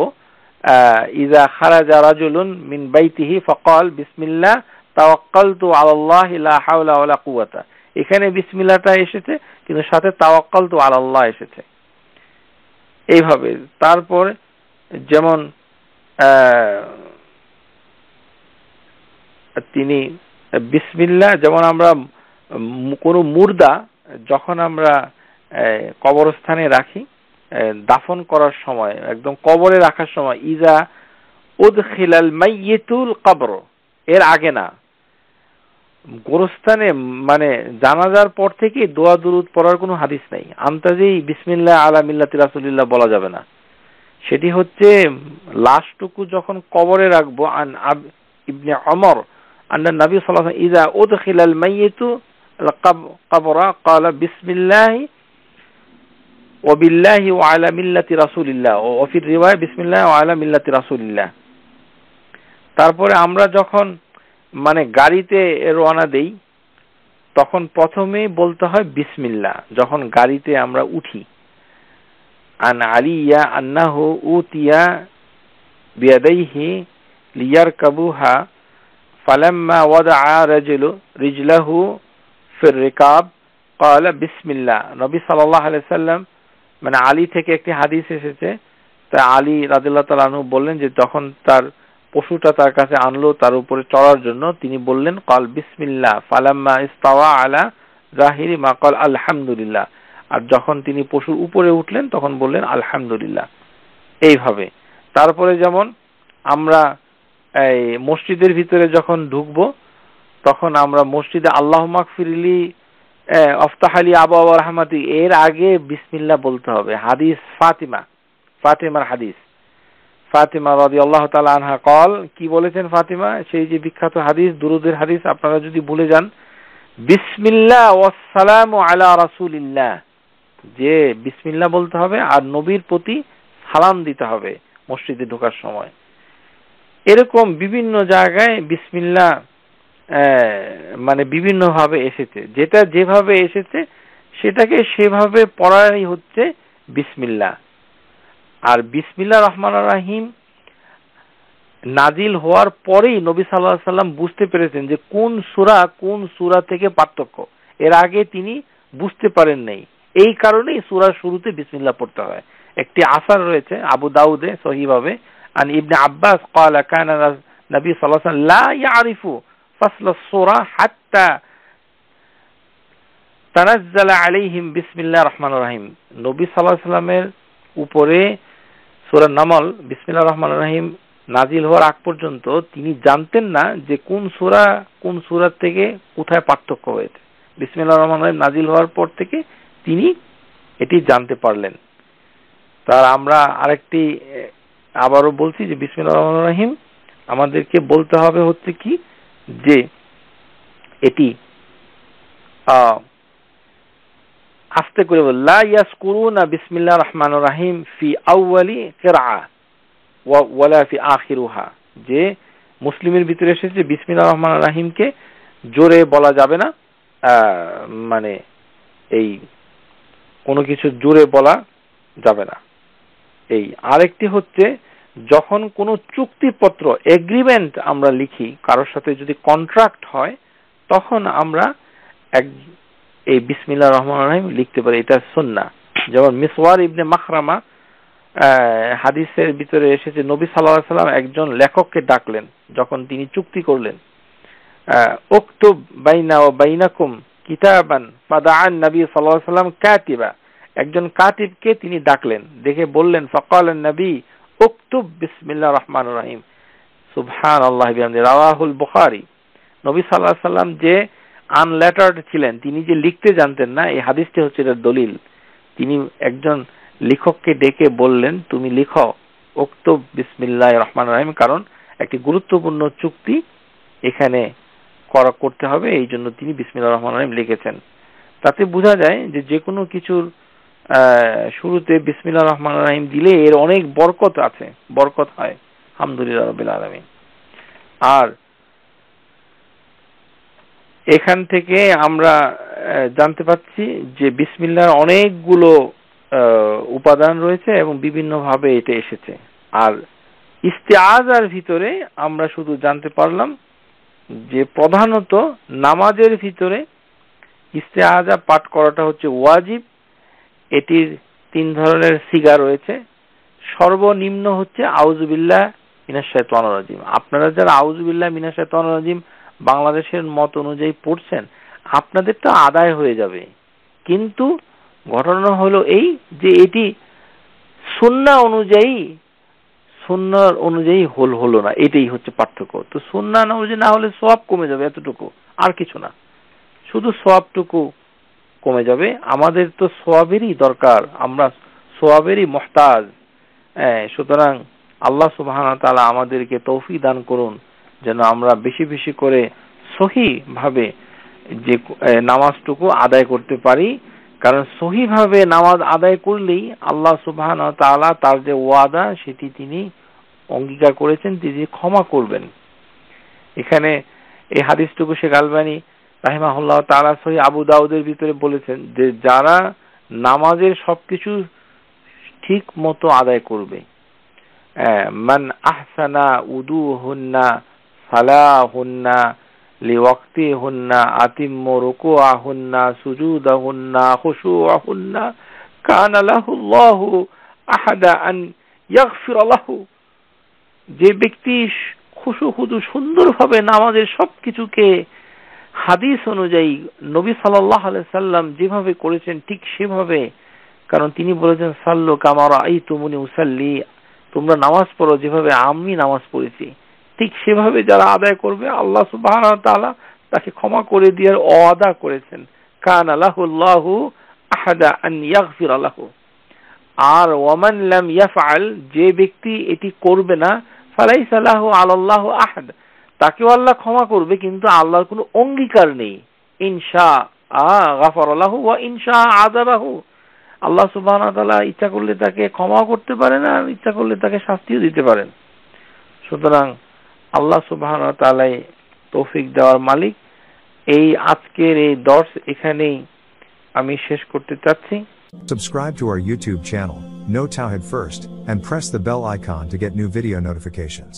ইযা খারাজা রাজুলুন মিন বাইতিহি ফাকাল বিসমিল্লাহ তাওয়াক্কালতু আলাল্লাহি লা হাওলা ওয়ালা কুওয়াতা, এখানে বিসমিল্লাহটা এসেছে কিন্তু সাথে তাওয়াক্কালতু আলাল্লাহ এসেছে। এইভাবে তারপর যেমন তিনি বিসমিল্লাহ, যেমন আমরা কোনো মুর্দা যখন আমরা কবরস্থানে রাখি, দাফন করার সময়, একদম কবরে রাখার সময়, ইজা উদখিলাল মাইয়িতুল কবর, এর আগে না, গোরস্থানে মানে জানাজার পর থেকে দোয়া দুরুদ পড়ার কোনো হাদিস নাই। আন্তাজেই বিসমিল্লাহ আলা মিল্লাতি রাসূলিল্লাহ বলা যাবে না। সেটি হচ্ছে লাশটুকু যখন কবরে রাখবো। আন ইবনে ওমর আন্না নবী সাল্লাল্লাহু আলাইহি ওয়াসাল্লাম ইজা উদখিলাল মাইয়িতু কবরা ক্বালা বিসমিল্লাহ ওয়া বিল্লাহি ওয়া আলা মিল্লাতি রাসূলিল্লাহ, ওয়া ফি রিওয়ায়া বিসমিল্লাহ ওয়া আলা মিল্লাতি রাসূলিল্লাহ। তারপরে আমরা যখন মানে গাড়িতে রওনা দেই তখন প্রথমেই বলতে হয় বিসমিল্লাহ, যখন গাড়িতে আমরা উঠি। আন আলিয়া আন্নাহু উতিয়া বিয়াদাইহি লিয়ারকাবুহা ফালাম্মা ওয়াদাআ রাজুলু রিজলাহু ফির রিকাব ক্বালা বিসমিল্লাহ। নবী সাল্লাল্লাহু আলাইহি সাল্লাম, মানে আলী থেকে একটি হাদিস এসেছে, তা আলী রাদিয়াল্লাহু তাআলা আনহু বললেন যে যখন তার পশুটা তার কাছে আনলো তার উপরে চড়ার জন্য, তিনি বললেন কাল বিসমিল্লাহ ফালাম্মা ইস্তাওয়া আলা জাহিরি মা কাল আলহামদুলিল্লাহ, আর যখন তিনি পশুর উপরে উঠলেন তখন বললেন আলহামদুলিল্লাহ। এইভাবে তারপরে যেমন আমরা এই মসজিদের ভিতরে যখন ঢুকবো তখন আমরা মসজিদে আল্লাহুম্মা গফিরলি আফতাহলি আবওয়াব রাহমাতি, এর আগে বিসমিল্লাহ বলতে হবে। হাদিস ফাতিমার হাদিস, ফাতিমা রাদিয়াল্লাহু তাআলা আনহা কল, কি বলেছেন ফাতিমা, সেই যে বিখ্যাত হাদিস, দুরুদের হাদিস, আপনারা যদি ভুলে যান, বিসমিল্লাহ ওয়াসসালামু আলা রাসূলিল্লাহ, যে বিসমিল্লাহ বলতে হবে আর নবীর প্রতি সালাম দিতে হবে মসজিদে ঢোকার সময়। এরকম বিভিন্ন জায়গায় বিসমিল্লাহ মানে বিভিন্ন ভাবে এসেছে, যেটা যেভাবে এসেছে সেটাকে সেভাবে পড়াই হচ্ছে বিসমিল্লাহ। আর বিসমিল্লাহির রহমানির রহিম নাজিল হওয়ার পরেই নবী সাল্লাল্লাহু আলাইহি সাল্লাম বুঝতে পেরেছেন যে কোন সূরা থেকে পার্থক্য, এর আগে তিনি বুঝতে পারেন নাই। এই কারণেই সূরার শুরুতে বিসমিল্লাহ পড়তে হয়। একটি আসার রয়েছে আবু দাউদে সহিভাবে, আন ইবনে আব্বাস ক্বালা কানা নবী সাল্লাল্লাহু আলাইহি ওয়াসাল্লাম লা ইয়ারিফু ফাসল আস-সূরা হাত্তা তানাজ্জালা আলাইহিম বিসমিল্লাহির রহমানির রহিম। নবী সাল্লাল্লাহু আলাইহি ওয়াসাল্লামের উপরে সূরা নামল বিসমিল্লাহির রহমানির রহিম নাজিল হওয়ার আগ পর্যন্ত তিনি জানতেন না যে কোন সূরা থেকে কোথায় পার্থক্য হয়েছে। বিসমিল্লাহির রহমানির রহিম নাজিল হওয়ার পর থেকে তিনি এটি জানতে পারলেন। তার আমরা আরেকটি আবারও বলছি যে বিসমিল্লাহির রহমানির রহিম আমাদেরকে বলতে হবে হচ্ছে কি, যে এটি আস্তে করে বল, লা ইয়াসকুরুনা বিসমিল্লাহির রহমানির রহিম ফি আউয়ালি কিরআ ওয়ালা ফি আখিরুহা, যে মুসলিমের ভিতরে এসেছে বিসমিল্লাহির রহমানির রহিমকে জোরে বলা যাবে না, মানে এই কোনো কিছু জোরে বলা যাবে না। এই আরেকটি হচ্ছে যখন কোনো চুক্তিপত্র এগ্রিমেন্ট আমরা লিখি কারোর সাথে, যদি কন্ট্রাক্ট হয় তখন আমরা এই বিসমিল্লাহির রহমানির রহিম লিখতে পারি, এটা সুন্নাহ। যেমন মিসওয়ার ইবনে মাখরামা হাদিসের ভিতরে এসেছে নবী সাল্লাল্লাহু আলাইহি ওয়াসাল্লাম একজন লেখককে ডাকলেন যখন তিনি চুক্তি করলেন, উকতুব বাইনা ওয়া বাইনাকুম কিতাবান ফাদাআন নবী সাল্লাল্লাহু আলাইহি ওয়াসাল্লাম কাতিবা, একজন কাতিবকে তিনি ডাকলেন, দেখে বললেন ফাকালান নবী উকতুব বিসমিল্লাহির রহমানির রহিম সুবহানাল্লাহি বিহামদিহি, রাওয়াহুল বুখারী। নবী সাল্লাল্লাহু আলাইহি ওয়াসাল্লাম যে আনলেটার্ড ছিলেন, তিনি যে লিখতে জানতেন না, এই হাদিসটি হচ্ছে এর দলিল। তিনি একজন লেখককে ডেকে বললেন তুমি লিখো উকতুব বিসমিল্লাহির রহমানির রহিম, কারণ একটি গুরুত্বপূর্ণ চুক্তি এখানে করতে হবে, এই জন্য তিনি বিসমিল্লাহির রহমানির রহিম লিখেছেন। তাতে বোঝা যায় যে যে কোনো কিছুর শুরুতে বিসমিল্লাহির রহমানির রহিম দিলে এর অনেক বরকত আছে, বরকত হয়। আলহামদুলিল্লাহ রাব্বিল আলামিন। আর এখান থেকে আমরা জানতে পাচ্ছি যে বিসমিল্লাহর অনেকগুলো উপাদান রয়েছে এবং বিভিন্ন ভাবে এটা এসেছে। আর ইস্তেআযার ভিতরে আমরা শুধু জানতে পারলাম যে প্রধানত নামাজের ভিতরে ইস্তেআযা পাঠ করাটা হচ্ছে ওয়াজিব। এটির 3 ধরনের সিগা রয়েছে। সর্বনিম্ন হচ্ছে আউযু বিল্লাহ মিনাশ শাইতানির রাজিম। আপনারা যারা আউযু বিল্লাহ মিনাশ শাইতানির রাজিম বাংলাদেশের মত অনুযায়ী পড়ছেন, আপনাদের তো আদায় হয়ে যাবে, কিন্তু ঘটনা হলো এই যে এটি সুন্নাহ অনুযায়ী হলো না, এটাই হচ্ছে পার্থক্য। তো সুন্নাহ অনুযায়ী না হলে সওয়াব কমে যাবে, এতটুকু, আর কিছু না, শুধু সওয়াবটুকু কমে যাবে। আমাদের তো সওয়াবেরই দরকার, আমরা সওয়াবেরই মুহতাজ। সুতরাং আল্লাহ সুবহানাহু ওয়া তাআলা আমাদেরকে তৌফিক দান করুন যেন আমরা বেশি বেশি করে সহিভাবে যে নামাজটুকু আদায় করতে পারি। কারণ সহিভাবে নামাজ আদায় করলেই আল্লাহ সুবহানাহু ওয়া তাআলা তার যে ওয়াদা সেটি তিনি অঙ্গীকার করেছেন, তিনি ক্ষমা করবেন। এখানে এই হাদিসটুকু শেখ আলবানী রাহিমাহুল্লাহ তাআলা সহিহ আবু দাউদের ভিতরে বলেছেন যে যারা নামাজের সবকিছু ঠিক মতো আদায় করবে, মান আহসানা উদুহুন্না সালাহুন্না লিওয়াক্তিহুন্না আতিম্মু রুকুআহুন্না সুজুদাহুন্না খুশুআহুন্না কানা লাহুল্লাহু আহাদা আন ইয়াগফিরা লাহু। যে ব্যক্তি খুশু খুদু সুন্দরভাবে নামাজের সবকিছুকে হাদিস অনুযায়ী নবী সাল্লাল্লাহু আলাইহি সাল্লাম যেভাবে করেছেন ঠিক সেভাবে, কারণ তিনি বলেছেন সাল্লু কামা রাআইতুমুনি উসাল্লি, তোমরা নামাজ পড়ো যেভাবে আমি নামাজ পড়েছি, ঠিক সেভাবে যারা আদায় করবে আল্লাহ সুবহানাহু ওয়া তাআলা তাকে ক্ষমা করে দেওয়ার ওয়াদা করেছেন। কানা লাহুল্লাহু আহাদা আন ইয়াগফিরা লাহু। আর ওয়ামান লাম ইয়াফআল, যে ব্যক্তি এটি করবে না, ফালাইসা লাহু আলাল্লাহু আহাদ, তাকেও আল্লাহ ক্ষমা করবে কিন্তু আল্লাহর কোনো অঙ্গীকার নেই। ইনশা গাফারা লাহু ওয়া ইনশা আযাবাহু, আল্লাহ সুবহানাহু ওয়া তাআলা ইচ্ছা করলে তাকে ক্ষমা করতে পারেন আর ইচ্ছা করলে তাকে শাস্তিও দিতে পারেন। সুতরাং আল্লাহ সুবহানাহু ওয়া তাআলা তৌফিক দেওয়ার মালিক। এই আজকের এই দর্স এখানেই আমি শেষ করতে চাচ্ছি। Subscribe to our YouTube channel, Know Tawhid First, and press the bell icon to get new video notifications.